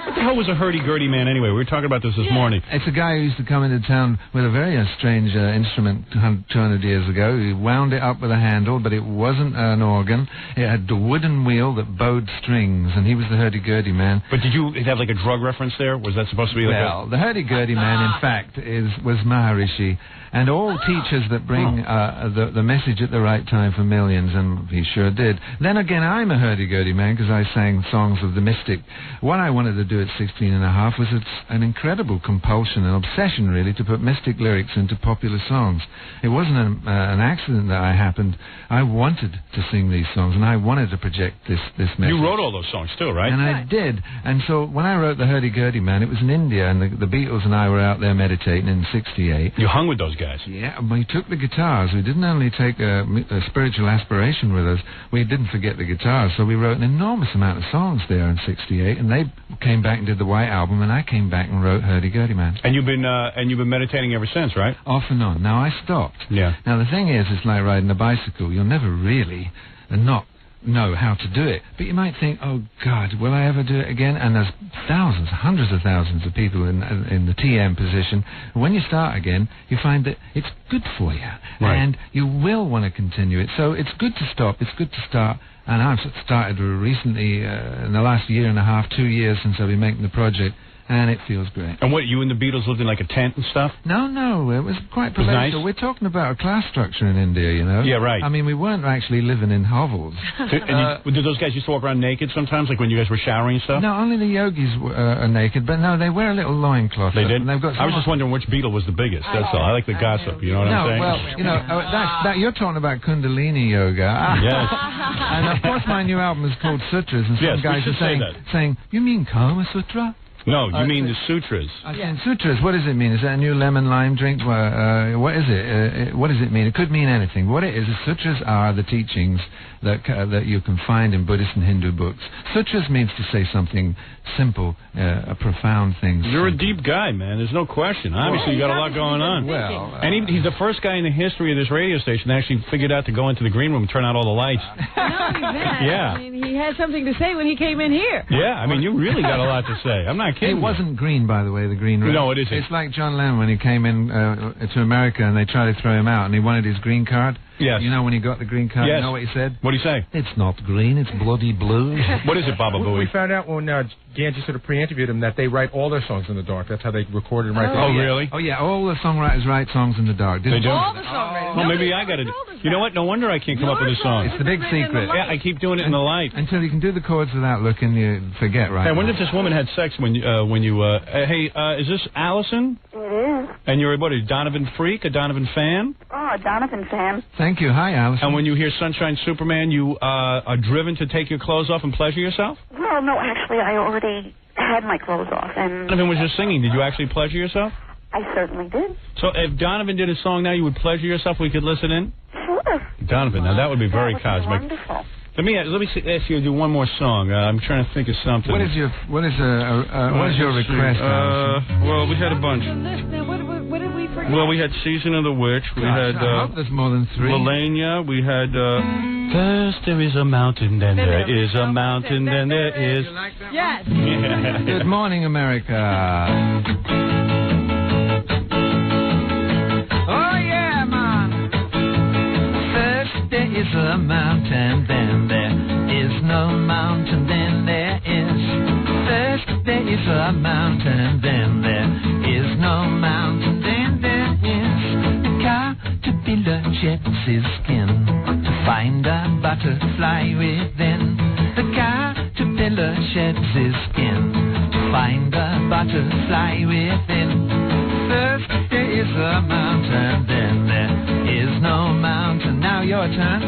What the hell was a hurdy-gurdy man anyway? We were talking about this morning. It's a guy who used to come into town with a very strange instrument 200 years ago. He wound it up with a handle, but it wasn't an organ. It had a wooden wheel that bowed strings, and he was the hurdy-gurdy man. But did you have like a drug reference there? Was that supposed to be like the hurdy-gurdy man, in fact, was Maharishi. And all teachers that bring the message at the right time for millions, and he sure did. Then again, I'm a hurdy-gurdy man because I sang songs of the mystic. What I wanted to do at 16 and a half was an incredible compulsion, an obsession really, to put mystic lyrics into popular songs. It wasn't an accident that I happened. I wanted to sing these songs, and I wanted to project this message. You wrote all those songs too, right? And I did. And so when I wrote the hurdy-gurdy man, it was in India, and the Beatles and I were out there meditating in '68. You hung with those guys. Yeah, we took the guitars. We didn't only take a spiritual aspiration with us, we didn't forget the guitars. So we wrote an enormous amount of songs there in '68, and they came back and did the White Album, and I came back and wrote Hurdy-Gurdy Man. And you've been meditating ever since, right? Off and on. Now I stopped. Yeah. Now the thing is, it's like riding a bicycle. You'll never really not know how to do it, but you might think, oh God, will I ever do it again? And there's thousands, hundreds of thousands of people in the TM position. When you start again, you find that it's good for you, right, and you will want to continue it. So it's good to stop, it's good to start. And I've started recently, in the last year and a half, 2 years since I've been making the project, and it feels great. And what, you and the Beatles lived in like a tent and stuff? No, it was quite palatial. Nice. We're talking about a class structure in India, you know? Yeah, right. I mean, we weren't actually living in hovels. Did those guys used to walk around naked sometimes, like when you guys were showering and stuff? No, only the yogis are naked, but no, they wear a little loincloth. They did? And they've got I was just wondering which Beatle was the biggest, that's all. I like the gossip, you know what I'm saying? Well, you know, that you're talking about Kundalini yoga. Yes. And of course my new album is called Sutras, and some guys are saying, you mean Kama Sutra? No, you mean the sutras. Sutras, what does it mean? Is that a new lemon lime drink? What is it? What does it mean? It could mean anything. What it is sutras are the teachings that you can find in Buddhist and Hindu books. Sutras means to say something simple, a profound thing. You're a deep guy, man. There's no question. Obviously, you got a lot going on. And he's the first guy in the history of this radio station that actually figured out to go into the green room and turn out all the lights. Not only that, Yeah. I mean, he had something to say when he came in here. Yeah, I mean, you really got a lot to say. I'm not not kidding. It wasn't green, by the way, the green room. No, it isn't. It's like John Lennon when he came in to America and they tried to throw him out and he wanted his green card. Yes. You know when he got the green card, yes. You know what he said? What did he say? It's not green, it's bloody blue. What is it, Baba Booey? We found out when Ganji sort of pre-interviewed him that they write all their songs in the dark. That's how they recorded and write them. Oh, really? Oh, yeah, all the songwriters write songs in the dark. They do? All the songwriters. Well, maybe I got to do. You know what? No wonder I can't come up with a song. It's the big secret. Yeah, I keep doing it in the light. Until you can do the chords without looking, you forget, right? Hey, I wonder if this woman had sex when you hey, is this Allison? It is. And you're, what, a Donovan freak, a Donovan fan? Oh, a Donovan fan. Thank you. Hi, Allison. And when you hear Sunshine Superman, you are driven to take your clothes off and pleasure yourself? Well, no, actually, I already had my clothes off. And Donovan was just singing. Did you actually pleasure yourself? I certainly did. So if Donovan did a song now, you would pleasure yourself? We could listen in? Sure. Donovan, now that would be very cosmic. Wonderful. Let me ask you to do one more song. I'm trying to think of something. What is your request? Well, we had a bunch. What did we forget? Well, we had Season of the Witch. We had I hope there's more than 3. Melania. We had First there is a mountain, then there is a mountain, then there is. Yes. Good morning, America. Oh yeah, man. First there is a mountain, then there is no mountain, then there is. First there is a mountain, then there is no mountain, then there is. The caterpillar sheds his skin to find a butterfly within. The caterpillar sheds his skin to find a butterfly within. First there is a mountain, then there is no mountain. Now your turn.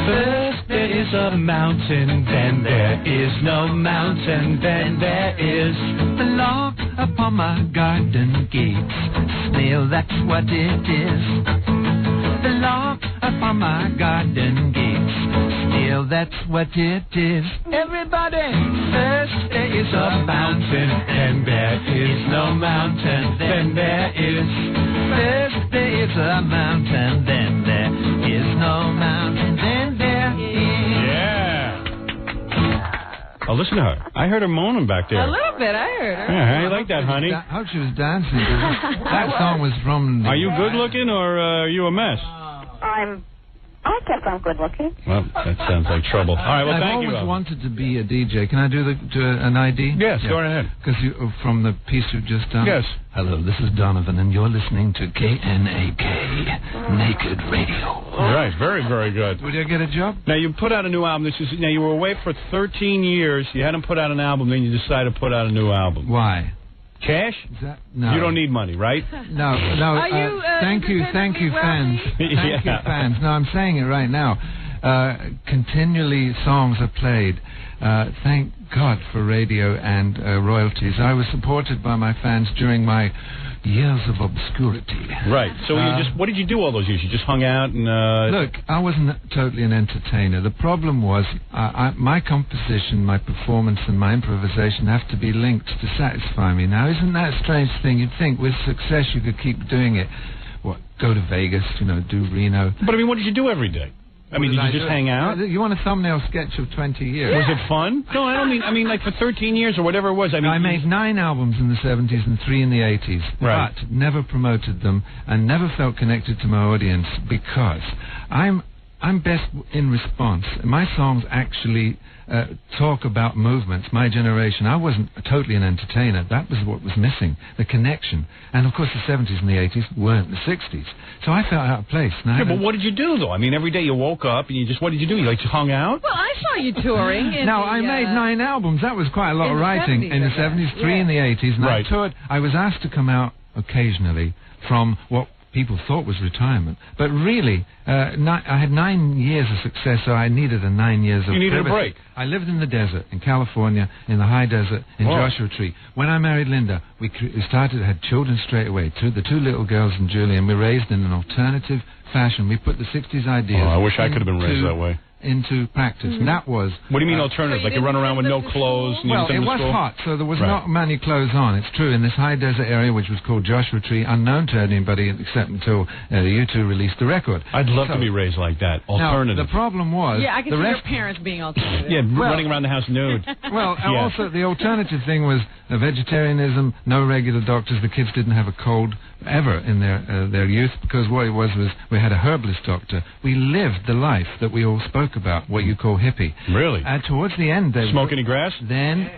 First there is a mountain, then there is no mountain, then there is. The log upon my garden gates, snail, that's what it is. The log upon my garden gates, snail, that's what it is. Everybody! First there is a mountain, then there is no mountain, then there is. First there is a mountain, then there is no mountain, then there is. Yeah. Oh, listen to her. I heard her moaning back there. A little bit, I heard her. Yeah, how you like that, honey? I hope she was dancing. That song was from... Are you good looking or are you a mess? I guess I'm good looking. Well, that sounds like trouble. All right, well, thank you. I've always wanted to be a DJ. Can I do an ID? Yes, go ahead. Because from the piece you've just done? Yes. Hello, this is Donovan, and you're listening to KNAK, Naked Radio. All right, very, very good. Would I get a job? Now, you put out a new album. Now, you were away for 13 years. You hadn't put out an album, then you decided to put out a new album. Why? Cash? No. You don't need money, right? No. Thank you, fans. Thank you, fans. No, I'm saying it right now. Continually songs are played. Thank God for radio and royalties. I was supported by my fans during my years of obscurity. Right. So what did you do all those years? You just hung out and... Look, I wasn't totally an entertainer. The problem was my composition, my performance, and my improvisation have to be linked to satisfy me. Now, isn't that a strange thing? You'd think with success you could keep doing it. What, go to Vegas, do Reno. But, I mean, what did you do every day? I mean, did you just hang out? You want a thumbnail sketch of 20 years? Was it fun? No, I don't mean. I mean, like for 13 years or whatever it was. I mean, I made 9 albums in the 70s and 3 in the 80s, right. But never promoted them and never felt connected to my audience because I'm best in response. My songs actually talk about movements, my generation. I wasn't totally an entertainer. That was what was missing, the connection. And, of course, the 70s and the 80s weren't the 60s. So I felt out of place. Yeah, but what did you do, though? I mean, every day you woke up and what did you do? You, hung out? Well, I saw you touring. I made 9 albums. That was quite a lot of writing. In the 70s, 3 in the 80s. And I toured. I was asked to come out occasionally from what people thought was retirement. But really, I had 9 years of success, so I needed 9 years of You needed privacy. a break. I lived in the desert, in California, in the high desert, in Joshua Tree. When I married Linda, we had children straight away, the 2 little girls and Julie, and we raised in an alternative fashion. We put the 60s ideas. Oh, I wish I could have been raised that way. into practice. And that was... What do you mean alternative? Like you run around with no clothes? And Well, it was hot, so there was not many clothes on. It's true. In this high desert area, which was called Joshua Tree, unknown to anybody except until the U2 released the record. I'd love to be raised like that. Alternative. Now, the problem was... Yeah, I can see your parents being alternative. Yeah, running around the house nude. Well, also the alternative thing was vegetarianism, no regular doctors. The kids didn't have a cold ever in their youth, because what it was we had a herbalist doctor. We lived the life that we all spoke about, what you call hippie. Really? Towards the end, they smoke any grass? Then,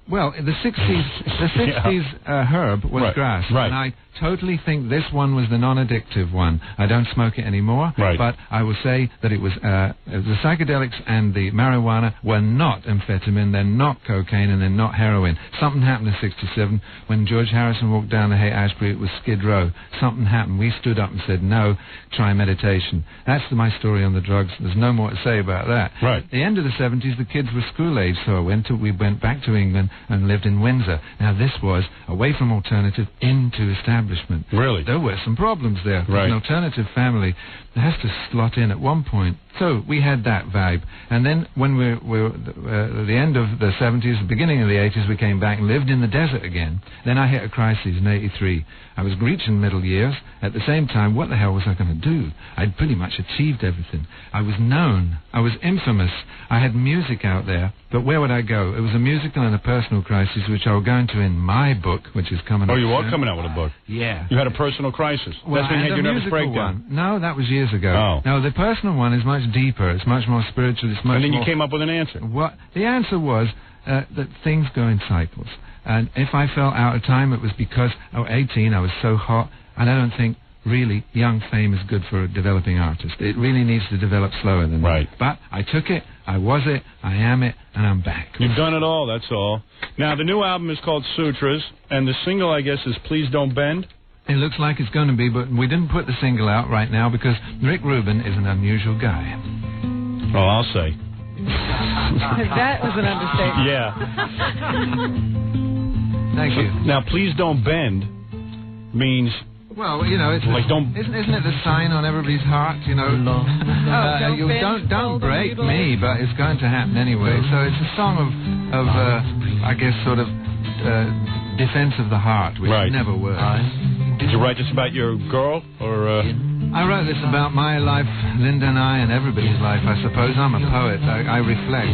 well, the 60s herb was grass, and I totally think this one was the non-addictive one. I don't smoke it anymore, but I will say that it was the psychedelics and the marijuana were not amphetamine, they're not cocaine, and they're not heroin. Something happened in '67 when George Harrison walked down the Haight-Ashbury. It was Skid Row. Something happened. We stood up and said, no, try meditation. That's my story on the drugs. There's no more to say about that. Right. At the end of the 70s, the kids were school age, so we went back to England and lived in Windsor. Now, this was away from alternative into establishment. Really? There were some problems there. An alternative family has to slot in at one point. So we had that vibe. And then when we were at the end of the 70s, the beginning of the 80s, we came back and lived in the desert again. Then I hit a crisis in '83. I was reaching middle years. At the same time, what the hell was I going to do? I'd pretty much achieved everything. I was known. I was infamous. I had music out there. But where would I go? It was a musical and a personal crisis, which I'll go into in my book, which is coming out. Oh, you are coming out with a book? Yeah. You had a personal crisis. Well, that's when you had your nervous breakdown. No, that was years ago. Oh. No, the personal one is much deeper. It's much more spiritual. It's much And then more... you came up with an answer. What the answer was that things go in cycles. And if I felt out of time, it was because I was 18, I was so hot, and I don't think really young fame is good for a developing artist. It really needs to develop slower than that. But I took it, I was it, I am it, and I'm back. You've done it all, that's all. Now, the new album is called Sutras, and the single, I guess, is Please Don't Bend. It looks like it's going to be, but we didn't put the single out right now because Rick Rubin is an unusual guy. Oh, I'll say. That was an understatement. Yeah. Thank you. Now, Please Don't Bend means... Well, you know, it's like isn't it the sign on everybody's heart? You know, don't break me, but it's going to happen anyway. So it's a song of I guess, sort of defense of the heart, which never works. Did you write this about your girl, or? I wrote this about my life, Linda and I, and everybody's life. I suppose I'm a poet. I reflect.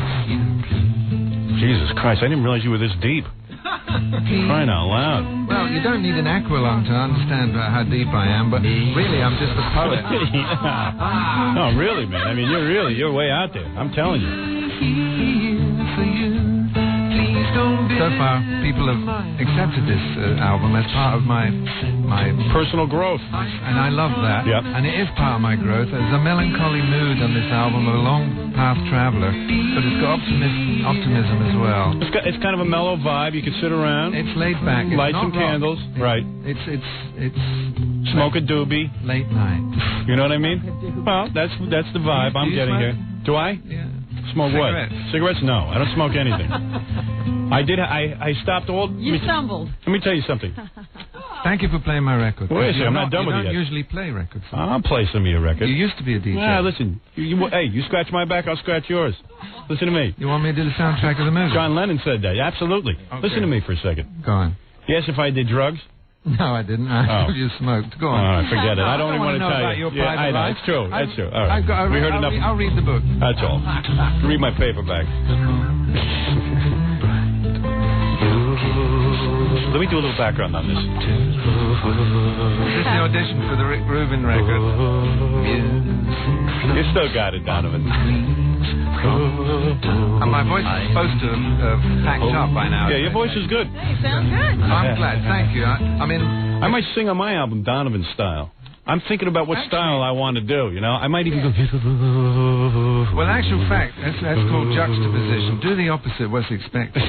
Jesus Christ! I didn't realize you were this deep. Crying out loud. Well, you don't need an aqualung to understand how deep I am, but really, I'm just a poet. No, really, man. I mean, you're way out there. I'm telling you. So far, people have accepted this album as part of my personal growth, and I love that. Yep. And it is part of my growth. There's a melancholy mood on this album, a long path traveler, but it's got optimism as well. It's kind of a mellow vibe. You can sit around. It's laid back. It's light some rock. candles. Right. It's smoke a doobie. Late night. You know what I mean? Well, that's the vibe I'm getting here. Do I? Yeah. Smoke Cigarettes. what? Cigarettes? No, I don't smoke anything. I stopped all... You stumbled. Let me tell you something. Thank you for playing my record. Wait a second, I'm not done with it yet. yet. You don't usually play records. I'll play some of your records. You used to be a DJ. Yeah, listen. Hey, you scratch my back, I'll scratch yours. Listen to me. You want me to do the soundtrack of the movie? John Lennon said that. Absolutely. Okay. Listen to me for a second. Go on. Yes, if I did drugs? No, I didn't. I told you smoked. Go on. All right, forget it. I don't even want to know tell about you. Your private I know. life. It's true. That's true. All right. We heard enough. I'll read the book. That's all. Read my paperback. Let me do a little background on this. This is the audition for the Rick Rubin record. You still got it, Donovan. And my voice is supposed to have packed up by now. Yeah, your voice is good. Hey, sounds good. I'm glad. Thank you. I mean, I might sing on my album Donovan style. I'm thinking about what style I want to do, you know? I might even go... Well, in actual fact, that's called juxtaposition. Do the opposite what's expected.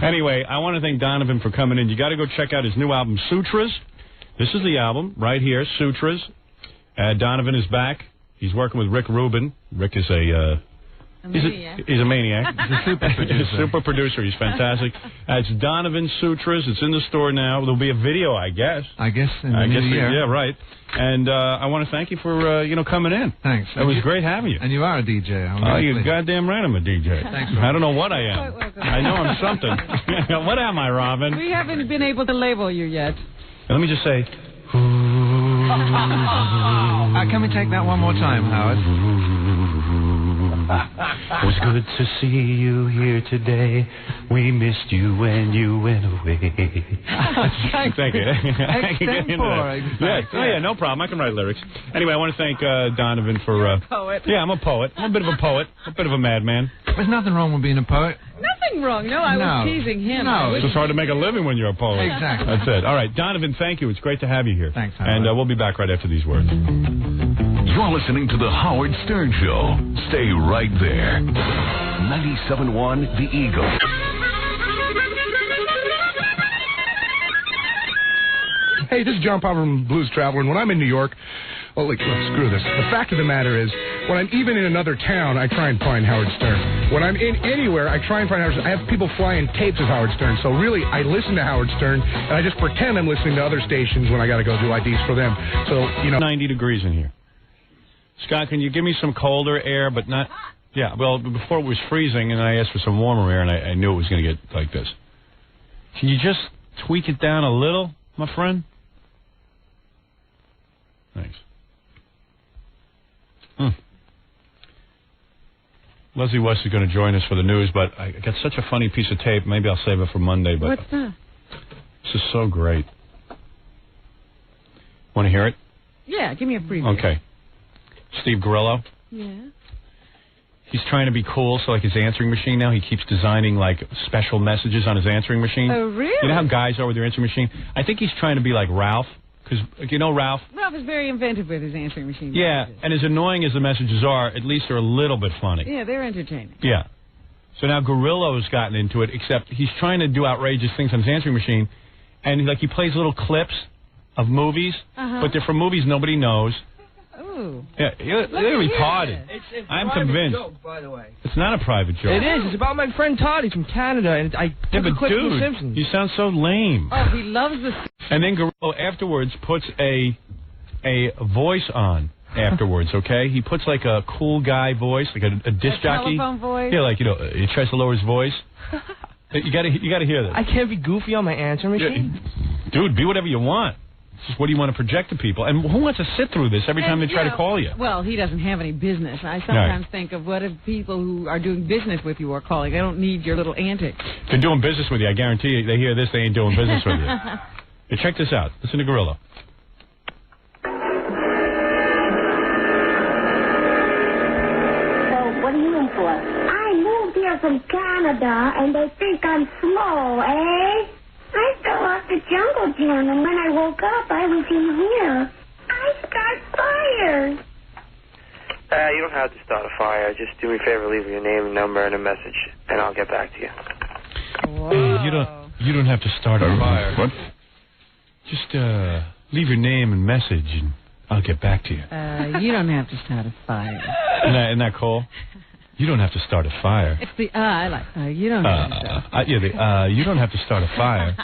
Anyway, I want to thank Donovan for coming in. You got to go check out his new album, Sutras. This is the album right here, Sutras. Donovan is back. He's working with Rick Rubin. Rick is a He's a maniac. He's a super producer. He's a super producer. He's fantastic. It's Donovan Sutras. It's in the store now. There'll be a video, I guess. I guess in the new year. Yeah, right. And I want to thank you for coming in. Thanks. It was great having you. And you are a DJ. You're goddamn right I'm a DJ. Thanks, I don't know what I am. I know I'm something. What am I, Robin? We haven't been able to label you yet. Let me just say... can we take that one more time, Howard? It was good to see you here today. We missed you when you went away. Thank you. Extempore. Yes. Oh, yeah, no problem. I can write lyrics. Anyway, I want to thank Donovan for... You're a poet. Yeah, I'm a poet. I'm a bit of a poet. A bit of a madman. There's nothing wrong with being a poet. Nothing wrong. No, I was teasing him. No. It's just hard to make a living when you're a poet. Exactly. That's it. All right, Donovan, thank you. It's great to have you here. Thanks, Howard. And we'll be back right after these words. You're listening to The Howard Stern Show. Stay right there. 97.1 The Eagle. Hey, this is John Palmer from Blues Traveler, and when I'm in New York, screw this. The fact of the matter is, when I'm even in another town, I try and find Howard Stern. When I'm in anywhere, I try and find Howard Stern. I have people flying tapes of Howard Stern, so really, I listen to Howard Stern, and I just pretend I'm listening to other stations when I got to go do IDs for them. So, 90 degrees in here. Scott, can you give me some colder air, but not... Yeah, well, before it was freezing, and I asked for some warmer air, and I knew it was going to get like this. Can you just tweak it down a little, my friend? Thanks. Leslie West is going to join us for the news, but I got such a funny piece of tape. Maybe I'll save it for Monday. But what's that? This is so great. Want to hear it? Yeah, give me a preview. Okay. Steve Grillo. Yeah. He's trying to be cool, so like his answering machine now, he keeps designing like special messages on his answering machine. Oh, really? You know how guys are with their answering machine? I think he's trying to be like Ralph. Because, you know, Ralph is very inventive with his answering machine. Yeah, messages. And as annoying as the messages are, at least they're a little bit funny. Yeah, they're entertaining. Yeah. So now Gorillo's gotten into it, except he's trying to do outrageous things on his answering machine, and he plays little clips of movies, but they're from movies nobody knows. Ooh. Yeah, you're retarded. It's I'm convinced. Joke, by the way. It's not a private joke. It is. It's about my friend Todd. He's from Canada, and I took a clip from The Simpsons. You sound so lame. Oh, he loves the... And then Gorillo afterwards puts a voice on afterwards, okay? He puts like a cool guy voice, like a disc jockey. Telephone voice? Yeah, he tries to lower his voice. You gotta hear this. I can't be goofy on my answering machine? Yeah. Dude, be whatever you want. It's just what do you want to project to people? And who wants to sit through this every time they try to call you? Well, he doesn't have any business. I sometimes think of what if people who are doing business with you are calling. They don't need your little antics. If they're doing business with you, I guarantee you, they hear this, they ain't doing business with you. Hey, check this out. Listen to Gorillo. So, what are you in for? I moved here from Canada, and they think I'm slow, eh? I fell off the jungle gym, and when I woke up, I was in here. I start fires. You don't have to start a fire. Just do me a favor, leave your name and number and a message, and I'll get back to you. Whoa. You don't have to start a fire. What? Just leave your name and message, and I'll get back to you. You don't have to start a fire. Isn't that cool? You don't have to start a fire. It's the I like. You don't have to start. You don't have to start a fire.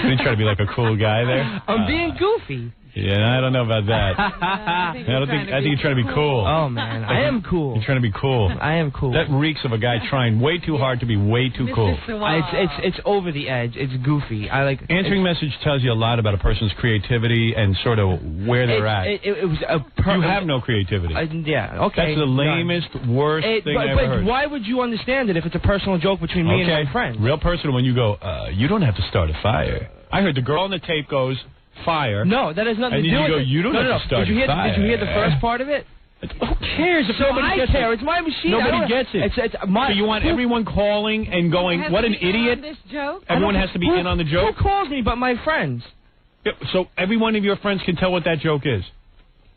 You try to be like a cool guy there. I'm being goofy. Yeah, I don't know about that. I think you're trying to be cool. Oh man, I am cool. You're trying to be cool. I am cool. That reeks of a guy trying way too hard to be way too cool. It's over the edge. It's goofy. Answering message tells you a lot about a person's creativity and sort of where they're at. It was you have no creativity. Yeah. Okay. That's the lamest, worst thing I ever heard. But why would you understand it if it's a personal joke between me and my friend? Real personal when you go, you don't have to start a fire. I heard the girl on the tape goes, fire. No, that has nothing to do with it. You don't have to start Did you fire. Did you hear the first part of it? Who cares if nobody gets it? It's my machine. Nobody gets it. It's my, so you want everyone calling and going, what an idiot? This joke? Everyone has to be in on the joke? Who calls me but my friends? Yeah, so every one of your friends can tell what that joke is?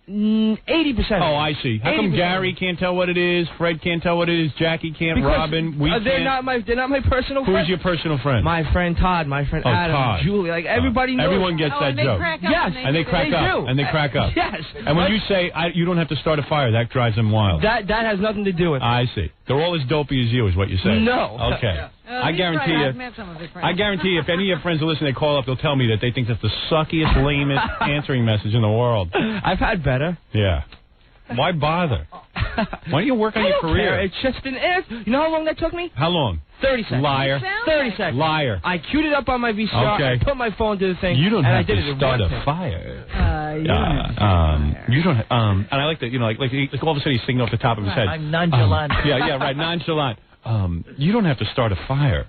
80%. Oh, I see. How come 80%. Gary can't tell what it is? Fred can't tell what it is. Jackie can't. Because, Robin. We they're can't. not my personal friends. Who's your personal friend? My friend Todd, my friend Adam, Todd. Julie, like everybody knows. Everyone gets that joke. Yes, and they crack up. do. And they crack up. Yes. And when you say you don't have to start a fire, that drives them wild. That has nothing to do with it. I see. They're all as dopey as you, is what you say. No. Okay. I guarantee you. I guarantee you, if any of your friends are listening, they call up, they'll tell me that they think that's the suckiest, lamest answering message in the world. I've had better. Yeah. Why bother? Why don't you work on your career? It's just an answer. You know how long that took me? How long? 30 seconds. Liar. 30 seconds. Liar. I queued it up on my VCR. Okay. I put my phone to the thing. You don't and have I did to it start in a one fire. take. You don't. And I like that. You know, like all of a sudden he's singing off the top of his head. I'm nonchalant. Yeah, right. Nonchalant. You don't have to start a fire.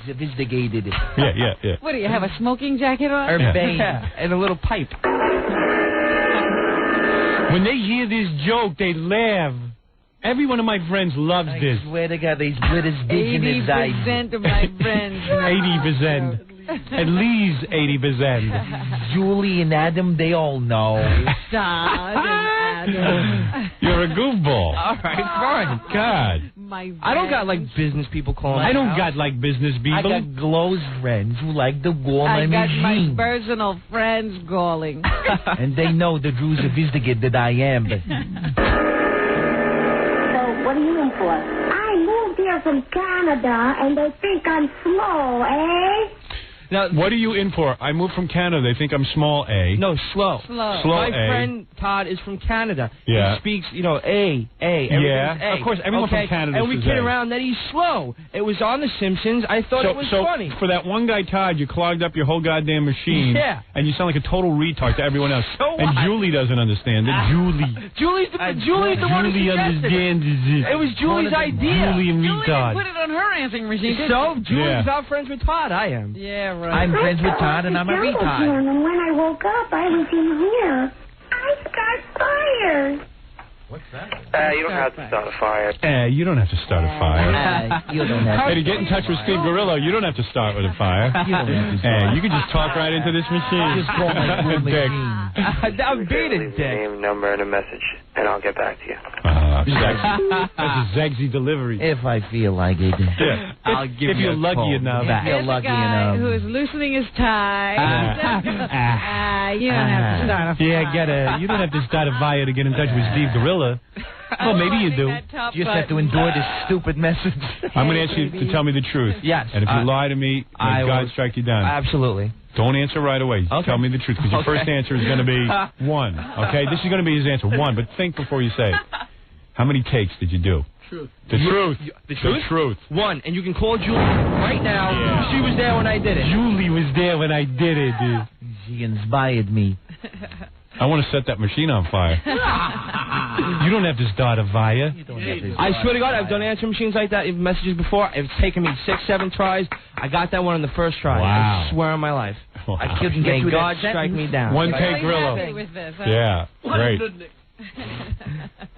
Sophisticated. Yeah. What do you have, a smoking jacket on? Urbane. Yeah, and a little pipe. When they hear this joke, they laugh. Every one of my friends loves this. I swear to God, they split his dick in his eyes. 80% of my friends. 80%. At least 80%. Julie and Adam, they all know. You're a goofball. All right, fine. God. I don't got like business people calling me. I don't got like business people. I got close friends who like to go on I my got my machine. personal friends calling. And they know the true sophisticated that I am. So, what are you in for? I moved here from Canada, and they think I'm slow, eh? Now, what are you in for? I moved from Canada. They think I'm small A. No, slow. Slow. My A. friend Todd is from Canada. Yeah. He speaks, A. Yeah. A. Of course, everyone from Canada And we says kid A. around that he's slow. It was on The Simpsons. I thought it was funny. For that one guy, Todd, you clogged up your whole goddamn machine. Yeah. And you sound like a total retard to everyone else. So and what? Julie doesn't understand it. Julie's the one who Julie suggested understands it. It was Julie's idea. Julie and retard. Put it on her answering machine. So, Julie's Yeah. not friends with Todd. I am. Yeah, right. I'm friends with Todd and I'm a retard. And when I woke up, I was in here. I got fired. What's that? You don't have to start a fire. You don't have to start a fire. You don't have Hey, to get in touch with Steve Gorillo, you don't have to start with a fire. You don't have to start. You can just talk right into this machine. Just call my cool Dick. machine. I'm beating Leave your Dick. name, number, and a message, and I'll get back to you. That's a Zegsy delivery. If I feel like it. Yeah. I'll give if you you're a lucky call. enough. If you're There's a lucky guy enough. who is loosening his tie. You don't have to start a fire. Yeah, you don't have to start a fire to get in touch with Steve Gorilla. Well, maybe you do. You just have to endure this stupid message. I'm going to ask you to tell me the truth. Yes. And if you lie to me, I may God will- strike you down. Absolutely. Don't answer right away. Okay. Tell me the truth, because your first answer is going to be 1. Okay? This is going to be his answer, 1. But think before you say it. How many takes did you do? Truth. The truth. The truth? The truth. 1. And you can call Julie right now. Yeah. She was there when I did it. Julie was there when I did it, dude. She inspired me. I want to set that machine on fire. You don't have to start a fire. I swear to God, I've done answer machines like that, messages before. It's taken me 6, 7 tries. I got that one on the first try. Wow. I swear on my life. Wow. I couldn't get May God that strike me down. One But take Grillo. Happy with this, huh? Yeah, great.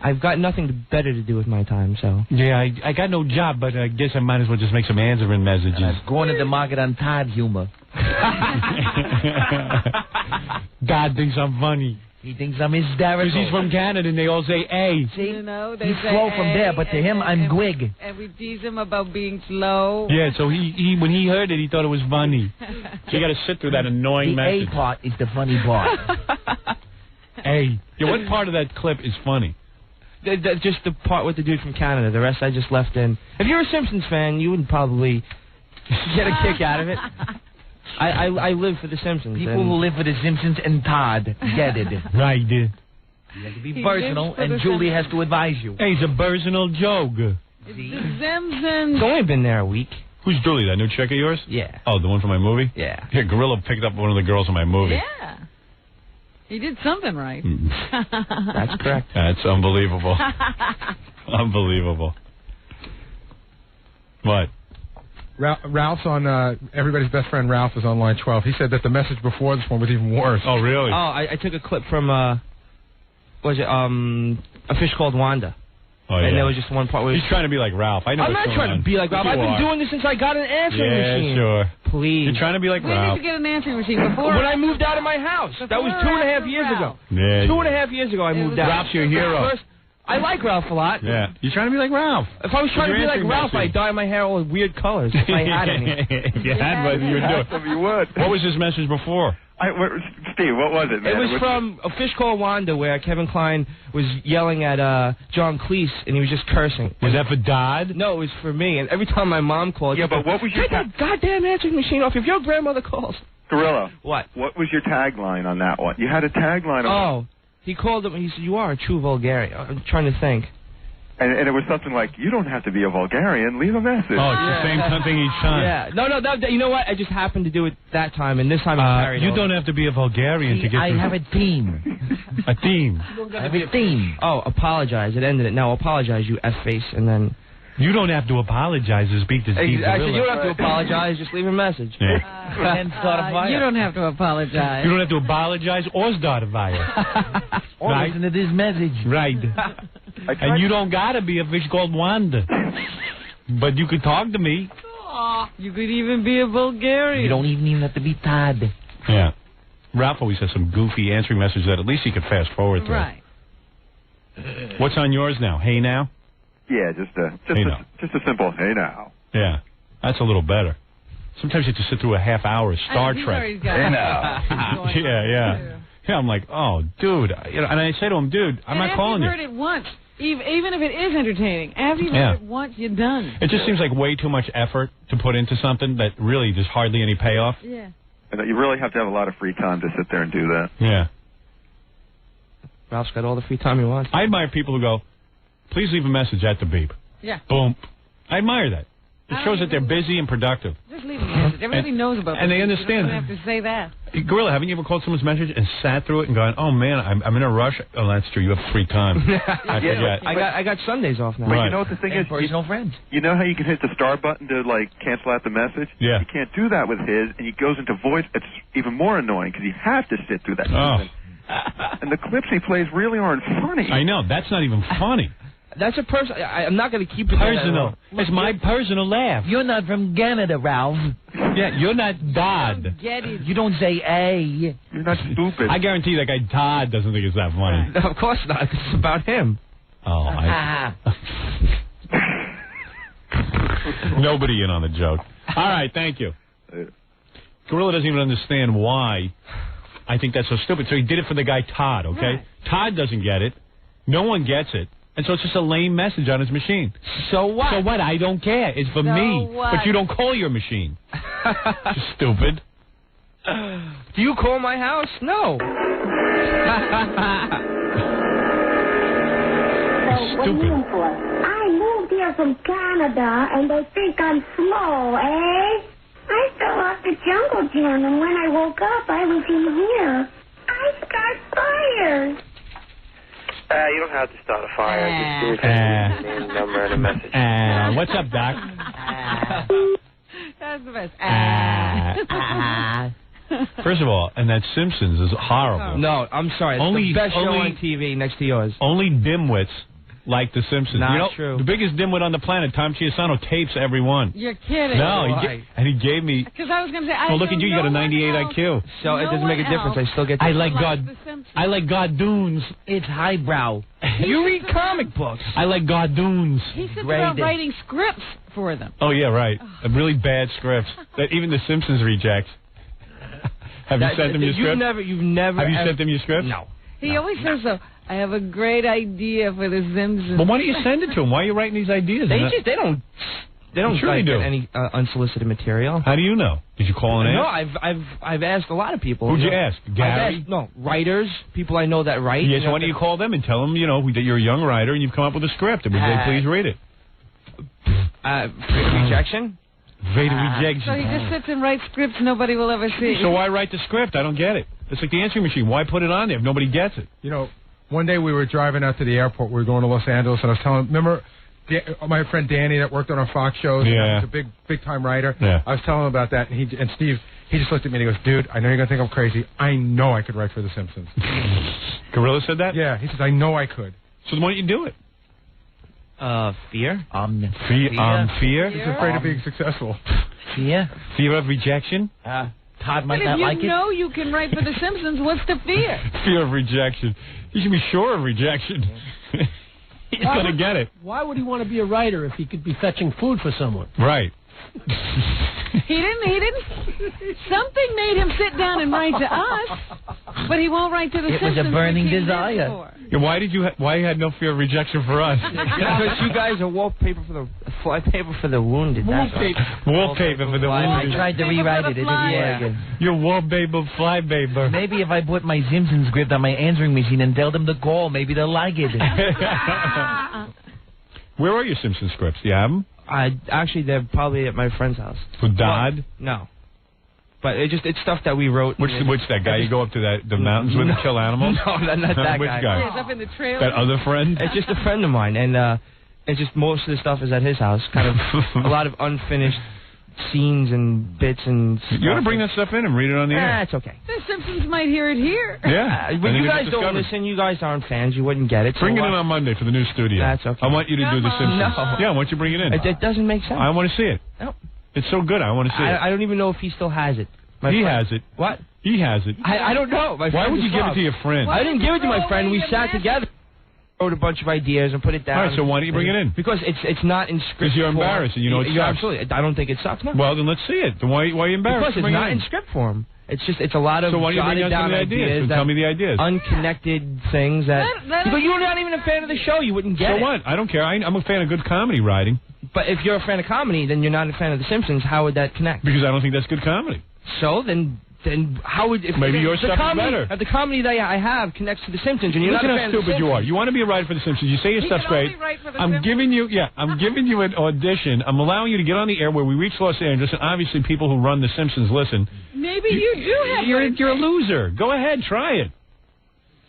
I've got nothing better to do with my time, so. Yeah, I got no job, but I guess I might as well just make some answering messages. I'm going to the market on Todd humor. God thinks I'm funny. He thinks I'm hysterical. Because he's from Canada and they all say A. See? You know, they You say flow from there, but to him, I'm Gwig. And we tease him about being slow. Yeah, so he when he heard it, he thought it was funny. So you got to sit through that annoying The message. A part is the funny part. A. Yeah, what part of that clip is funny? Just the part with the dude from Canada. The rest I just left in. If you're a Simpsons fan, you would probably get a kick out of it. I live for the Simpsons. People who live for the Simpsons and Todd get it. Right. You have to be He personal, lives for and the Julie Simpsons. has to advise you. Hey, it's a personal joke. The Simpsons. It's only been there a week. Who's Julie, that new chick of yours? Yeah. Oh, the one from my movie? Yeah. Here, Gorilla picked up one of the girls in my movie. Yeah. He did something right. That's correct. That's unbelievable. Unbelievable. What? Ralph's on, everybody's best friend Ralph is on line 12. He said that the message before this one was even worse. Oh, really? Oh, I took a clip from, A Fish Called Wanda. Oh, yeah. And there was just one part where... He's trying to be like Ralph. I know I'm what's not going trying on. to be like Ralph. You I've been are. doing this since I got an answering machine. Yeah, sure. Please. You're trying to be like When Ralph. did you get an answering machine? Before? When I moved out of my house. That was 2.5 years ago. Yeah, 2.5 years ago I moved out. Ralph's your hero. First, I like Ralph a lot. Yeah. You're trying to be like Ralph. If I was trying to be like Ralph, I'd dye my hair all weird colors if I had any. If you had one, you would do it. You would. What was his message before? Steve, what was it, man? It was from A Fish Called Wanda, where Kevin Kline was yelling at John Cleese, and he was just cursing. Was that for Dodd? No, it was for me. And every time my mom called, Yeah, but what was your... Take that goddamn answering machine off if your grandmother calls. Gorilla. What? What was your tagline on that one? You had a tagline on Oh, he called him, and he said, "You are a true Vulgarian." I'm trying to think. And it was something like, "You don't have to be a Vulgarian. Leave a message." Oh, it's the same thing each time. Yeah. No, you know what? I just happened to do it that time, and this time I carried you over. don't have to be a Vulgarian to get I through. have a team. A team. I have a team. Oh, apologize. It ended it. Now apologize, you F-face, and then... You don't have to apologize to speak to Steve Actually, you Gorilla. don't have to apologize. Just leave a message. Yeah. And start a fire. You don't have to apologize. You don't have to apologize or start a fire. Or Right. listen to this message. Right. And you don't gotta be a fish called Wanda. But you could talk to me. You could even be a Bulgarian. You don't even have to be Todd. Yeah. Ralph always has some goofy answering message that at least he could fast forward through. Right. What's on yours now? Hey now? Yeah, just a simple, hey now. Yeah. That's a little better. Sometimes you have to sit through a half hour of Star Trek. Hey now. Yeah. Yeah, I'm like, oh, dude. You know, and I say to him, dude, I'm not calling you. After you've heard it once, even if it is entertaining, after you've Yeah. heard it once, you're done. It just seems like way too much effort to put into something that really there's hardly any payoff. Yeah. And you really have to have a lot of free time to sit there and do that. Yeah. Ralph's got all the free time he wants. I admire people who go, please leave a message at the beep. Yeah. Boom. I admire that. It shows that they're busy and productive. Just leave a message. Everybody knows about and this. they understand. You don't have to say that. Gorilla, haven't you ever called someone's message and sat through it and gone, oh, man, I'm in a rush? Oh, that's true. You have free time. I forget. I got Sundays off now. But you know what the thing is? Personal friends. You know how you can hit the star button to, like, cancel out the message? Yeah. You can't do that with his, and he goes into voice. It's even more annoying because you have to sit through that. Oh. And the clips he plays really aren't funny. I know. That's not even funny. That's a person. I'm not going to keep it Personal. It's my personal laugh. You're not from Canada, Ralph. Yeah, you're not Dodd. Get it. You don't say A. You're not stupid. I guarantee that guy Todd doesn't think it's that funny. Of course not. It's about him. Oh, Nobody in on the joke. All right, thank you. Gorilla doesn't even understand why I think that's so stupid. So he did it for the guy Todd, okay? Right. Todd doesn't get it. No one gets it. And so it's just a lame message on his machine. So what? So what? I don't care. It's for So me. what? But you don't call your machine. Stupid. Do you call my house? No. So, what are you doing for? I moved here from Canada, and they think I'm slow, eh? I fell off the jungle gym, and when I woke up, I was in here. I start fires. You don't have to start a fire. Just do it. Name, number, and a message. What's up, Doc? That's the best. First of all, and that Simpsons is horrible. No, I'm sorry. It's the best show on TV next to yours. Only dimwits like the Simpsons. Not you know, true. The biggest dimwit on the planet, Tom Chiasano, tapes every one. You're kidding. No, and he gave me. Because I was going to say, Oh, look at you! You got a 98 IQ. So it doesn't make a difference. I still get. I like Goddoons. It's highbrow. You read comic books. I like Goddoons. He sits around writing scripts for them. Oh yeah, right. Really bad scripts that even the Simpsons rejects. Have you sent them your script? You've never. Have you sent them your script? No. He always says so. I have a great idea for the Simpsons. Well, why don't you send it to him? Why are you writing these ideas? They don't Sure they do. get any unsolicited material. How do you know? Did you call and No, ask? I've asked a lot of people. Who'd you ask? Gary? Writers, people I know that write. Yes. Why don't you call them and tell them that you're a young writer and you've come up with a script and would they please read it? Rejection. Rate rejection. So he just sits and writes scripts nobody will ever see. So why write the script? I don't get it. It's like the answering machine. Why put it on there if nobody gets it? You know, one day we were driving out to the airport. We were going to Los Angeles, and I was telling, remember my friend Danny that worked on our Fox shows? Yeah. He's a big time writer. Yeah. I was telling him about that, and Steve, he just looked at me and he goes, dude, I know you're going to think I'm crazy. I know I could write for The Simpsons. Gorilla said that? Yeah, he says, I know I could. So why don't you do it? Fear. Fear? He's afraid of being successful. Fear? Fear of rejection? Todd might But not if you like it. know you can write for The Simpsons, what's the fear? Fear of rejection. You should be sure of rejection. He's going to get it. Why would he want to be a writer if he could be fetching food for someone? Right. He didn't. Something made him sit down and write to us, but he won't write to The Simpsons. It was a burning which he lives desire. for. Yeah, why you had no fear of rejection for us? Because you guys are wallpaper for the wounded. That's all. Wallpaper for the I wounded. tried to rewrite it. It didn't work. And You're wallpaper, flypaper. maybe if I put my Simpsons script on my answering machine and tell them to call, maybe they'll like it. Where are your Simpsons scripts? Do you have them? Actually, they're probably at my friend's house. With Dodd? No. But it's stuff that we wrote. Which that guy? You go up to the mountains with and kill animals? No, not that Which guy. guy? Yeah, it's up in the trailer. That other friend? It's just a friend of mine, and it's just most of the stuff is at his house. Kind of a lot of unfinished scenes and bits and stuff. You ought to bring that stuff in and read it on the air. It's okay. The Simpsons might hear it here. Yeah. But And you then guys it's don't discovered. listen. You guys aren't fans. You wouldn't get it. Bring it in on Monday for the new studio. That's okay. I want you to do The Simpsons. No. Yeah, why don't you bring it in? It doesn't make sense. I want to see it. No. It's so good. I want to see it. I don't even know if he still has it. He has it. What? He has it. I don't know. My Why friend would you is give it Rob. to your friend? I didn't give it to my friend. We sat together, wrote a bunch of ideas, and put it down. All right, so why don't you bring it in? Because it's not in script. Because you're form. embarrassed and you know it You're sucks. absolutely. I don't think it sucks. No. Well, then let's see it. Then why are you embarrassed? Because to bring it's not it in script form. It's a lot of So why don't you bring jotted out some down of the ideas? And tell me the ideas. Unconnected things that. Because you're not even a fan of the show. You wouldn't get So it. what? I don't care. I'm a fan of good comedy writing. But if you're a fan of comedy, then you're not a fan of The Simpsons. How would that connect? Because I don't think that's good comedy. So then how would Maybe your the stuff is comedy, better. If the comedy that I have connects to The Simpsons, and you're Listen not a how fan of The stupid you are. Simpsons. You want to be a writer for The Simpsons. You say your stuff's great. I'm giving you an audition. I'm allowing you to get on the air where we reach Los Angeles, and obviously people who run The Simpsons listen. Maybe you do have. You're a loser. Go ahead, try it.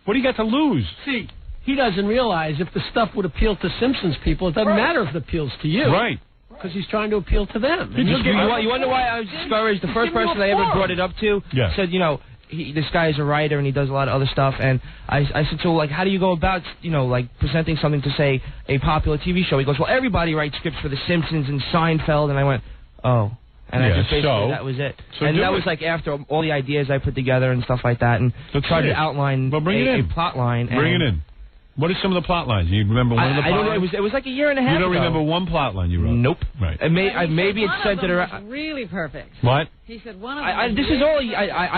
What do you got to lose? See, he doesn't realize if the stuff would appeal to Simpsons people, it doesn't matter if it appeals to you. Right. Because he's trying to appeal to them. You wonder why I was discouraged? The first person I ever brought it up to said, this guy is a writer and he does a lot of other stuff. And I said, so, like, how do you go about, presenting something to, say, a popular TV show? He goes, well, everybody writes scripts for The Simpsons and Seinfeld. And I went, oh. And I just basically, that was it. So and that was, like, after all the ideas I put together and stuff like that. And tried to outline a plot line. Bring it in. What are some of the plot lines? You remember one of the plot I don't lines? know. It was like a year and a half You don't ago. remember one plot line you wrote? Nope. Right. Maybe it's centered One of them around. was really perfect. What? He said one of them. This is all. I He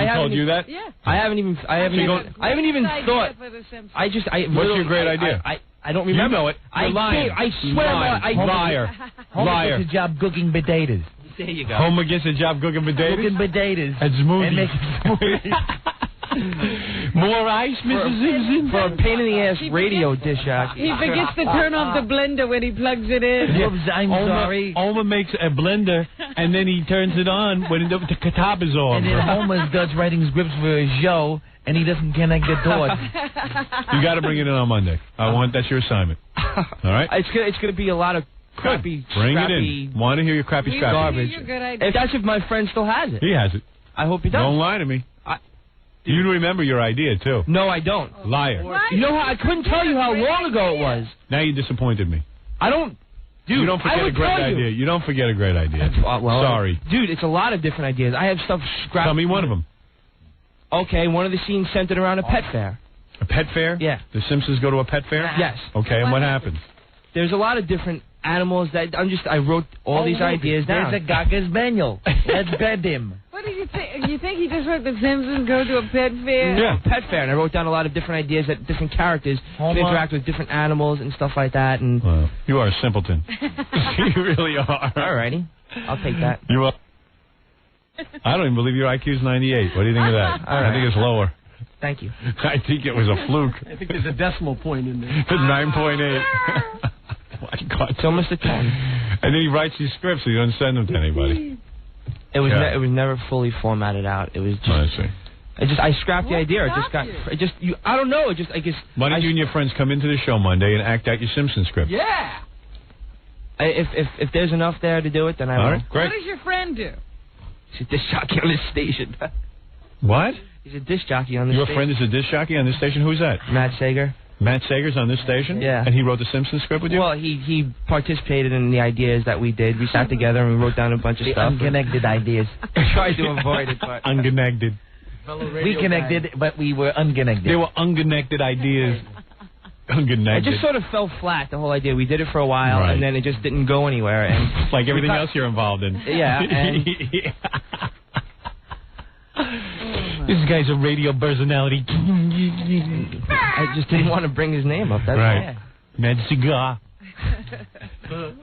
haven't told you that? Yeah. I haven't even thought. What's your great idea? I don't remember. You know it. You're lying. I swear, Liar. Homer gets a job cooking potatoes. There you go. Homer gets a job cooking potatoes? Cooking potatoes. And smoothies. And making More ice, Mrs. Simpson? For a pain in the ass radio dish out. He forgets to turn off the blender when he plugs it in. I'm sorry. Homer makes a blender, and then he turns it on when the katop is on. And then Homer starts writing scripts for a show, and he doesn't connect the dots. You got to bring it in on Monday. That's your assignment. All right? It's gonna be a lot of crappy, Bring scrappy it in. Want to hear your crappy scrappy garbage. If that's if my friend still has it. He has it. I hope he does. Don't lie to me. You remember your idea, too. No, I don't. Liar. You know how I couldn't tell you how long ago it was. Now you disappointed me. I don't. Dude, you don't forget a great idea. You don't forget a great idea. Sorry. Dude, it's a lot of different ideas. I have stuff scrapped. Tell me one of them. Okay, one of the scenes centered around a pet fair. A pet fair? Yeah. The Simpsons go to a pet fair? Yes. Okay, and what happens? There's a lot of different animals that I wrote all these ideas down. There's a Gaga Spaniel. Let's bed him. What do you think? You think he just wrote The Simpsons go to a pet fair? Yeah, pet fair, and I wrote down a lot of different ideas that different characters can interact with different animals and stuff like that. And well, you are a simpleton. You really are. Alrighty, I'll take that. You are. I don't even believe your IQ's 98. What do you think of that? I think it's lower. Thank you. I think it was a fluke. I think there's a decimal point in there. It's 9.8. My God. It's almost a 10. And then he writes these scripts so you don't send them to anybody. It was it was never fully formatted out. It was just. I see. I scrapped the idea. I don't know. I guess. Why don't you and your friends come into the show Monday and act out your Simpsons script? Yeah. If there's enough there to do it, then I will. All right, great. What does your friend do? He's a disc jockey on this station. What? He's a disc jockey on this station. Your friend is a disc jockey on this station? Who's that? Matt Sager. Matt Sager's on this station? Yeah. And he wrote the Simpsons script with you? Well, he participated in the ideas that we did. We sat together and we wrote down a bunch of The stuff. unconnected ideas. Tried to avoid it, but... Unconnected. We connected, but we were unconnected. They were unconnected ideas. It Unconnected. just sort of fell flat, the whole idea. We did it for a while, Right. and then it just didn't go anywhere. And like everything else you're involved in. Yeah, and... This guy's a radio personality. I just didn't want to bring his name up. That's right. all. Mad Cigar.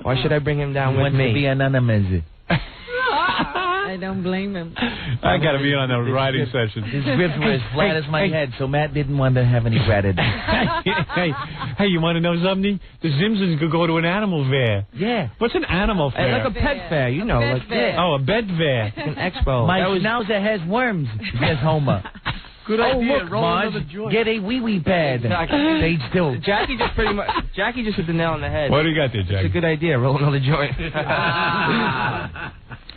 Why should I bring him down with wants me? to be anonymous. I don't blame him. I got to be on the writing session. His ribs were as flat as my head, so Matt didn't want to have any gratitude. hey, you want to know something? The Simpsons could go to an animal fair. Yeah. What's an animal fair? Like a pet fair, you know. Like Oh, a bed fair. an expo. My schnauzer has worms, says Homer. Good Oh, idea. look, Roll Marge, another joint. get a wee-wee pad. Stay still. Jackie just hit the nail on the head. What do you got there, It's Jackie? a good idea. Roll another joint.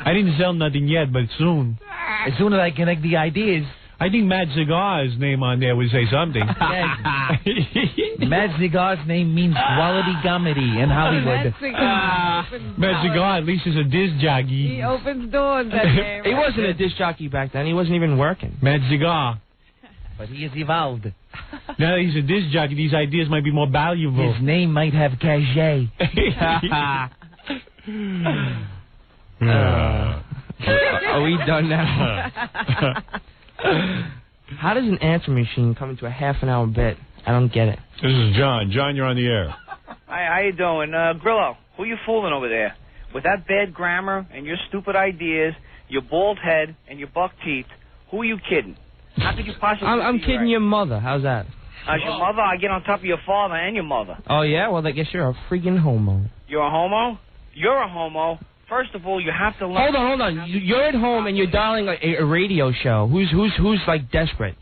I didn't sell nothing yet, but soon. As soon as I connect the ideas. I think Mad Cigar's name on there would say something. Mad Cigar's name means quality comedy in Hollywood. Mad Cigar at least is a disc jockey. He opens doors that day. He wasn't a disc jockey back then. He wasn't even working. Mad Cigar. But he is evolved. Now that he's a disc jockey, these ideas might be more valuable. His name might have cachet. Are we done now? How does an answer machine come into a half-an-hour bit? I don't get it. This is John. John, you're on the air. Hi, how you doing? Grillo, who you fooling over there? With that bad grammar and your stupid ideas, your bald head and your buck teeth, who are you kidding? How could you possibly I'm be kidding right? your mother. How's that? As your mother, I get on top of your father and your mother. Oh, yeah? Well, I guess you're a freaking homo. You're a homo? You're a homo. First of all, you have to learn... Hold on. You're at home and you're dialing a radio show. Who's like desperate?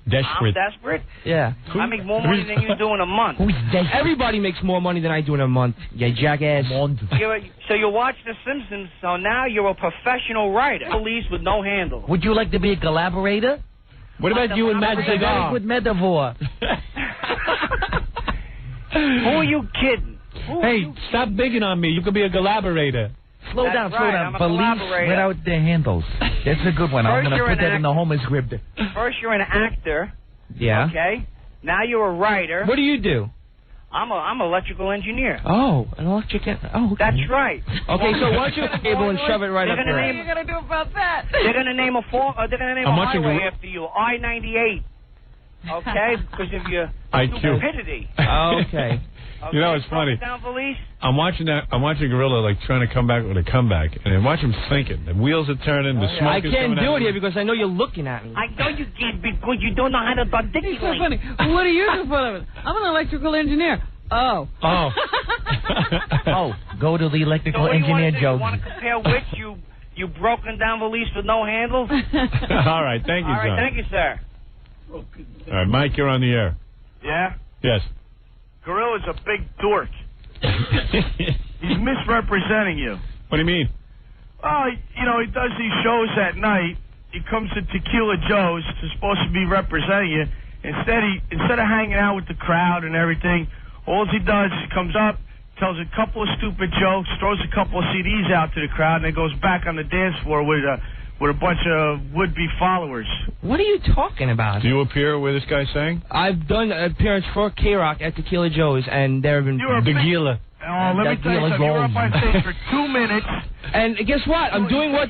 Desperate. I'm desperate? Yeah. I make more money than you do in a month. Who's desperate? Everybody makes more money than I do in a month. Yeah, jackass. So you watch The Simpsons, so now you're a professional writer. Police with no handle. Would you like to be a collaborator? What about you and Mad Cigar? With metaphor. Who are you kidding? Hey, stop bigging on me. You could be a collaborator. Slow That's down. right, I'm a Police collaborator. without their handles. That's a good one. I'm First going to you're put an that in the Homer script. First you're an actor. Yeah. Okay. Now you're a writer. What do you do? I'm an electrical engineer. Oh, an electric... Oh, okay. That's right. Okay, so why don't you able and shove it right up They're there? gonna What are you going to do about that? They're gonna name a they're gonna name I'm a watching highway the- after you, I-98. Okay, because of your IQ. stupidity. Oh, okay. You know, it's funny. Down police. I'm watching Gorilla like trying to come back with a comeback, and I watch him thinking. The wheels are turning. The smoke I is can't coming do out. it here because I know you're looking at me. I know you can't because you don't know how to It's so articulate. funny. What do you do for it? I'm an electrical engineer. Oh. Oh. Oh, go to the So electrical what do you want engineer to do? You joke. want to compare which you broken down police with no handles? All right, thank you, All right, John. thank you, sir. All right, Mike, you're on the air. Yeah? Yes. Gorilla's a big dork. He's misrepresenting you. What do you mean? Oh, he does these shows at night. He comes to Tequila Joe's, who's supposed to be representing you. Instead of hanging out with the crowd and everything, all he does is comes up, tells a couple of stupid jokes, throws a couple of CDs out to the crowd, and then goes back on the dance floor with a bunch of would-be followers. What are you talking about? Do you appear where this guy's saying? I've done an appearance for K-Rock at Tequila Joe's, and there have been... Tequila. Oh, let me tell you something. You were up on stage for 2 minutes. And guess what? I'm doing what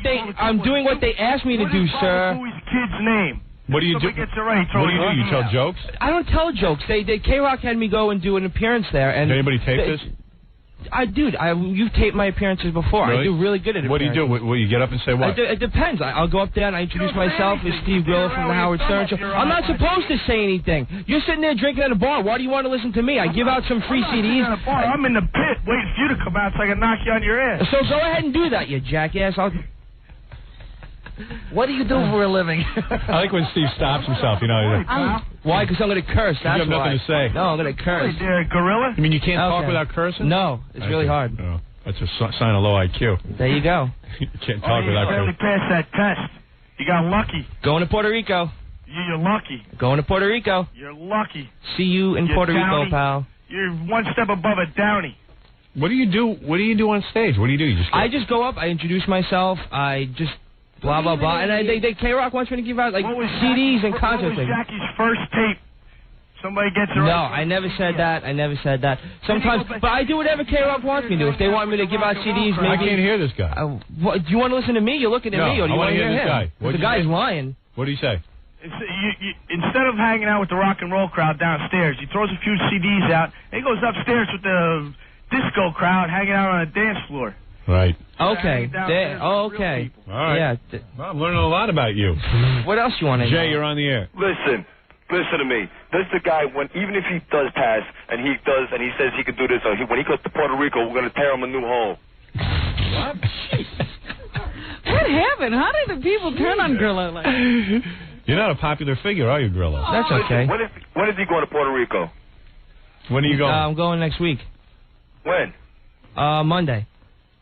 they asked me to do, sir. Who's his kid's name? What do you do? Somebody gets it right. What do you do? You tell jokes? I don't tell jokes. K-Rock had me go and do an appearance there. And Did anybody tape this? You've taped my appearances before. Really? I do really good at it. What do you do? Will you get up and say what? It depends. I'll go up there and I introduce myself as Steve Grillo from the Howard Stern Show. I'm not supposed to say anything. You're sitting there drinking at a bar. Why do you want to listen to me? I give out some free CDs. I'm in the pit waiting for you to come out so I can knock you on your ass. So go ahead and do that, you jackass. What do you do for a living? I like when Steve stops himself, you know. Why? Because I'm going to curse. That's you have nothing why. to say. No, I'm going to curse. Gorilla? You mean you can't talk Okay. without cursing? No, it's really hard. Oh, that's a sign of low IQ. There you go. You can't talk without You barely cursing. passed that test. You got lucky. Going to Puerto Rico. You're lucky. Going to Puerto Rico. You're lucky. See you in You're Puerto Downey. Rico, pal. You're one step above a Downey. What do you do? What do you do on stage? What do you do? You just I just go up, I introduce myself, I just blah, blah, blah. And K-Rock wants me to give out, like, CDs and concert What was tickets. Jackie's first tape? Somebody gets her. No, I never said that. I never said that. Sometimes, but I do whatever K-Rock wants me to do. If they want me to give out CDs, maybe. I can't hear this guy. What, do you want to listen to me? You're looking at me, or do you want to hear this him? guy. The guy's lying. What do you say? Instead of hanging out with the rock and roll crowd downstairs, he throws a few CDs out. And he goes upstairs with the disco crowd hanging out on a dance floor. Right. Okay. Okay. All right. Yeah. Well, I'm learning a lot about you. What else you want to know? Jay, you're on the air. Listen to me. This is the guy even if he does pass and he says he could do this, when he goes to Puerto Rico, we're gonna tear him a new hole. What? What happened? How did the people turn on Grillo like that? You're not a popular figure, are you, Grillo? That's okay. When is he going to Puerto Rico? When are you going? I'm going next week. When? Monday.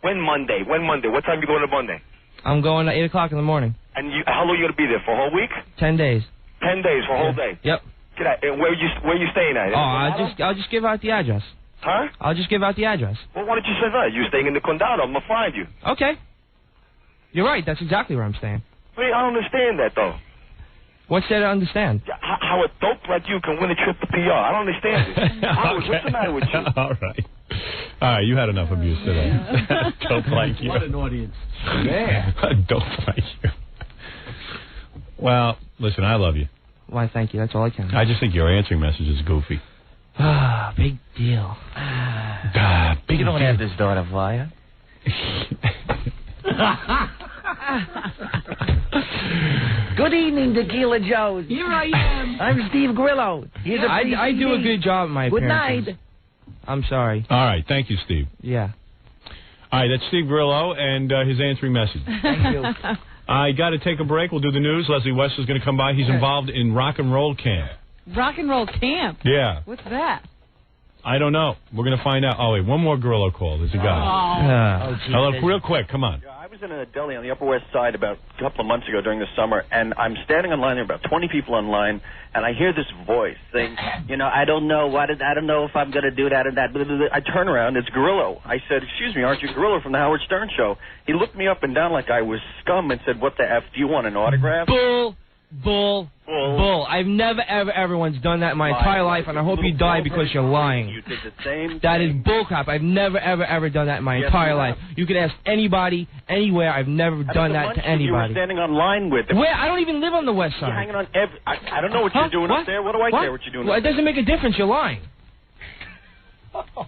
When Monday? What time you going to Monday? I'm going at 8 o'clock in the morning. And how long are you going to be there? For a whole week? 10 days. 10 days for a whole day? Yep. And where you staying at? I'll just give out the address. Huh? I'll just give out the address. Well, why don't you say that? You're staying in the Condado. I'm going to find you. Okay. You're right. That's exactly where I'm staying. Wait, I don't understand that, though. What's there to understand? How a dope like you can win a trip to PR. I don't understand it. What's the matter with you? All right, you had enough abuse today. Dope like you. What an audience. Man. Dope like you. Well, listen, I love you. Why, thank you. That's all I can. I just think your answering message is goofy. Big deal. You don't have this daughter, Vaya. Good evening, Tequila Joes. Here I am. I'm Steve Grillo. Here's a I do a good job at my Good appearances. night. I'm sorry. All right, thank you, Steve. Yeah. All right, that's Steve Grillo and his answering message. Thank you. I got to take a break. We'll do the news. Leslie West is going to come by. He's involved in rock and roll camp. Rock and roll camp? Yeah. What's that? I don't know. We're going to find out. Oh, wait, one more Grillo call. There's a guy. Hello, real quick. Come on. I was in a deli on the Upper West Side about a couple of months ago during the summer, and I'm standing in line. There are about 20 people in line, and I hear this voice saying, I don't know if I'm going to do that and that. I turn around. It's Grillo. I said, excuse me, aren't you Grillo from the Howard Stern Show? He looked me up and down like I was scum and said, what the F, do you want an autograph? Bull. I've never, ever once done that in my entire life, and I hope you die because you're lying. You did the same That is bullcrap. I've never, ever done that in my entire life. You could ask anybody, anywhere. I've never done that to anybody. You were standing on line with. Where? I don't even live on the West Side. You're hanging on I don't know what you're doing up there. What do I care what you're doing Well, up it doesn't make a difference. You're lying. All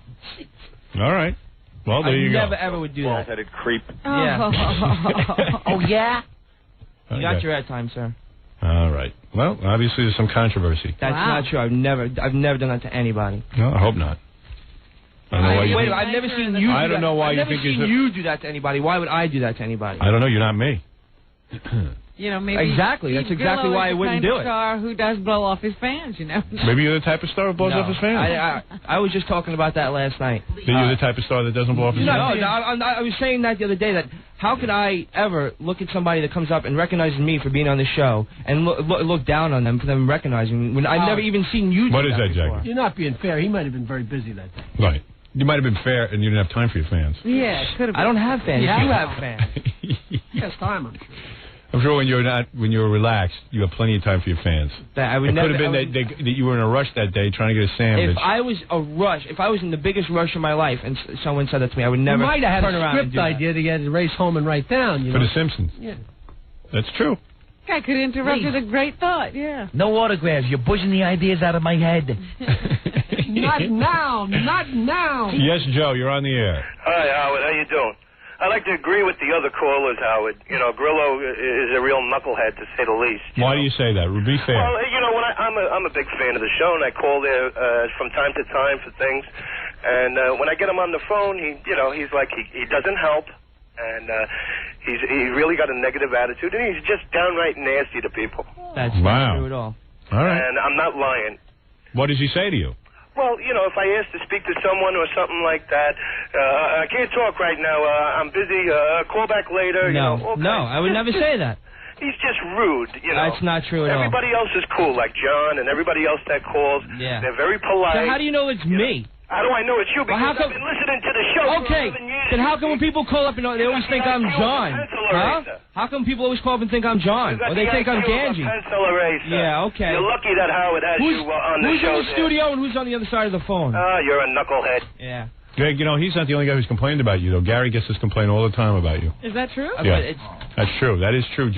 right. Well, there you go. I never, ever would do that. Bald-headed creep. Yeah. Oh, yeah? You got your airtime, sir. All right. Well, obviously there's some controversy. That's not true. I've never done that to anybody. No, I hope not. I don't know why you Wait, think- I've never seen you. I don't know why you think you do that to anybody. Why would I do that to anybody? I don't know. You're not me. Maybe Exactly. That's Steve exactly Grillo why is I the wouldn't kind do of it. Star who does blow off his fans, Maybe you're the type of star who blows No. off his fans. I was just talking about that last night. That you're the type of star that doesn't blow off his No, fans? I was saying that the other day, that how could I ever look at somebody that comes up and recognizes me for being on the show and look down on them for them recognizing me when I've never even seen you do What is that, before. Jackie? You're not being fair. He might have been very busy that day. Right. You might have been fair and you didn't have time for your fans. Yeah, could have been. I don't have fans. Yeah. You have fans. He has time, I'm sure. I'm sure when you're relaxed, you have plenty of time for your fans. I would it never, could have been that you were in a rush that day trying to get a sandwich. If I was in the biggest rush of my life and someone said that to me, I would never You might have turn had a around and script do that. idea to get to race home and write down. For The Simpsons. Yeah. That's true. I could interrupt with a great thought, yeah. No autographs. You're pushing the ideas out of my head. Not now. Not now. Yes, Joe, you're on the air. Hi, Howard. How you doing? I'd like to agree with the other callers, Howard. Grillo is a real knucklehead, to say the least. Why do you say that? Be fair. Well, when I'm a big fan of the show, and I call there from time to time for things. And when I get him on the phone, he's like he doesn't help, and he really got a negative attitude, and he's just downright nasty to people. That's not true at all. All right. And I'm not lying. What does he say to you? Well, if I ask to speak to someone or something like that, I can't talk right now. I'm busy. Call back later. No, I would never say that. he's just rude, you know. That's not true at all. Everybody else is cool, like John and everybody else that calls. Yeah. They're very polite. So how do you know it's me? How do I know it's you? Because how come, I've been listening to the show okay, for 11 years. then how come when people call up and they always think I'm John? Huh? How come people always call up and think I'm John? Or they think I'm Ganji? Yeah, okay. You're lucky that Howard has you on the show. Who's in the studio and who's on the other side of the phone? You're a knucklehead. Yeah. Greg, you know, he's not the only guy who's complained about you, though. Gary gets this complaint all the time about you. Is that true? Yeah, that's true. That is true.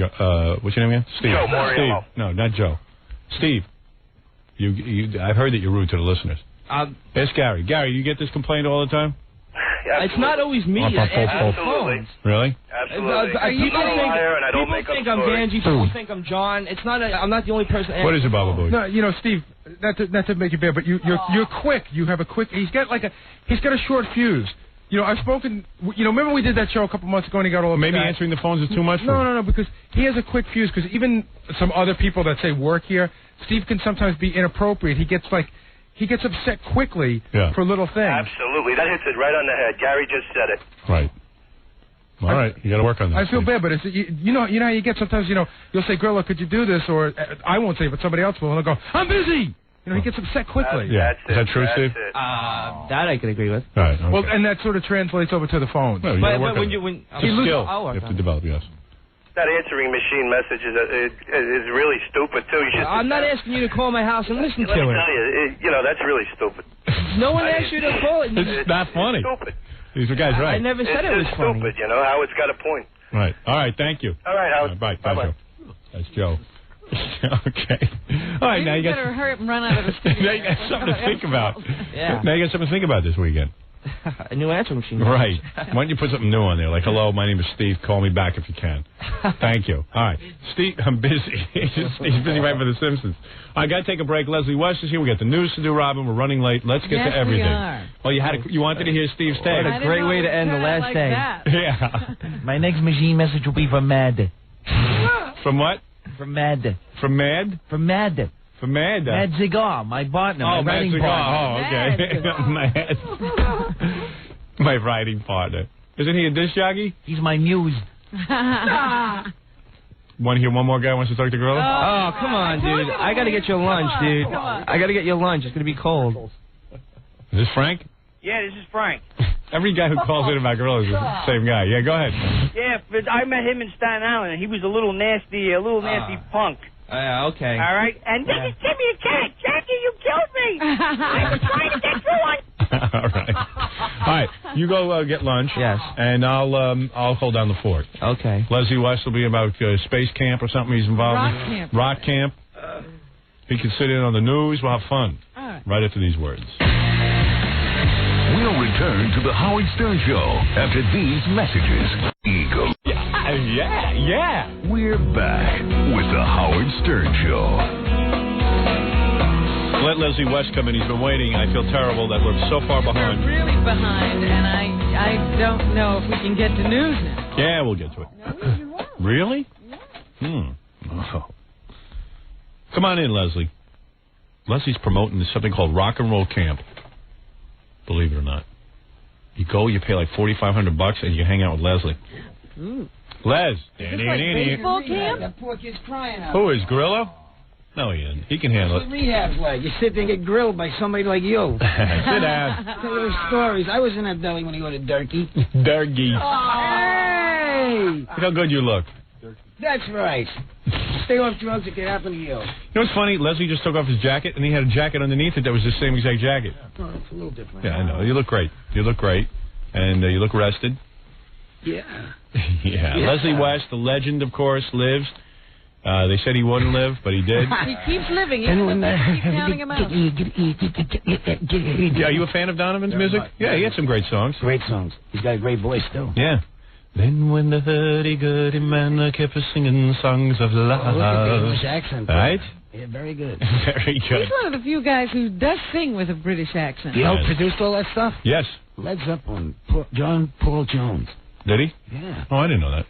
What's your name again? Steve. Joe Moriello. Steve. No, not Joe. Steve. I've heard that you're rude to the listeners. Ask Gary. Gary, you get this complaint all the time? Yeah, it's not always me. Absolutely. Really? Absolutely. People think I'm Ganji. People think I'm John. It's not. I'm not the only person. What is it, Baba Booey? No, you know, Steve. Not to make you bad, but you're quick. You have a quick. He's got a short fuse. You know, I've spoken. You know, remember we did that show a couple months ago and he got all maybe upset. answering the phones is too much. No, because he has a quick fuse. Because even some other people that say work here, Steve can sometimes be inappropriate. He gets upset quickly for little things. Absolutely. That hits it right on the head. Gary just said it. Right. All right. You got to work on that. I feel bad, but it's, you know how you get sometimes, you know, you'll say, Grillo, could you do this? Or I won't say it, but somebody else will. And they'll go, I'm busy. You know, he gets upset quickly. Is that true, Steve? That I can agree with. All right. Okay. Well, and that sort of translates over to the phone. No, but when you skill, you have to develop, yes. That answering machine message is really stupid, too. I'm not asking you to call my house and listen to Let me it. tell you, you know, that's really stupid. No one asked you to call it. It's not funny. Stupid. These are guys right. I never said it was funny. Stupid, you know. Howard's got a point. Right. All right, thank you. All right, Howard. Bye, Joe. That's Joe. Okay. All right, now you got better hurry up and run out of the studio. now you got something to think about. Yeah. Now you got something to think about this weekend. A new answering machine. Right. Why don't you put something new on there? Like, hello, my name is Steve. Call me back if you can. Thank you. All right. Steve, I'm busy. He's busy right for The Simpsons. I got to take a break. Leslie West is here. We got the news to do, Robin. We're running late. Let's get to everything. We are. Well, you wanted to hear Steve's take. What a great way to end the last like day. That. Yeah. My next machine message will be from Mad. From what? From Mad. From Mad? From Mad. From Mad? Mad Zigar, my partner, my Mad writing Zigar. partner. Oh, okay. My writing partner. Isn't he a disc jockey? He's my muse. Want to hear one more guy wants to talk to Gorilla? Oh, come on, dude. I got to get your lunch, dude. I got to get your lunch. It's going to be cold. Is this Frank? Yeah, this is Frank. Every guy who calls in about Gorillas is the same guy. Yeah, go ahead. Yeah, but I met him in Staten Island, and he was a little nasty punk. Okay. All right? And this is Timmy the Cat. Jackie, you killed me. I was trying to get through on... All right. All right. You go get lunch. Yes. And I'll hold down the fort. Okay. Leslie West will be about space camp or something he's involved in. Rock camp. He can sit in on the news. We'll have fun. Right after these words. We'll return to the Howard Stern Show after these messages. Eagle. Yeah. We're back with the Howard Stern Show. Let Leslie West come in. He's been waiting. I feel terrible that we're so far behind. We're really behind, and I don't know if we can get to news now. Yeah, we'll get to it. No, you won't. Really? Yeah. Oh. Come on in, Leslie. Leslie's promoting something called Rock and Roll Camp. Believe it or not. You go, you pay like $4,500, and you hang out with Leslie. Ooh. Les. Is this like baseball camp? That poor kid's crying out. Who is Grillo? No, he isn't. He can handle it. Rehab's like. You sit there and get grilled by somebody like you. Sit down. Tell those stories. I was in that deli when you go to Durkee. Durkee. Hey! Look how good you look. That's right. Stay off drugs, it can happen to you. You know what's funny? Leslie just took off his jacket, and he had a jacket underneath it that was the same exact jacket. Oh, it's a little different. Yeah, I know. You look great. You look great. And you look rested. Yeah. Yeah. Leslie West, the legend, of course, lives. They said he wouldn't live, but he did. He keeps living. Keep counting him out. Yeah, are you a fan of Donovan's music? Yeah, he had some great songs. Great songs. He's got a great voice, too. Yeah. Then when the hurdy-gurdy man kept singing songs of love. Oh, look at the English accent. Right? Yeah, very good. Very good. He's one of the few guys who does sing with a British accent. You know who produced all that stuff? Yes. Led Zeppelin. John Paul Jones. Did he? Yeah. Oh, I didn't know that.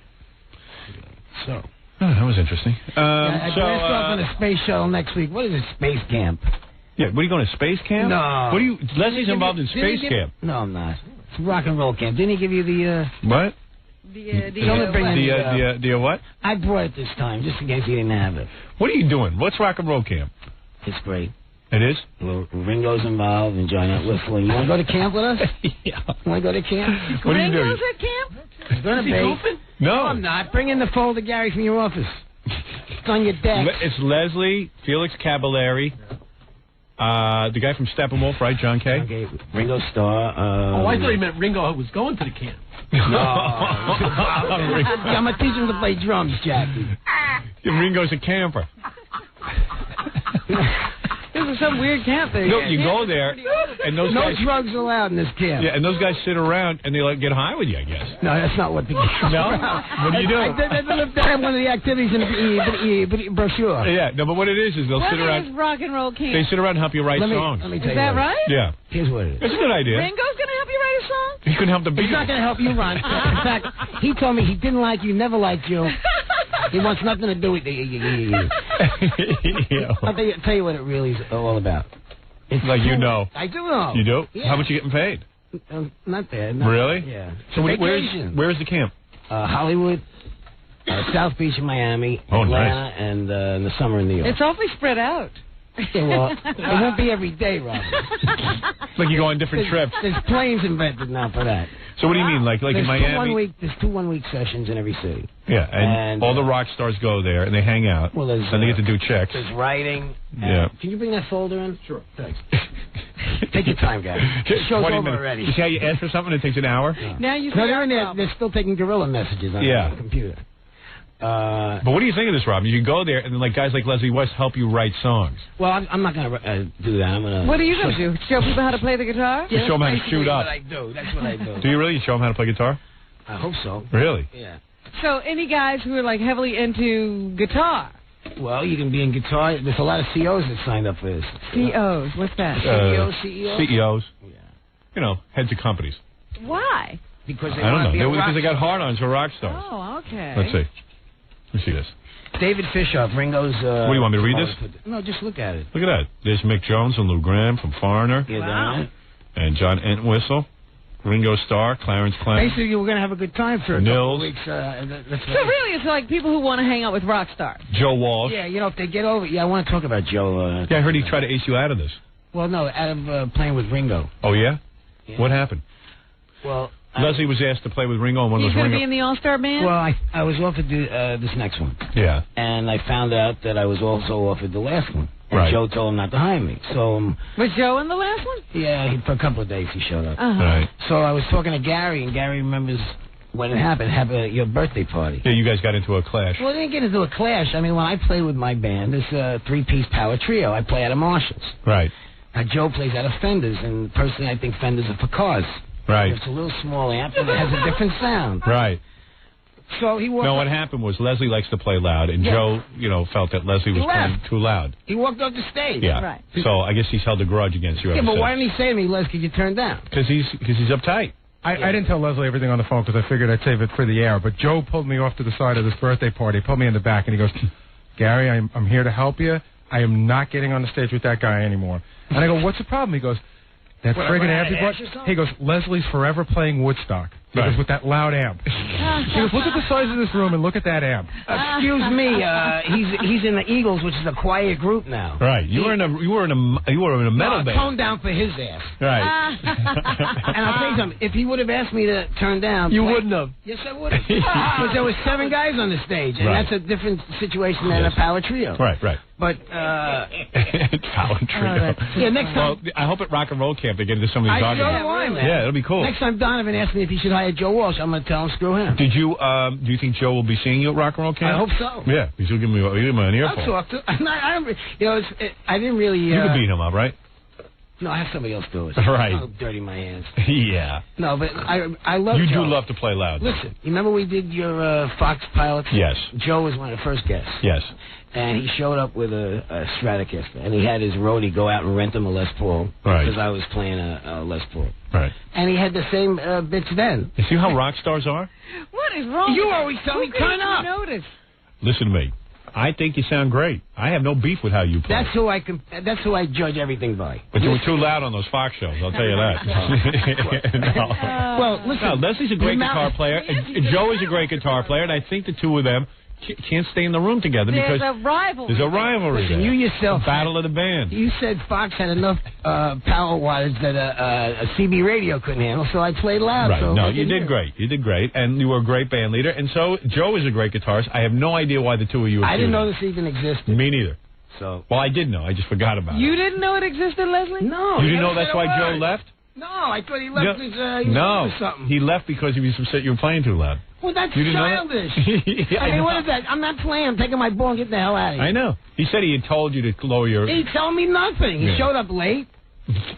So. Oh, that was interesting. I blast off on a space shuttle next week. What is a space camp? Yeah, what are you going to space camp? No. What are you? Leslie's involved in space camp. No, I'm not. It's rock and roll camp. Didn't he give you the? What? The what? I brought it this time, just in case you didn't have it. What are you doing? What's Rock and Roll Camp? It's great. It is? Well, Ringo's involved, enjoying it, whistling. You want to go to camp with us? Yeah. You want to go to camp? What are you doing? Ringo's at camp? It's going to be. No. I'm not. Bring in the folder, Gary, from your office. It's on your desk. It's Leslie, Felix Caballari, the guy from Steppenwolf, right, John Kay? Okay, Ringo Starr. Oh, I thought he meant Ringo was going to the camp. No. I'm going to teach him to play drums, Jackie. Ringo's a camper. This is some weird camp thing. No, you go there, and those no guys... drugs allowed in this camp. Yeah, and those guys sit around, and they like get high with you, I guess. No, that's not what the No? What do you do? They have one of the activities in the brochure. Yeah, no, but what it is they'll sit around... What is Rock and Roll Camp? They sit around and help you write songs. Let me tell is you that what. right? Yeah. Here's what it is. That's a good idea. Ringo's going to help you write a song? He couldn't help the Beatles. He's not going to help you, Ron. In fact, he told me he didn't like you, never liked you. He wants nothing to do with you. I'll tell you what it really is all about. It's like you know. I do know. You do? Yeah. How much you getting paid? Not bad. Really? Yeah. So where's the camp? Hollywood, South Beach in Miami, Oh, Atlanta, nice. and in the summer in New York. It's awfully spread out. Yeah, well, it won't be every day, Robert. It's like you go on different trips. There's planes invented now for that. So what do you mean? Like in Miami? There's 2 1-week sessions in every city. Yeah, and all the rock stars go there and they hang out. Well, and they get to do checks. There's writing. Yeah. Can you bring that folder in? Sure. Thanks. Take your time, guys. Just Show's 20 over minutes. already. You see how you ask for something and it takes an hour? Now you No, they're in there. They're still taking gorilla messages on the computer. But what do you think of this, Rob? You go there and then like guys like Leslie West help you write songs. Well, I'm not going to do that. I'm going to. What are you going to do? Show people how to play the guitar? You show them how to shoot up. That's what I do. Do you really? You show them how to play guitar? I hope so. Really? Yeah. So any guys who are like heavily into guitar? Well, you can be in guitar. There's a lot of COs that signed up for this. COs? What's that? CEOs? CEOs. Yeah. You know, heads of companies. Why? Because they I don't want to be know. a rock Because they got star. hard-ons for rock stars. Oh, okay. Let's see. Let me see this. David Fishoff, Ringo's... what do you want me to read this? No, just look at it. Look at that. There's Mick Jones and Lou Gramm from Foreigner. Yeah, wow. And John Entwistle. Ringo Starr, Clarence Clemens. Basically, we're going to have a good time for a couple of weeks. So really, it's like people who want to hang out with rock stars. Joe Walsh. Yeah, you know, if they get over... Yeah, I want to talk about Joe. Yeah, I heard he tried to ace you out of this. Well, no, out of playing with Ringo. Oh, yeah? What happened? Well... Leslie was asked to play with Ringo on one of He's those going to Ringo... be in the All-Star Band? Well, I was offered this next one. Yeah. And I found out that I was also offered the last one. And Right. Joe told him not to hire me. So... Was Joe in the last one? Yeah, for a couple of days he showed up. Uh-huh. Right. So I was talking to Gary, and Gary remembers when it happened. It happened at your birthday party. Yeah, you guys got into a clash. Well, they didn't get into a clash. I mean, when I play with my band, it's a 3-piece power trio. I play out of Marshalls. Right. Now, Joe plays out of Fenders, and personally, I think Fenders are for cars. Right. It's a little small amp, and it has a different sound. Right. So he walked No, up, what happened was Leslie likes to play loud, and Yeah. Joe, felt that Leslie was He playing left. too loud. He walked off the stage. Yeah. Right. So I guess he's held a grudge against you Yeah, ever but since. why didn't he say to me, Les, could you turn down? Because he's uptight. I didn't tell Leslie everything on the phone because I figured I'd save it for the air. But Joe pulled me off to the side of this birthday party, pulled me in the back, and he goes, Gary, I'm here to help you. I am not getting on the stage with that guy anymore. And I go, what's the problem? He goes, that What, friggin' I amp you ash bought. or something? He goes, Leslie's forever playing Woodstock. He goes, with that loud amp. He goes, look at the size of this room and look at that amp. Excuse me, he's in the Eagles, which is a quiet group now. Right. You were in a metal band. Tone down for his ass. Right. And I'll tell you something. If he would have asked me to turn down, You wouldn't have. Yes, I would have. Because there was 7 guys on the stage, and Right. that's a different situation than a power trio. Right. But Power trio. yeah, next time. Well, I hope at Rock and Roll Camp they get into some of these I arguments. sure why, man. Yeah, it'll be cool. Next time Donovan asks me if he should hire Joe Walsh, I'm going to tell him screw him. Did you? Do you think Joe will be seeing you at Rock and Roll Camp? I hope so. Yeah, because you'll give him an earful. I'll talk to. I didn't really. You can beat him up, right? No, I have somebody else do it. Right. I'll dirty my hands. Yeah. No, but I love. You Joe. do love to play loud. Listen, you remember we did your Fox pilots? Yes. Joe was one of the first guests. Yes. And he showed up with a Stratocaster, and he had his roadie go out and rent him a Les Paul. Right. Because I was playing a Les Paul. Right. And he had the same bits then. You see how rock stars are? What is wrong? You with always tell Who me could turn even up. Notice? Listen to me. I think you sound great. I have no beef with how you play. That's who I judge everything by. But you were too loud on those Fox shows, I'll tell you that. No. Well, listen. No, Leslie's a great guitar player, and Joe is a great guitar player, and I think the two of them can't stay in the room together because there's a rivalry. There's a rivalry. Listen, there. you yourself. The battle of the band. You said Fox had enough power wattage that a CB radio couldn't handle, so I played loud. Right. So no, you did great. You did great, and you were a great band leader. And so Joe is a great guitarist. I have no idea why the two of you. I didn't know this even existed. Me neither. So. Well, I did know. I just forgot about it. You didn't know it existed, Leslie? No. You didn't know that's why Joe left? No, I thought he left because he no, was something. he left because he was upset you were playing too loud. Well, that's you didn't childish. Know that? Yeah, I mean, what is that? I'm not playing. I'm taking my ball and getting the hell out of here. I know. He said he had told you to lower your... He told me nothing. He showed up late.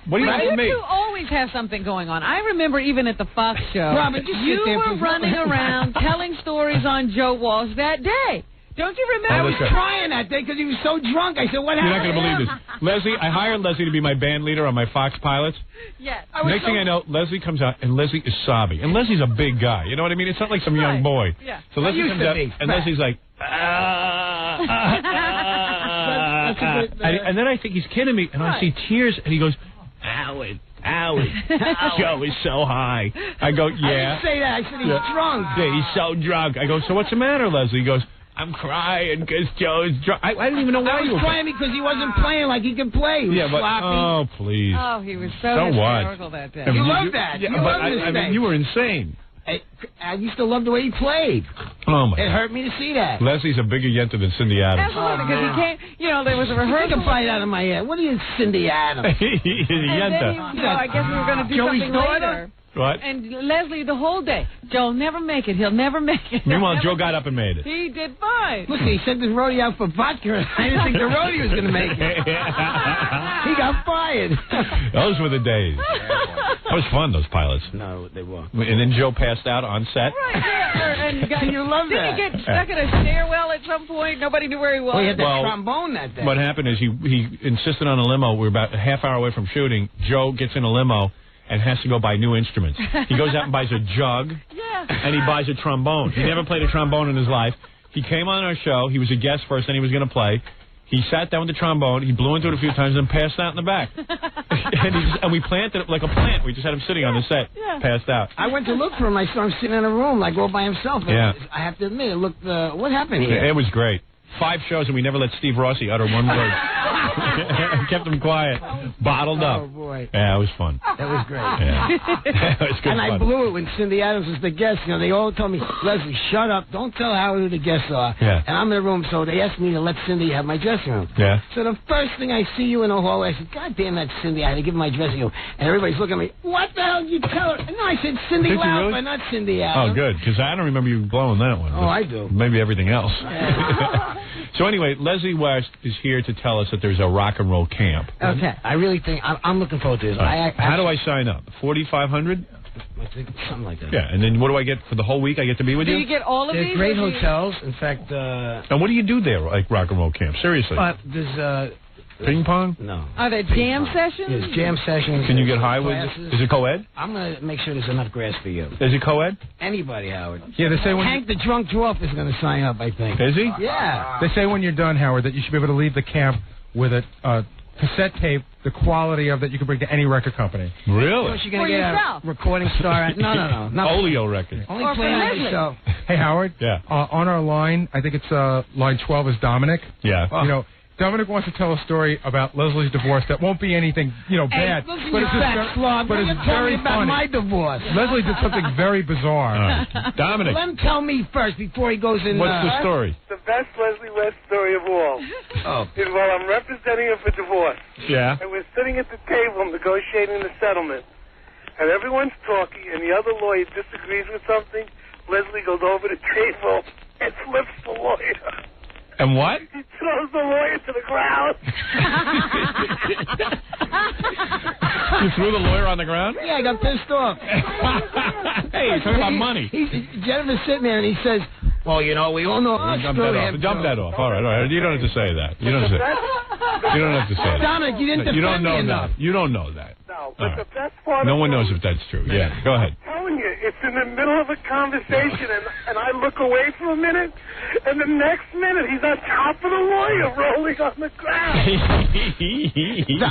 What do you You two always have something going on. I remember even at the Fox show, Robert, just you sit there were running around telling stories on Joe Walsh that day. Don't you remember? I was crying that day because he was so drunk. I said, what happened? You're not going to believe this. Leslie, I hired Leslie to be my band leader on my Fox pilots. Yes. Next thing I know, Leslie comes out, and Leslie is sobbing. And Leslie's a big guy. You know what I mean? It's not like some young boy. Yeah. So Leslie comes out, and Leslie's like, and then I think he's kidding me, and I see tears, and he goes, Howard, Joe is so high. I go, yeah. I didn't say that. I said he's drunk. Yeah, he's so drunk. I go, so what's the matter, Leslie? He goes, I'm crying because Joe's drunk. I didn't even know why you were crying because he wasn't playing like he could play. He was yeah, but sloppy. Oh, please. Oh, he was so hysterical that day. I mean, you love that. Yeah, you but love this I mean, you were insane. I used to love the way he played. Oh my! It hurt me to see that. Leslie's a bigger yenta than Cindy Adams. Absolutely, because he came. You know, there was a rehearsal. Take a bite out of my head. What are you, Cindy Adams? He's a yenta. I guess we were going to do Joey's something daughter? later. What? And Leslie the whole day. Joe'll never make it. He'll never make it. Meanwhile, Joe got up and made it. He did fine. Look, he sent the roadie out for vodka. I didn't think the roadie was going to make it. He got fired. Those were the days. That was fun, those pilots. No, they weren't. And then Joe passed out on set. Right, yeah. And you love that. Didn't he get stuck in a stairwell at some point? Nobody knew where he was. Well, he had that trombone that day. What happened is he insisted on a limo. We were about a half hour away from shooting. Joe gets in a limo and has to go buy new instruments. He goes out and buys a jug, and he buys a trombone. He never played a trombone in his life. He came on our show. He was a guest first, then he was going to play. He sat down with the trombone. He blew into it a few times and passed out in the back. and we planted it like a plant. We just had him sitting on the set, passed out. I went to look for him. I saw him sitting in a room, like all by himself. Yeah. I have to admit, it looked. What happened here? It was great. 5 shows, and we never let Steve Rossi utter one word. Kept him quiet, bottled up. Oh, boy. Yeah, it was fun. That was great. Yeah. It was good and fun. I blew it when Cindy Adams was the guest. You know, they all told me, Leslie, shut up. Don't tell Howard who the guests are. Yeah. And I'm in the room, so they asked me to let Cindy have my dressing room. Yeah. So the first thing I see you in the hallway, I said, God damn that Cindy. I had to give her my dressing room. And everybody's looking at me, what the hell did you tell her? No, I said Cindy Did you Lauper, really? not Cindy Adams. Oh, good, because I don't remember you blowing that one. Oh, I do. Maybe everything else. So anyway, Leslie West is here to tell us that there's a rock and roll camp. Okay. I really think, I'm looking forward to this. How do I sign up? 4,500? I think something like that. Yeah, and then what do I get for the whole week? I get to be with you? Do you get all of They're these? great hotels. In fact, And what do you do there, like rock and roll camp? Seriously? there's Ping pong? No. Are there jam sessions? There's jam sessions. Can you get high with classes. it? Is it co-ed? I'm going to make sure there's enough grass for you. Is it co-ed? Anybody, Howard. Yeah, they say when Hank the drunk dwarf is going to sign up, I think. Is he? Yeah. They say when you're done, Howard, that you should be able to leave the camp with a cassette tape, the quality of that you can bring to any record company. Really? You're going to get a recording star. No. Not Oleo record. Only playing on the show. Hey, Howard. Yeah. On our line, I think it's line 12 is Dominic. Yeah. You know, Dominic wants to tell a story about Leslie's divorce that won't be anything, bad. Hey, but it's very about funny. my divorce. Leslie did something very bizarre. Dominic. Let him tell me first before he goes in. What's the story? The best Leslie West story of all is while I'm representing her for divorce. Yeah. And we're sitting at the table negotiating the settlement. And everyone's talking, and the other lawyer disagrees with something. Leslie goes over the table and flips the lawyer. And what? He throws the lawyer to the ground. You threw the lawyer on the ground? Yeah, I got pissed off. Hey, you're talking about money. Jennifer's sitting there, and he says, well, we all know. Dump that off. All right. You don't have to say that. You don't have to say that. Dominic, you didn't defend You don't know me that. enough. You don't know that. No, know. But All right. the best part No of one it knows if that's true. Yeah, go ahead. I'm telling you, it's in the middle of a conversation, and I look away for a minute, and the next minute he's on top of the lawyer rolling on the ground.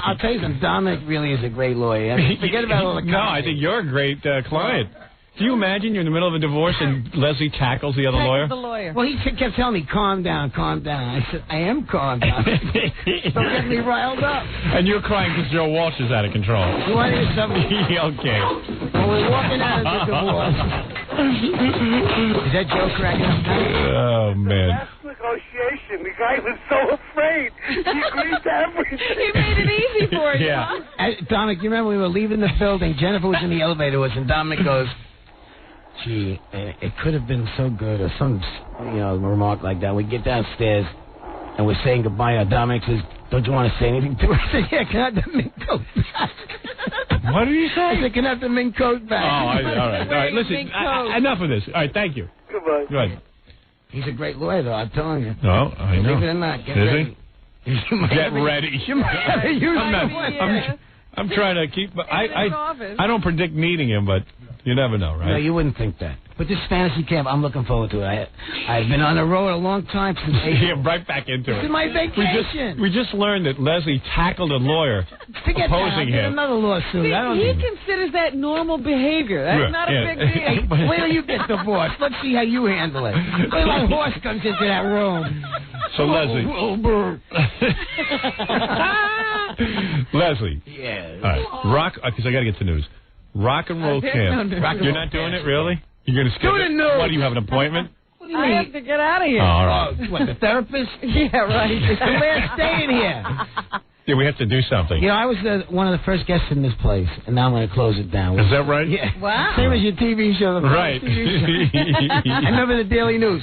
I'll tell you something. Dominic really is a great lawyer. I mean, forget about all the No, I think you're a great client. Do you imagine you're in the middle of a divorce and Leslie tackles the other lawyer? The lawyer. Well, he kept telling me, calm down, calm down. I said, I am calm down. Don't get me riled up. And you're crying because Joe Walsh is out of control. You want to hear something? Okay. When we're walking out of the divorce. Is that Joe cracking up? Oh, man. Last negotiation, the guy was so afraid. He agreed to everything. He made it easy for you. Yeah. Huh? Dominic, you remember we were leaving the building. Jennifer was in the elevator with us, and Dominic goes, gee, it could have been so good, or some, remark like that. We get downstairs, and we're saying goodbye. Dominic says, don't you want to say anything to her? I said, yeah, can I have the mink coat back? What did you say? I said, can I have the mink coat back? All right. Listen, enough of this. All right, thank you. Goodbye. Go ahead. He's a great lawyer, though, I'm telling you. No, I know. Believe it or not, get Is ready. Get ready. You might have to use I'm trying to keep. I don't predict meeting him, but you never know, right? No, you wouldn't think that. But this fantasy camp, I'm looking forward to it. I've been on the road a long time since April. Yeah, right back into it. This is my vacation. We just learned that Leslie tackled a lawyer Forget opposing that. I'll get him. another lawsuit. He considers that normal behavior. That's not a big deal. Hey, wait till you get divorced. Let's see how you handle it. Wait till that horse comes into that room. So, Leslie. Leslie. Yeah. All right. Because I got to get to news. Rock and roll camp. You're not doing it, really? You're going to skip it? What, do you have an appointment? What do you mean? I have to get out of here. Oh, all right. What, the therapist? Yeah, right. We're staying here. Yeah, we have to do something. You know, I was one of the first guests in this place, and now I'm going to close it down. Is that right? Yeah. Wow. Same as your TV show. The Right. TV show. I remember the Daily News.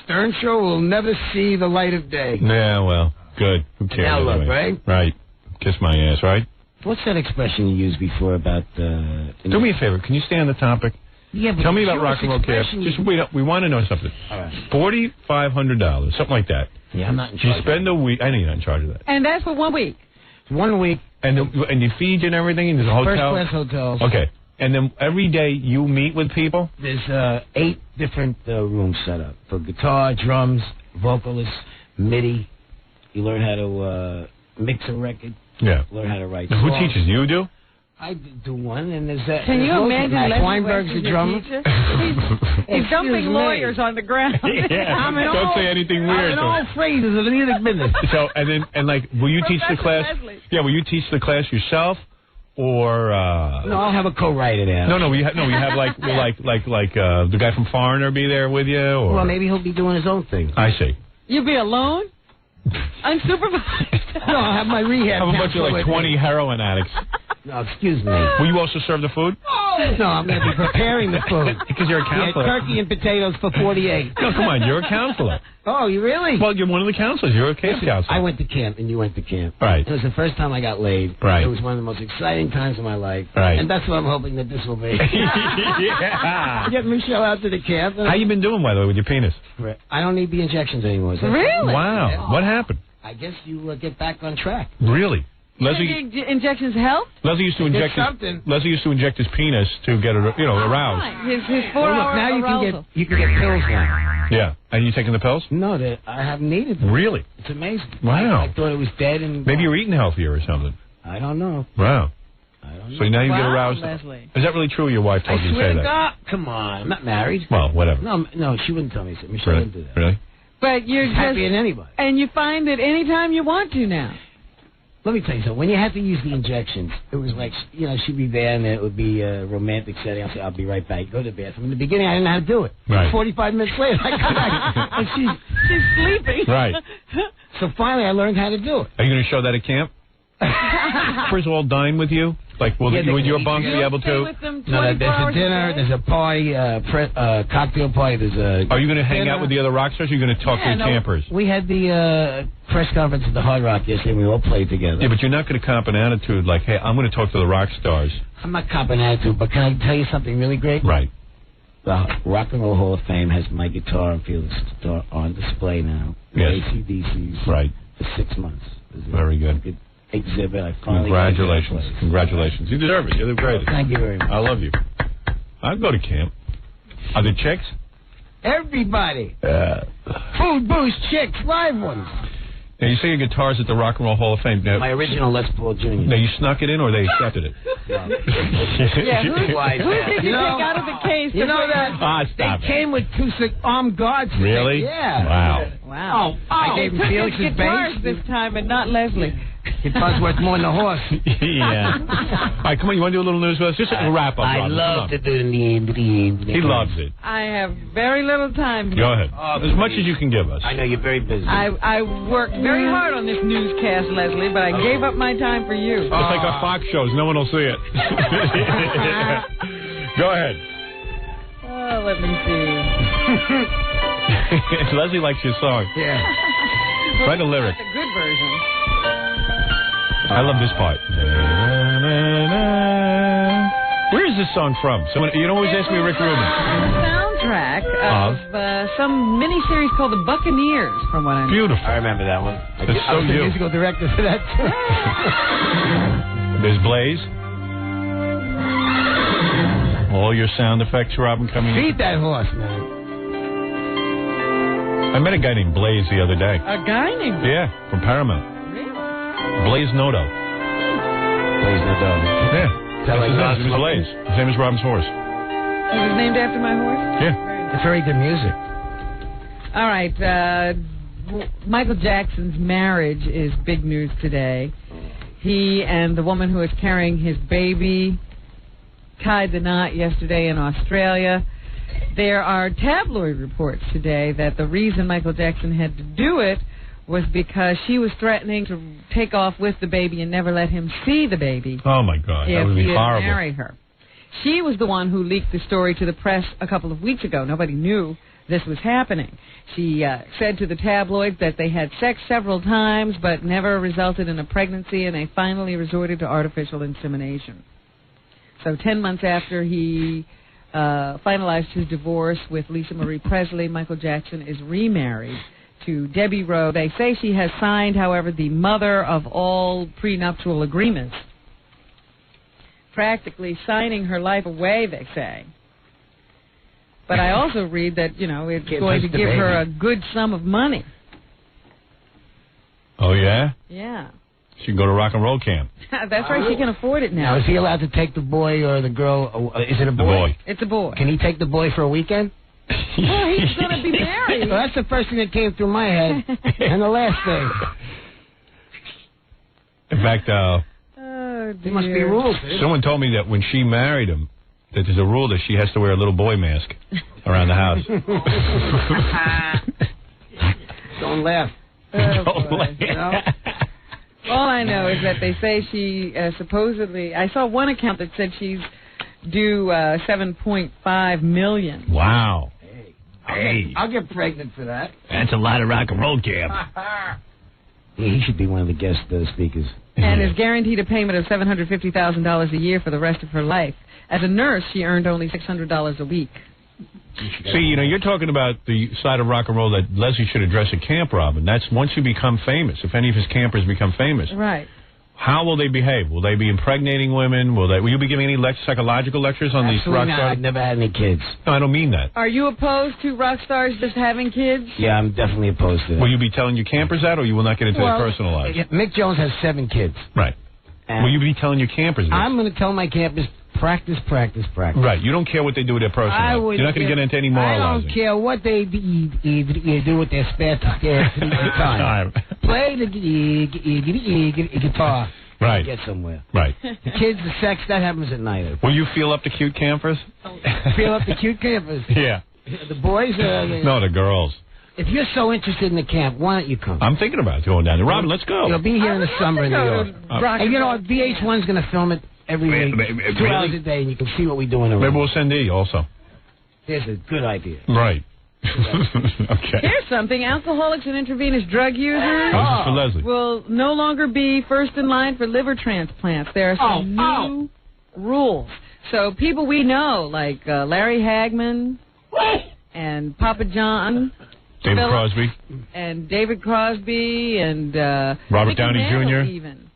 Stern Show will never see the light of day. Yeah, well, good. Who cares? Now look, anyway? Right. Kiss my ass, right? What's that expression you used before about... Do me a favor. Can you stay on the topic? Yeah, but tell me about Jewish rock and roll camp. expression Just wait up. We want to know something. All right. $4,500, something like that. Yeah, I'm not in You charge. spend a week. I know you're not in charge of that. And that's for 1 week. 1 week. And you feed you and everything. And there's a hotel. First class hotels. Okay. And then every day you meet with people. There's 8 different rooms set up for guitar, drums, vocalists, MIDI. You learn how to mix a record. Yeah. Learn how to write Now, who songs. teaches you? Do? I do one, and there's that. Can you imagine Matt Leslie Weinberg's West the as your drummer. teacher? He's dumping Excuse me. lawyers on the ground. Yeah. I'm in Don't all, say anything I'm weird. in all phrases of music business. So and will you teach the class? Leslie. Yeah, will you teach the class yourself, or? No, I'll have a co-write it out. No, we have like the guy from Foreigner be there with you, or? Well, maybe he'll be doing his own thing. I see. You'll be alone? Unsupervised? No, I'll have my rehab. I have a bunch of like 20 heroin addicts. No, excuse me. Will you also serve the food? No, I'm going to be preparing the food. Because you're a counselor. Yeah, turkey and potatoes for 48. No, come on, you're a counselor. Oh, you really? Well, you're one of the counselors. You're a camp counselor. I went to camp and you went to camp. Right. It was the first time I got laid. Right. It was one of the most exciting times of my life. Right. And that's what I'm hoping that this will be. Yeah. Get Michelle out to the camp. How you been doing, by the way, with your penis? I don't need the injections anymore. Really? Wow. Yeah. What happened? I guess you get back on track. Really? You Leslie, think injections help? Leslie used to inject his penis to get it, aroused. His Well, 4-hour look, now arousal. you can get pills now. Yeah. And you taking the pills? No, I haven't needed them. Really? It's amazing. Wow. I thought it was dead and... Maybe you're eating healthier or something. I don't know. Wow. I don't know. So now you get Wow, aroused. Leslie. Is that really true? Your wife told I you to swear say to that? God. Come on. I'm not married. Well, whatever. No, she wouldn't tell me so. Michelle Really? wouldn't do that. Really? But you're She's happy in anybody. And you find it anytime you want to now. Let me tell you something. When you had to use the injections, it was like, she'd be there and it would be a romantic setting. I'll say, I'll be right back. Go to the bathroom. In the beginning, I didn't know how to do it. Right. 45 minutes later, I come back and she's sleeping. Right. So finally, I learned how to do it. Are you going to show that at camp? First of all, dine with you? Like, will your bunk be able Stay to? with them No, 24 there's a hours dinner, a day? there's a party, cocktail party, there's a... Are you going to hang dinner. out with the other rock stars, or are you going to talk to the campers? We had the press conference at the Hard Rock yesterday, and we all played together. Yeah, but you're not going to comp an attitude like, hey, I'm going to talk to the rock stars. I'm not copping attitude, but can I tell you something really great? Right. The Rock and Roll Hall of Fame has my guitar and Felix guitar on display now. Yes. ACDC's Right. for 6 months. Very good. exhibit. I finally Congratulations. Congratulations. You deserve it. You're the greatest. Thank you very much. I love you. I'd go to camp. Are there chicks? Everybody. Food, booze, chicks, live ones. Now, you say your guitar's at the Rock and Roll Hall of Fame. Now, my original Les Paul Jr. Now, you snuck it in or they accepted it? Yeah, who did you take out of the case? You know that? Stop they came with 2 armed guards. Really? Yeah. Wow. Wow. I gave him Took Felix's his guitars bass. this time and not Leslie. Guitar's worth more than a horse. Yeah. All right, come on. You want to do a little news with us? Just a wrap up, I Robin. love to do the He loves it. I have very little time. Go ahead. As much as you can give us. I know you're very busy. I worked very hard on this newscast, Leslie, but I gave up my time for you. It's like our Fox shows. No one will see it. Go ahead. Oh, let me see. Leslie likes your song. Yeah. Write a lyric. That's a good version. I love this part. Where is this song from? Someone, you don't always ask me Rick Rubin. Soundtrack of some miniseries called The Buccaneers, from what I know. Beautiful. I remember that one. It's so I was the you. musical director for that. There's Blaze. All your sound effects, Robin, coming in. Feed that horse, man. I met a guy named Blaze the other day. A guy named Yeah, from Paramount. Blaze Noto. Blaze Noto. Yeah. That like His name is Blaze. His name is Robin's horse. He was named after my horse? Yeah. It's very good music. All right. Michael Jackson's marriage is big news today. He and the woman who is carrying his baby tied the knot yesterday in Australia. There are tabloid reports today that the reason Michael Jackson had to do it was because she was threatening to take off with the baby and never let him see the baby. Oh, my God. That If would he be didn't horrible. marry her. She was the one who leaked the story to the press a couple of weeks ago. Nobody knew this was happening. She said to the tabloids that they had sex several times but never resulted in a pregnancy, and they finally resorted to artificial insemination. So 10 months after he finalized his divorce with Lisa Marie Presley, Michael Jackson is remarried to Debbie Rowe. They say she has signed, however, the mother of all prenuptial agreements, practically signing her life away, they say. But I also read that, you know, it's going to give her a good sum of money. Oh, yeah? Yeah. She can go to rock and roll camp. That's right, she can afford it now. Now, is he allowed to take the boy or the girl? Is it a boy? The boy. It's a boy. Can he take the boy for a weekend? Well, he's going to be married. Well, that's the first thing that came through my head. And the last thing. In fact, Oh, there must be rules. someone told me that when she married him, that there's a rule that she has to wear a little boy mask around the house. Don't laugh. Don't laugh. You know? All I know is that they say she supposedly, I saw one account that said she's due $7.5 million. Wow. I'll get pregnant for that. That's a lot of rock and roll camp. Yeah, he should be one of the guest speakers. And is guaranteed a payment of $750,000 a year for the rest of her life. As a nurse, she earned only $600 a week. See, you know, you're talking about the side of rock and roll that Leslie should address at camp, Robin. That's once you become famous, if any of his campers become famous. Right. How will they behave? Will they be impregnating women? Will you be giving any psychological lectures on these rock Absolutely not. stars? I've never had any kids. No, I don't mean that. Are you opposed to rock stars just having kids? Yeah, I'm definitely opposed to that. Will you be telling your campers that, or you will not get into their Well, personal lives? Mick Jones has 7 kids. Right. And Will you be telling your campers this? I'm going to tell my campers, practice. Right. You don't care what they do with their personal I life. would You're not going to get into any I moralizing. don't care what they do with their spare time. Play the guitar. Right. Get somewhere. Right. The kids, the sex, that happens at night. Will you feel up to cute campers? Feel up the cute campers. Yeah. The boys are... No, the girls. If you're so interested in the camp, why don't you come? I'm thinking about going down there. Robin, let's go. You'll be here in the summer in New York. And you know, VH1's going to film it every week. 2 hours a day, and you can see what we do in the room. Maybe we'll send E also. There's a good idea. Right. Okay. Here's something. Alcoholics and intravenous drug users This is for Leslie. will no longer be first in line for liver transplants. There are some new rules. So people we know, like Larry Hagman and Papa John, David Phillips, Crosby. and David Crosby, and Robert Mickey Downey Mantle Jr. even.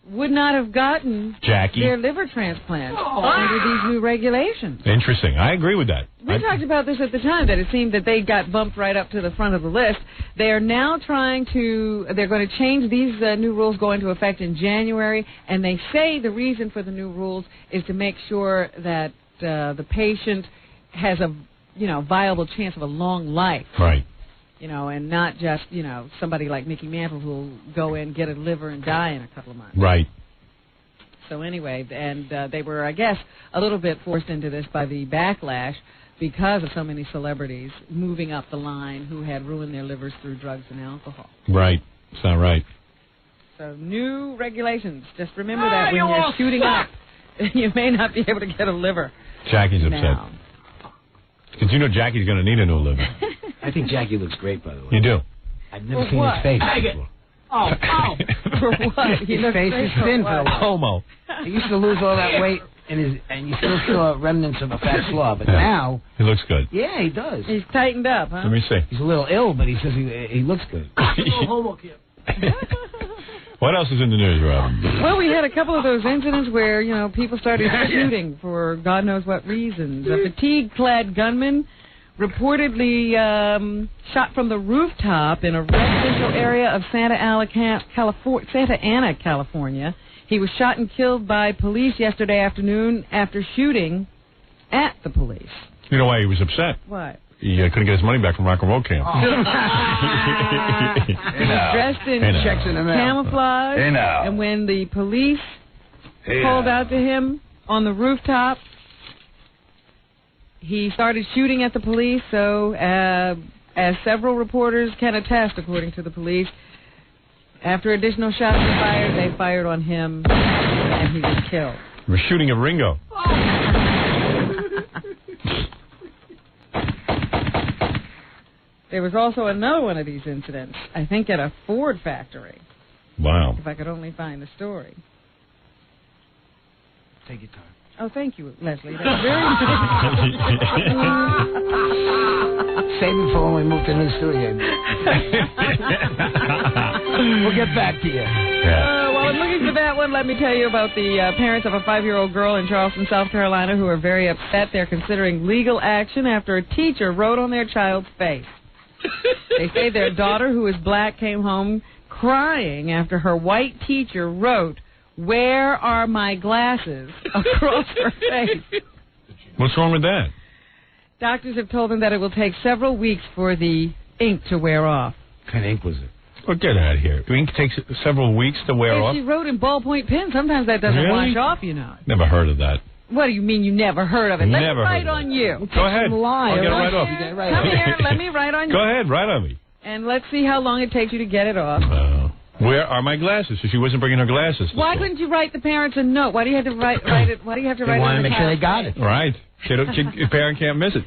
would not have gotten Jackie. their liver transplant under these new regulations. Interesting. I agree with that. We talked about this at the time, that it seemed that they got bumped right up to the front of the list. They are now they're going to change these new rules, go into effect in January, and they say the reason for the new rules is to make sure that the patient has a viable chance of a long life. Right. And not just, somebody like Mickey Mantle who will go in, get a liver, and die in a couple of months. Right. So anyway, and they were, I guess, a little bit forced into this by the backlash because of so many celebrities moving up the line who had ruined their livers through drugs and alcohol. Right. It's not right. So new regulations. Just remember that when you're shooting up, you may not be able to get a liver. Jackie's upset. Because Jackie's going to need a new liver. I think Jackie looks great, by the way. You do? I've never seen his face before. Oh. For what? His face is thin for a while. Homo. He used to lose all that weight, and you still saw remnants of a fat slob, but now... He looks good. Yeah, he does. He's tightened up, huh? Let me see. He's a little ill, but he says he looks good. Homo kid. What else is in the news, Rob? Well, we had a couple of those incidents where, people started shooting for God knows what reasons. A fatigue-clad gunman reportedly shot from the rooftop in a residential area of Santa Ana, California. He was shot and killed by police yesterday afternoon after shooting at the police. You know why he was upset? What? He couldn't get his money back from rock and roll camp. He was dressed in camouflage, and when the police called out to him on the rooftop, he started shooting at the police. So, as several reporters can attest, according to the police, after additional shots were fired, they fired on him, and he was killed. We're shooting at Ringo. There was also another one of these incidents, I think at a Ford factory. Wow. If I could only find the story. Take your time. Oh, thank you, Leslie. That's very Save it for when we move to the new studio. We'll get back to you. While I'm looking for that one, let me tell you about the parents of a 5-year-old girl in Charleston, South Carolina, who are very upset. They're considering legal action after a teacher wrote on their child's face. They say their daughter, who is black, came home crying after her white teacher wrote, "Where are my glasses?" across her face. What's wrong with that? Doctors have told them that it will take several weeks for the ink to wear off. What kind of ink was it? Well, get out of here. Ink takes several weeks to wear off? If she wrote in ballpoint pen, sometimes that doesn't wash off, Never heard of that. What do you mean you never heard of it? Let me write on you. Go ahead. I'll get it right off. Come here, let me write on you. Go ahead, write on me. And let's see how long it takes you to get it off. Where are my glasses? So she wasn't bringing her glasses. Why couldn't you write the parents a note? Why do you have to write it? Why do you have to write it? They want to make sure they got it. Right. Your parent can't miss it.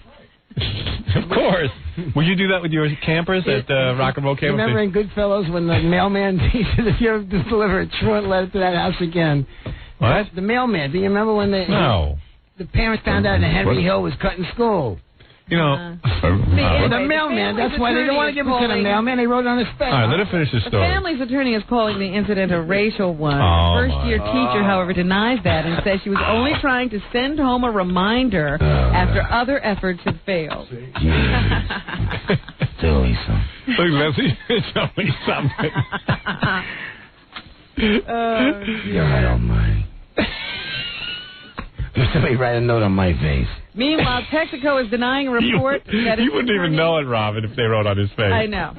Of course. Would you do that with your campers at Rock and Roll Camp? Remember in Goodfellas when the mailman said, if you ever deliver a truant letter to that house again? What? The mailman. Do you remember when the parents found out that Henry Hill was cutting school? You know, the mailman. That's why they don't want to give it to the mailman. They wrote it on his face. All right, let her finish the story. The family's attorney is calling the incident a racial one. Oh, First-year teacher, however, denies that and says she was only trying to send home a reminder after other efforts had failed. Tell me something. Look, Leslie, tell me something. You're right on mine. Somebody write a note on my face. Meanwhile, Texaco is denying a report that you wouldn't even know it, Robin, if they wrote on his face. I know.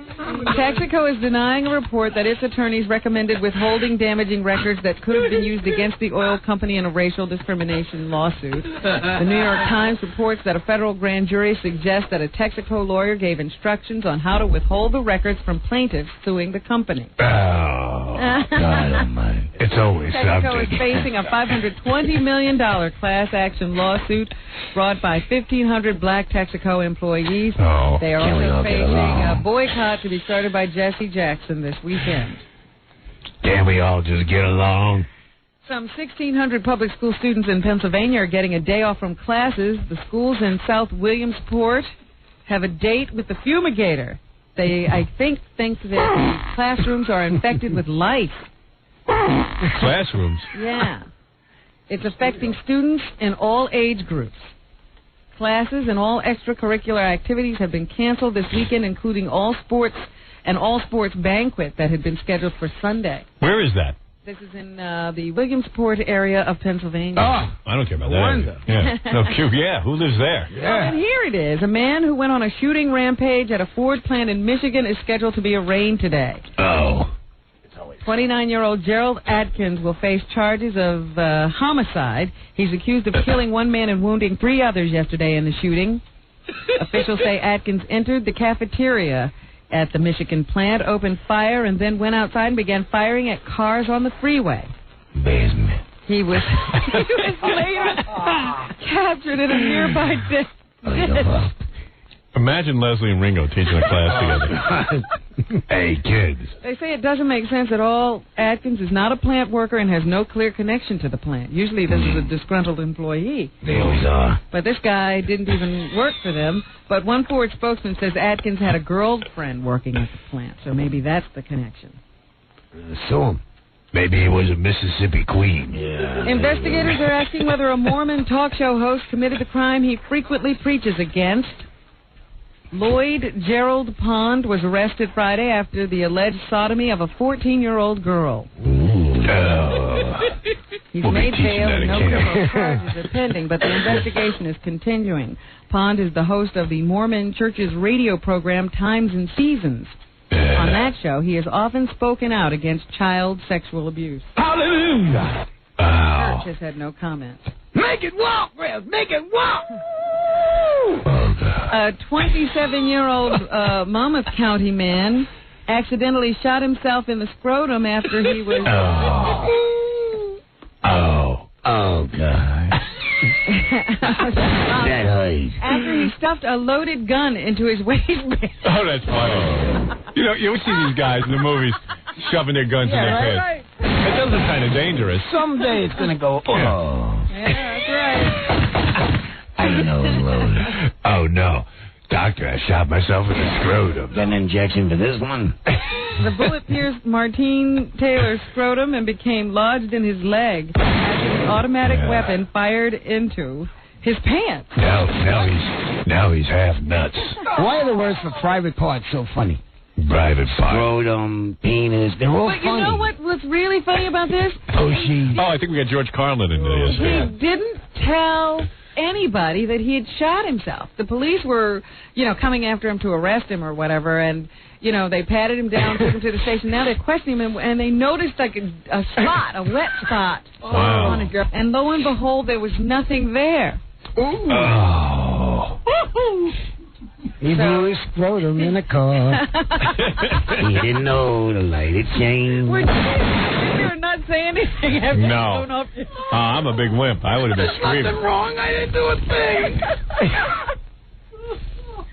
Texaco is denying a report that its attorneys recommended withholding damaging records that could have been used against the oil company in a racial discrimination lawsuit. The New York Times reports that a federal grand jury suggests that a Texaco lawyer gave instructions on how to withhold the records from plaintiffs suing the company. Oh, God almighty. It's always Texaco is facing a $520 million class action lawsuit brought by 1,500 black Texaco employees. They are also facing a boycott to be started by Jesse Jackson this weekend. Can't we all just get along? Some 1,600 public school students in Pennsylvania are getting a day off from classes. The schools in South Williamsport have a date with the fumigator. They, I think that the classrooms are infected with lice. Classrooms. Yeah. It's affecting students in all age groups. Classes and all extracurricular activities have been canceled this weekend, including all sports banquet that had been scheduled for Sunday. Where is that? This is in the Williamsport area of Pennsylvania. Oh, I don't care about that. Yeah. No, yeah, who lives there? Yeah. And here it is. A man who went on a shooting rampage at a Ford plant in Michigan is scheduled to be arraigned today. Oh. 29-year-old Gerald Atkins will face charges of homicide. He's accused of killing one man and wounding 3 others yesterday in the shooting. Officials say Atkins entered the cafeteria at the Michigan plant, opened fire, and then went outside and began firing at cars on the freeway. Basement. He was later captured in a nearby ditch. Imagine Leslie and Ringo teaching a class together. Hey, kids. They say it doesn't make sense at all. Atkins is not a plant worker and has no clear connection to the plant. Usually this is a disgruntled employee. They always are. But this guy didn't even work for them. But one Ford spokesman says Atkins had a girlfriend working at the plant, so maybe that's the connection. Sue him. Maybe he was a Mississippi queen. Yeah. Investigators are asking whether a Mormon talk show host committed the crime he frequently preaches against. Lloyd Gerald Pond was arrested Friday after the alleged sodomy of a 14-year-old girl. He's made bail and no criminal charges are pending, but the investigation is continuing. Pond is the host of the Mormon Church's radio program Times and Seasons. On that show, he has often spoken out against child sexual abuse. Hallelujah! The church has had no comment. Make it walk, Rev! Make it walk! A 27-year-old Monmouth County man accidentally shot himself in the scrotum after he was... Oh, God. That hurts. After he stuffed a loaded gun into his waistband. Oh, that's funny. You know, you see these guys in the movies shoving their guns in their heads. Right. That does look kind of dangerous. Someday it's going to go, Yeah, that's right. I know, Lord. Oh, no. Doctor, I shot myself in the scrotum. Got an injection for this one? The bullet pierced Martine Taylor's scrotum and became lodged in his leg after the automatic weapon fired into his pants. Now he's half nuts. Why are the words for private parts so funny? Private part. Scrotum, penis, they're all But funny. you know what's really funny about this? Oh, I think we got George Carlin in there yesterday. He didn't tell anybody that he had shot himself. The police were, coming after him to arrest him or whatever, and, they patted him down, took him to the station. Now they're questioning him, and they noticed like a spot, a wet spot on his girl. And lo and behold, there was nothing there. Ooh. Oh. He blew his scrotum in a car. He didn't know the light had changed. You're not saying anything after you blown off your... I'm a big wimp. I would have been screaming. Nothing wrong. I didn't do a thing.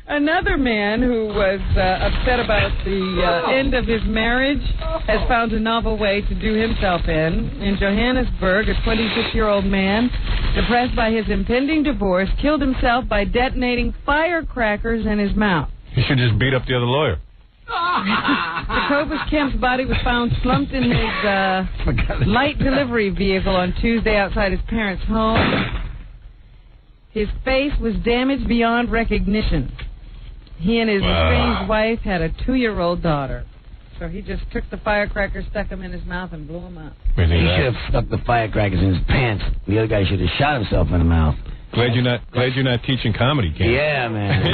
Another man who was upset about the end of his marriage has found a novel way to do himself in. In Johannesburg, a 26-year-old man, depressed by his impending divorce, killed himself by detonating firecrackers in his mouth. You should just beat up the other lawyer. Jacobus Kemp's body was found slumped in his light delivery vehicle on Tuesday outside his parents' home. His face was damaged beyond recognition. He and his estranged wife had a 2-year-old daughter. So he just took the firecrackers, stuck them in his mouth, and blew them up. He should have stuck the firecrackers in his pants. The other guy should have shot himself in the mouth. Glad you're not teaching comedy, Ken. Yeah, man.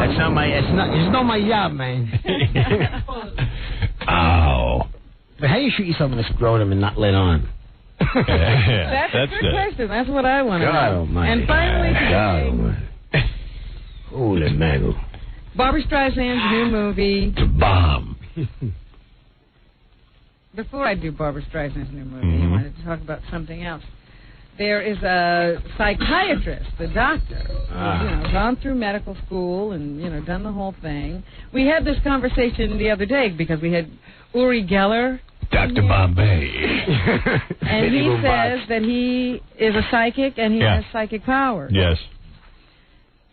That's not my. It's not my job, man. Ow. But how do you shoot yourself in the scrotum and not let on? That's a good question. That's what I want to know. Almighty. And finally today, holy Magoo. Barbra Streisand's new movie. The bomb. Before I do Barbra Streisand's new movie, I wanted to talk about something else. There is a psychiatrist, a doctor, who's gone through medical school and, done the whole thing. We had this conversation the other day because we had Uri Geller. Dr. Bombay. And he says that he is a psychic and he has psychic powers. Yes.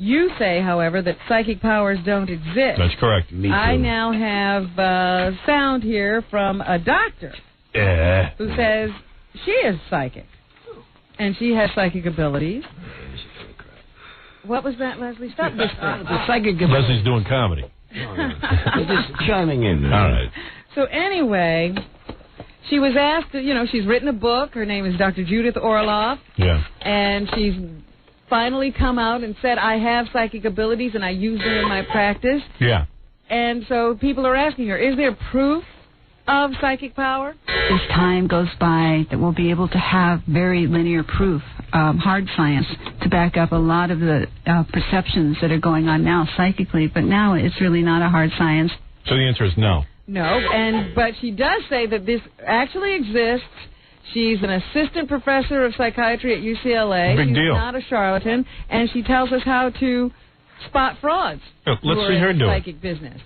You say, however, that psychic powers don't exist. That's correct. Me too. I now have sound here from a doctor who says she is psychic. And she has psychic abilities. What was that, Leslie? Stop whispering. The psychic ability. Leslie's doing comedy. They're just chiming in. All right. So anyway, she was asked, she's written a book. Her name is Dr. Judith Orloff. Yeah. And she's finally come out and said, I have psychic abilities and I use them in my practice. Yeah. And so people are asking her, is there proof of psychic power? As time goes by, that we'll be able to have very linear proof, hard science, to back up a lot of the perceptions that are going on now psychically. But now it's really not a hard science. So the answer is no. No, but she does say that this actually exists. She's an assistant professor of psychiatry at UCLA. Big She's deal. not a charlatan, and she tells us how to spot frauds. Let's who are see her in do it. psychic business.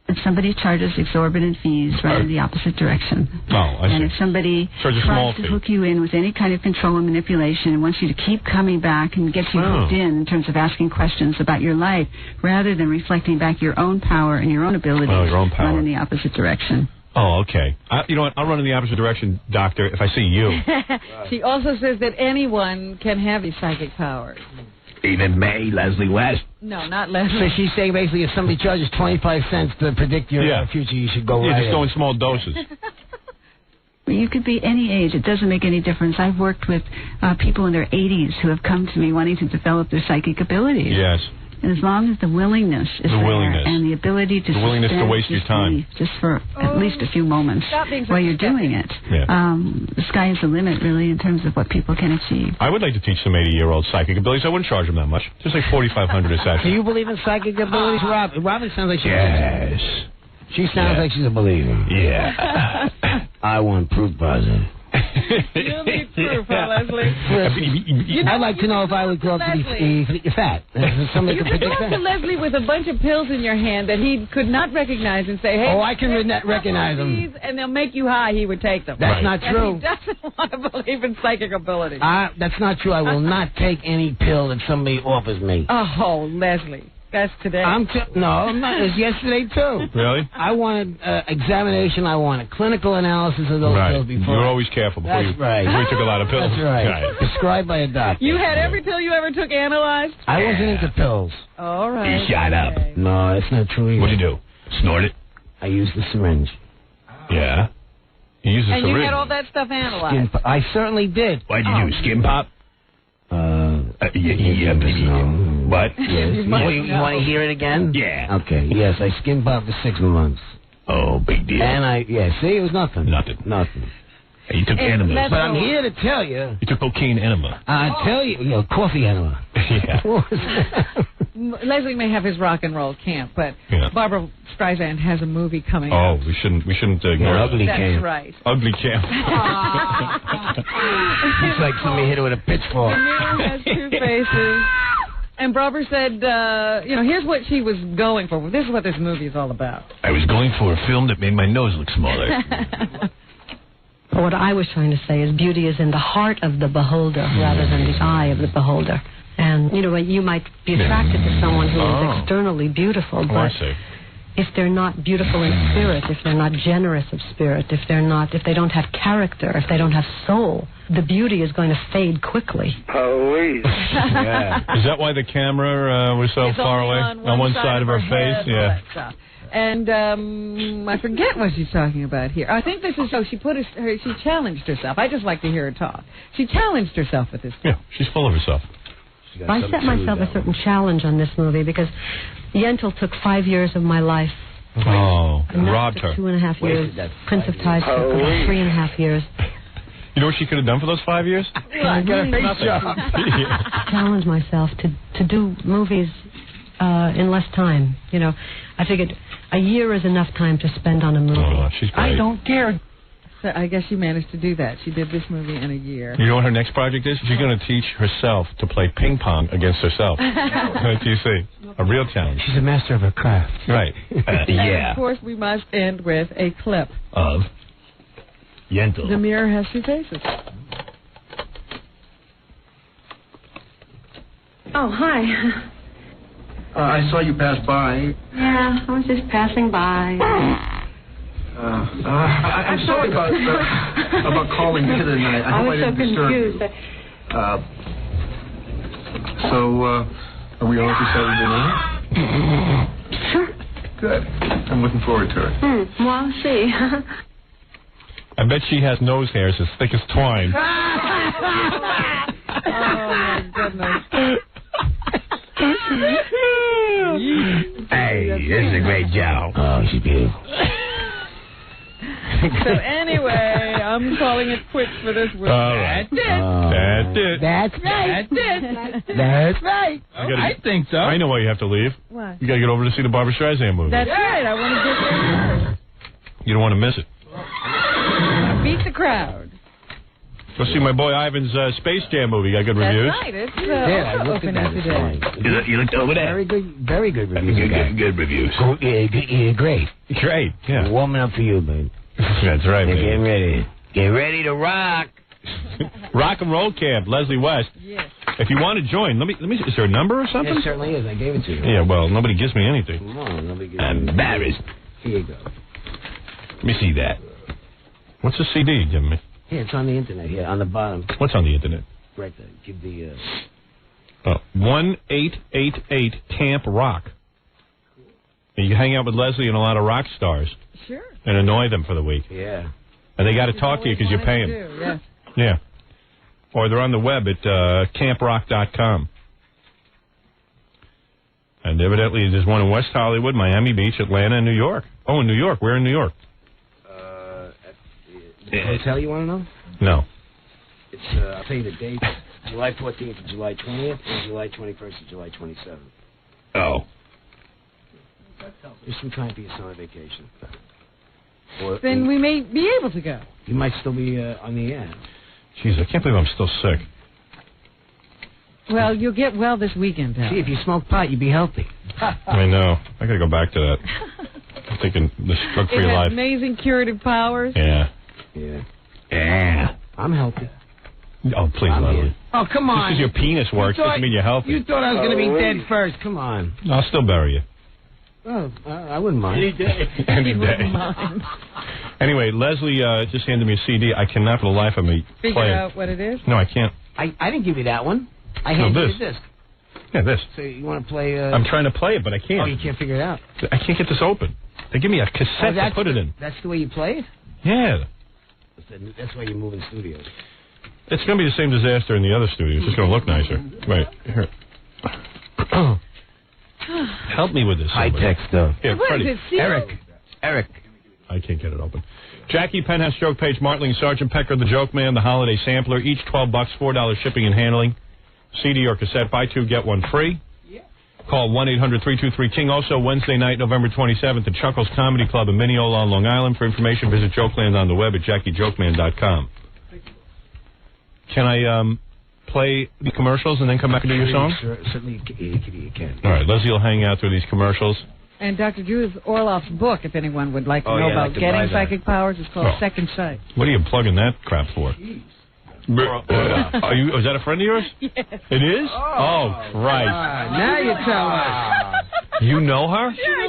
If somebody charges exorbitant fees, run in the opposite direction. Oh, I see. And if somebody Charge a small tries to fee. hook you in with any kind of control and manipulation and wants you to keep coming back and get you hooked in terms of asking questions about your life, rather than reflecting back your own power and your own abilities, your own power. run in the opposite direction. Oh, okay. You know what? I'll run in the opposite direction, Doctor, if I see you. She also says that anyone can have these psychic powers. Even May, Leslie West. No, not Leslie. So she's saying basically if somebody charges 25 cents to predict your future, you should go right just go in. in small doses. You could be any age. It doesn't make any difference. I've worked with people in their 80s who have come to me wanting to develop their psychic abilities. Yes. And as long as the willingness is The there willingness. and the ability to The willingness to suspend waste your time. disbelief just for at least a few moments Stop being so while you're doing it, the sky is the limit, really, in terms of what people can achieve. I would like to teach some 80-year-olds psychic abilities. I wouldn't charge them that much. Just like $4,500 a session. Do you believe in psychic abilities, Rob? Robin sounds like she Yes. She sounds like she's a believer. Yeah. I want proof positive. You'll need proof, huh, Leslie? I'd like to know if I would grow up to be fat. Somebody You could could predict go up to that. Leslie with a bunch of pills in your hand that he could not recognize and say, hey, Oh, I can take a couple recognize of them. these and they'll make you high. He would take them. That's not true. And he doesn't want to believe in psychic ability. That's not true. I will not take any pill that somebody offers me. Oh, Leslie. That's today. No, I'm not. It's yesterday, too. Really? I wanted examination. I wanted clinical analysis of those Right. pills before. You were always careful before That's you, right. before you took a lot of pills. That's right. Prescribed by a doctor. You had every pill you ever took analyzed? I wasn't into pills. All right. He shot up. No, that's not true either. What'd you do? Snort it? I used the syringe. Yeah. You used a And you syringe. had all that stuff analyzed. I certainly did. What'd you do? Skin pop? What? Yes. You want to hear it again? Yeah. Okay. Yes, I skin popped for 6 months. Oh, big deal. And see, it was nothing. Nothing. Nothing. Hey, you took enema. But I'm here to tell you. You took cocaine enema. I tell you, coffee enema. Yeah. Leslie may have his rock and roll camp, but Barbara Streisand has a movie coming Oh, out. we shouldn't ignore ugly That's camp. right. Ugly camp. It's like somebody hit it with a pitchfork. The mirror has two faces. And Barbara said, here's what she was going for. This is what this movie is all about. I was going for a film that made my nose look smaller. What I was trying to say is beauty is in the heart of the beholder rather than the eye of the beholder. And, you might be attracted to someone who is externally beautiful, but if they're not beautiful in spirit, if they're not generous of spirit, if they don't have character, if they don't have soul, the beauty is going to fade quickly. Police. Is that why the camera was so It's far only away? on one side of her head, face? all Yeah. that stuff. And I forget what she's talking about here. I think this is she challenged herself. I just like to hear her talk. She challenged herself with this. Yeah, she's full of herself. I set myself a certain challenge on this movie because Yentl took 5 years of my life. Oh, And robbed her. 2.5 years. Prince of Tides took about 3.5 years. You know what she could have done for those 5 years? I got a face job. Challenge myself to do movies in less time. I figured a year is enough time to spend on a movie. Oh, she's great. I don't care. So I guess she managed to do that. She did this movie in a year. You know what her next project is? She's going to teach herself to play ping pong against herself. What do you see? A real challenge. She's a master of her craft. Right. And of course, we must end with a clip of Yentl. The Mirror Has Two Faces. Oh, hi. I saw you pass by. Yeah, I was just passing by. I'm sorry about calling you tonight. I hope I didn't disturb you. So, are we all for Saturday night? Sure. Good. I'm looking forward to it. Well, I'll see. I bet she has nose hairs as thick as twine. Oh, my goodness. Hey, this is a great job. Oh, she's beautiful. So anyway, I'm calling it quits for this week. All right. That's it. That's right. That's right. I think so. I know why you have to leave. Why? You got to get over to see the Barbra Streisand movie. That's right. I want to get there. You don't want to miss it. Beat the crowd. Go see my boy Ivan's Space Jam movie. Got good reviews. That's right. It's I also looked at opening that. today. You looked over there? Very good reviews. Good reviews. Great. Great, yeah. We're warming up for you, man. That's right, man. Get ready. Get ready to rock. Rock and Roll Camp, Leslie West. Yes. If you want to join, let me. Is there a number or something? It certainly is. I gave it to you. Yeah, well, nobody gives me anything. No, nobody gives I'm embarrassed. Here you go. Let me see that. What's the CD you giving me? Here, it's on the internet. Here, on the bottom. What's on the internet? Right there. Give the... 1888 Camp Rock. And you can hang out with Leslie and a lot of rock stars. Sure. And annoy them for the week. Yeah. And they got to talk to you because you pay them. Yes. Yeah. Or they're on the web at camprock.com. And evidently there's one in West Hollywood, Miami Beach, Atlanta, and New York. Oh, in New York. Where in New York? The hotel you want to know? No. It's, I'll tell you the dates. July 14th and July 20th, and July 21st and July 27th. Oh. There's some time for your summer vacation. Then we may be able to go. You might still be on the air. Jeez, I can't believe I'm still sick. Well, you'll get well this weekend, Hal. See, if you smoke pot, you'd be healthy. I know. I got to go back to that. I'm thinking this drug-free It has life. amazing curative powers. Yeah. Yeah. Yeah. I'm healthy. Oh, please, Leslie. Oh, come on. Just because your penis works doesn't mean you're healthy. You thought I was going to be dead first. Come on. I'll still bury you. Oh, I wouldn't mind. Any day. Any day. Anyway, Leslie just handed me a CD. I cannot for the life of me play Figure it. out what it is? No, I can't. I didn't give you that one. I handed you this. Yeah, this. So you want to play... I'm trying to play it, but I can't. Oh, you can't figure it out. I can't get this open. They give me a cassette to put it in. That's the way you play it? Yeah. That's why you're moving studios. It's going to be the same disaster in the other studio. It's just going to look nicer. Wait, here. Help me with this. High-tech stuff. Here, What Freddie. is it, Seal? Eric. I can't get it open. Jackie, Penthouse Joke Page, Martling, Sergeant Pecker, The Joke Man, The Holiday Sampler, each $12, $4 shipping and handling. CD or cassette, buy two, get one free. Call 1-800-323-KING. Also, Wednesday night, November 27th, at Chuckles Comedy Club in Mineola on Long Island. For information, visit Jokeland on the web at JackieJokeman.com. Can I play the commercials and then come back and do your song? Sure, certainly you can. All right, Leslie will hang out through these commercials. And Dr. Judith Orloff's book, if anyone would like to know about getting psychic powers, is called Second Sight. What are you plugging that crap for? Are you? Is that a friend of yours? Yes. It is? Oh, Christ. Now you tell us. You know her? Yeah,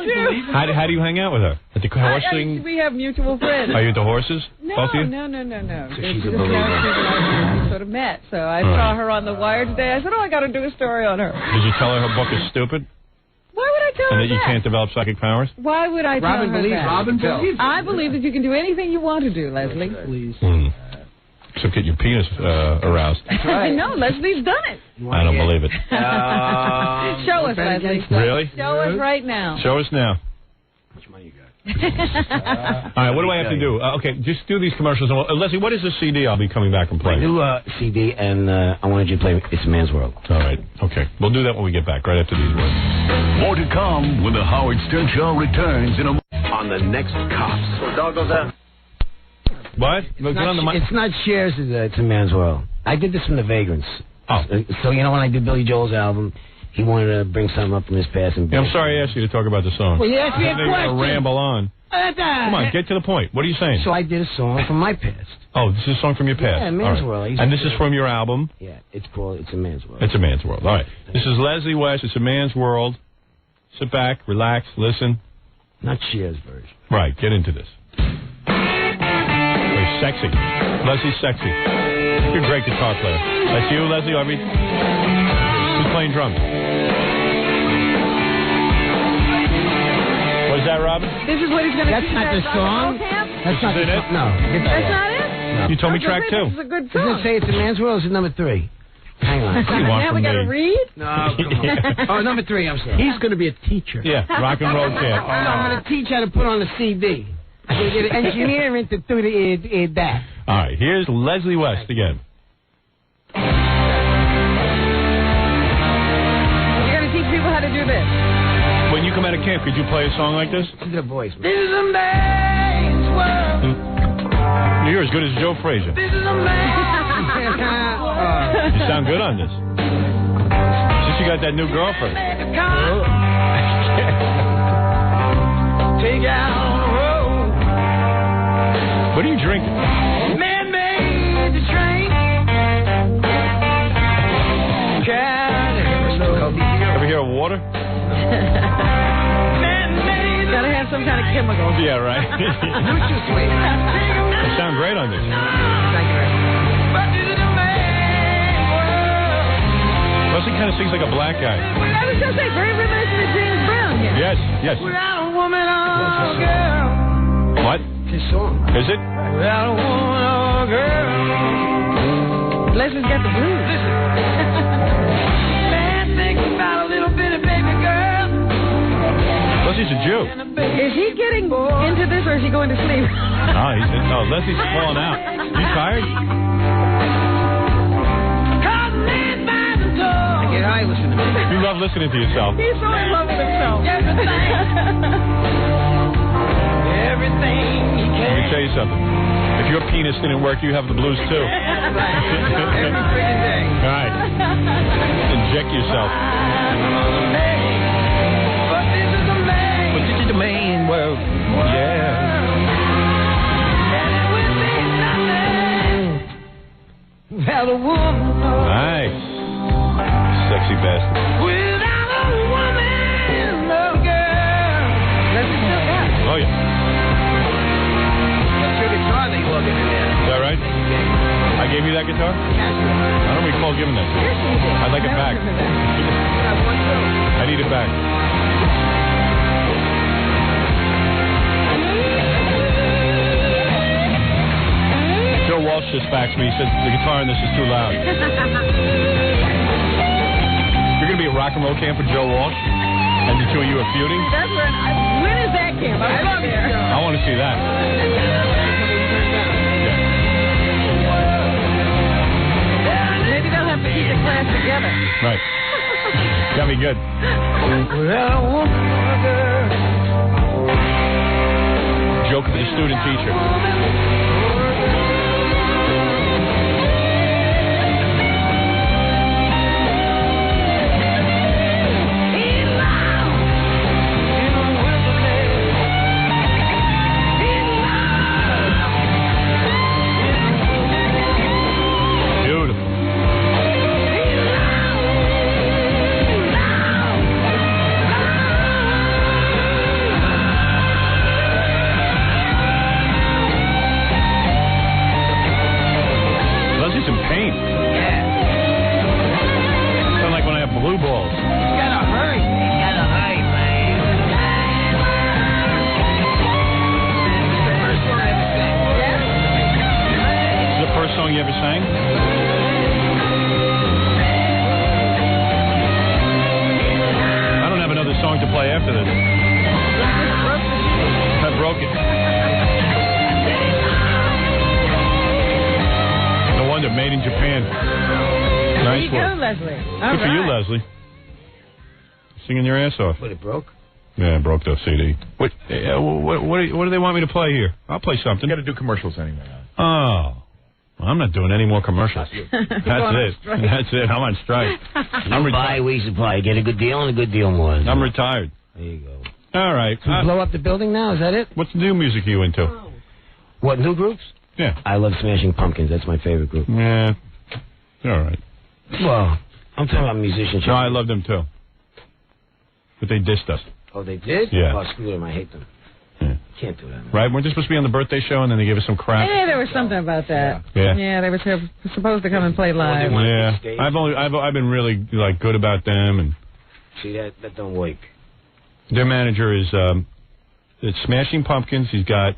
I do. How do you hang out with her? At the horse thing? We have mutual friends. Are you at the horses? No, Both of you? no. So It's she's a just believer. we sort of met. So I saw her on The Wire today. I said, I got to do a story on her. Did you tell her her book is stupid? Why would I tell And her that you can't develop psychic powers? Why would I tell her that? Robin believes. I believe that you can do anything you want to do, Leslie. Please. Except get your penis aroused. I know. Leslie's done it. I don't believe it. Show us, Leslie. Really? Show us right now. Show us now. How much money you got? All right, what do I have to do? Okay, just do these commercials. Leslie, what is the CD I'll be coming back and playing? Do a CD, and I wanted you to play It's a Man's World. All right, okay. We'll do that when we get back, right after these words. More to come when the Howard Stern Show returns in a... On the next Cops. So dog goes out. What? It's not Cher's, It's a Man's World. I did this from the Vagrants. Oh. So, you know, when I did Billy Joel's album, he wanted to bring something up from his past. And Yeah, I'm sorry I asked you to talk about the song. Well, you asked me a They're question. gonna ramble on. Come on, get to the point. What are you saying? So I did a song from my past. Oh, this is a song from your past. Yeah, Man's All World. And this is from your album? Yeah, it's called It's a Man's World. It's a Man's World. All right. This is Leslie West. It's a Man's World. Sit back, relax, listen. Not Cher's version. Right, get into this. Very sexy. Leslie's sexy. You're a great guitar player. That's you, Leslie Harvey? Who's playing drums? What is that, Robin? This is what he's going to That's not the song. That's not the song. No. That's not it? No. You told me track 2. This is a good song. Does it say it's a man's world? Or is it number 3? Hang on. What do you want Now from we got to me? read? No, come on. Oh, number 3, I'm sorry. He's going to be a teacher. Yeah, rock and roll camp. No, I'm going to teach how to put on a CD. I'm going to get an engineer into do that. All right, here's Leslie West again. You're going to teach people how to do this. When you come out of camp, could you play a song like this? Look at the voice, man. This is a man's world. You're as good as Joe Frazier. This is a man's You sound good on this. Since you got that new girlfriend. Take out on the road. What are you drinking? Man made the train. Ever hear of water? Gotta have some kind of chemicals. Yeah, right. You sound great on this. Thank you very much. Leslie kind of sings like a black guy. I was going to say, very reminiscent of James Brown here. Yes, yes. Without a woman or a girl. What? His song. Is it? Without a woman or a girl. Leslie's got the blues. Listen. Man, think about a little bitty baby girl. Leslie's a Jew. Is he getting into this or is he going to sleep? No, Leslie's falling out. You tired? Get high, listen to me. You love listening to yourself. He's so in love with himself. Everything he Let me can. tell you something. If your penis didn't work, you have the blues too. Every freaking day. All right. Inject yourself. But this is a man. But this is the main world. Yeah. And it will be nothing without a woman. Nice. Sexy bastard. Without a woman, no girl. Leslie still got it. Oh, yeah. That's your guitar that you love in there. Is that right? I gave you that guitar? I don't recall giving that to you. Yes, you did. I'd like it back. I need it back. Joe Walsh just faxed me. He said the guitar in this is too loud. You're going to be at rock and roll camp with Joe Walsh? And the two of you are feuding? That's where when is that camp? I love it. I want to see that. Maybe they'll have to keep the class together. Right. Got me good. Joke for the student teacher. You ever sang? I don't have another song to play after this. I broke it. No wonder, made in Japan. Nice There you work. go, Leslie. Good for you, Leslie. Singing your ass off. But it broke? Yeah, I broke the CD. What do they want me to play here? I'll play something. You got to do commercials anyway. Oh. Well, I'm not doing any more commercials. That's it. That's it. I'm on strike. I'm retired. We supply. Get a good deal and a good deal more. I'm retired. There you go. All right. So blow up the building now? Is that it? What's the new music you into? What, new groups? Yeah. I love Smashing Pumpkins. That's my favorite group. Yeah. All right. Well, I'm talking about musicianship. No, I love them too. but they dissed us. Oh, they did? Yeah. Oh, screw them. I hate them. Yeah. Can't do that. Man. Right? Weren't they supposed to be on the birthday show, and then they gave us some crap? Yeah, there was something about that. Yeah. They were supposed to come and play live. Yeah. I've been really like good about them, and see that don't work. Their manager is it's Smashing Pumpkins. He's got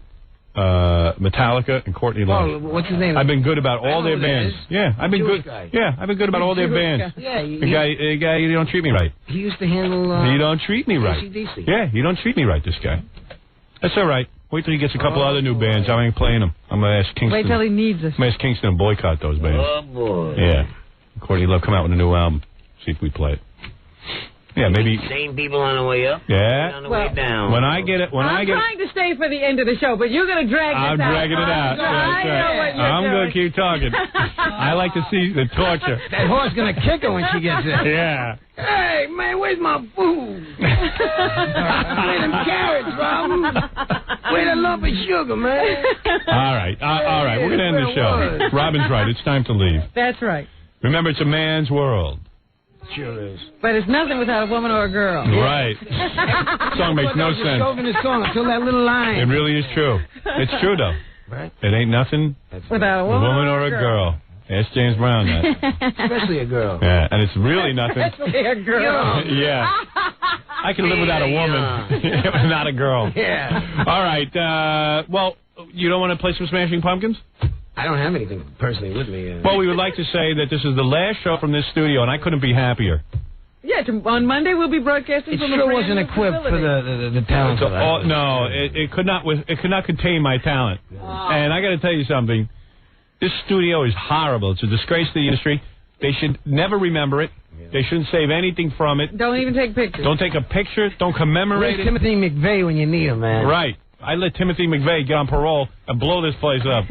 Metallica and Courtney Love. Oh, what's his name? I've been good about all their bands. Yeah, I've been Jewish good. Guy. Yeah, I've been good about all their bands. Yeah, the guy, you don't treat me right. He used to handle. You don't treat me right. AC/DC. Yeah, you don't treat me right. This guy. That's all right. Wait till he gets a couple other new bands. I ain't playing them. I'm gonna ask Kingston. Wait till he needs us. I'm gonna ask Kingston to boycott those bands. Oh boy. Yeah. Courtney Love come out with a new album. See if we play it. Yeah, maybe. Same people on the way up. Yeah. On the way down. When I get it, I'm trying to stay for the end of the show, but you're going to drag this out. I'm dragging it out. I know what you're I'm doing. going to keep talking. I like to see the torture. That horse going to kick her when she gets there. Yeah. Hey, man, where's my food? Where them carrots, Robin? Where the lump of sugar, man? All right. We're going to end the show. Robin's right. It's time to leave. That's right. Remember, it's a man's world. Sure is. But it's nothing without a woman or a girl. Right. Song makes no sense. Song until that little line. It really is true. It's true, though. Right. It ain't nothing without a woman or a girl. Ask James Brown that. Especially a girl. Yeah, and it's really nothing. Especially a girl. Yeah. I can live without a woman, but not a girl. Yeah. All right. Well, you don't want to play some Smashing Pumpkins? I don't have anything personally with me. Well, we would like to say that this is the last show from this studio, and I couldn't be happier. Yeah, on Monday we'll be broadcasting from the sure wasn't equipped for the talent. No, it could not contain my talent. And I got to tell you something. This studio is horrible. It's a disgrace to the industry. They should never remember it. They shouldn't save anything from it. Don't even take pictures. Don't take a picture. Don't commemorate it. Timothy McVeigh when you need him, man. Right. I let Timothy McVeigh get on parole and blow this place up.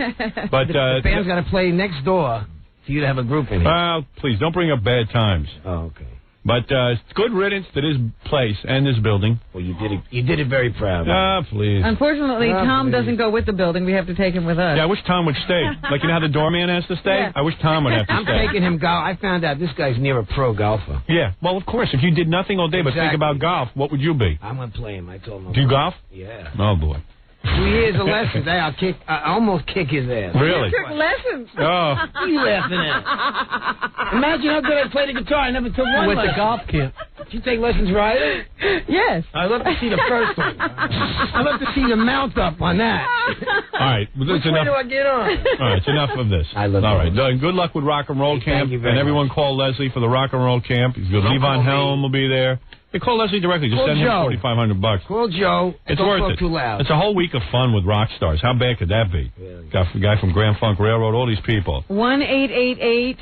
But the band's got to play next door for you to have a group in here. Please, don't bring up bad times. Oh, okay. But it's good riddance to this place and this building. Well, you did it very proud. Please. Unfortunately, Tom doesn't go with the building. We have to take him with us. Yeah, I wish Tom would stay. Like, you know how the doorman has to stay? Yeah. I wish Tom would have to stay. I'm taking him golf. I found out this guy's near a pro golfer. Yeah, well, of course. If you did nothing all day but think about golf, what would you be? I'm going to play him. I told him. Do you golf? Yeah. Oh, boy. 2 years of lessons. I almost kick his ass. Really? You took lessons. Oh. What are you laughing at? Imagine how good I played the guitar. I never took one with lesson. the golf kit. Did you take lessons, Ryder? Yes. I'd love to see the first one. I'd love to see the mount up on that. All right. Well, Which way do I get on? All right. It's enough of this. I love All right. Good luck with Rock and Roll Camp. And everyone call Leslie for the Rock and Roll Camp. Levon Helm will be there. Hey, call Leslie directly. Just send him $4,500. Call Joe. It's worth it. Too loud. It's a whole week of fun with rock stars. How bad could that be? Really? Got the guy from Grand Funk Railroad, all these people. 1-888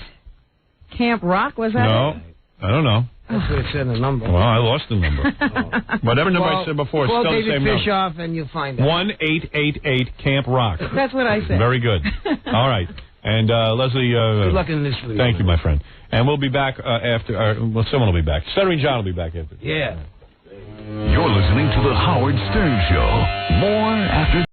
Camp Rock, was that No, it? I don't know. That's what it said in the number. Well, I lost the number. Whatever number I said before, it's still the same number. Call David Fishoff and you'll find out. 1-888 Camp Rock. That's what I said. Very good. All right. And Leslie... good luck in this week. Thank you, my friend. And we'll be back after... someone will be back. Stuttering John will be back after. Yeah. You're listening to The Howard Stern Show. More after...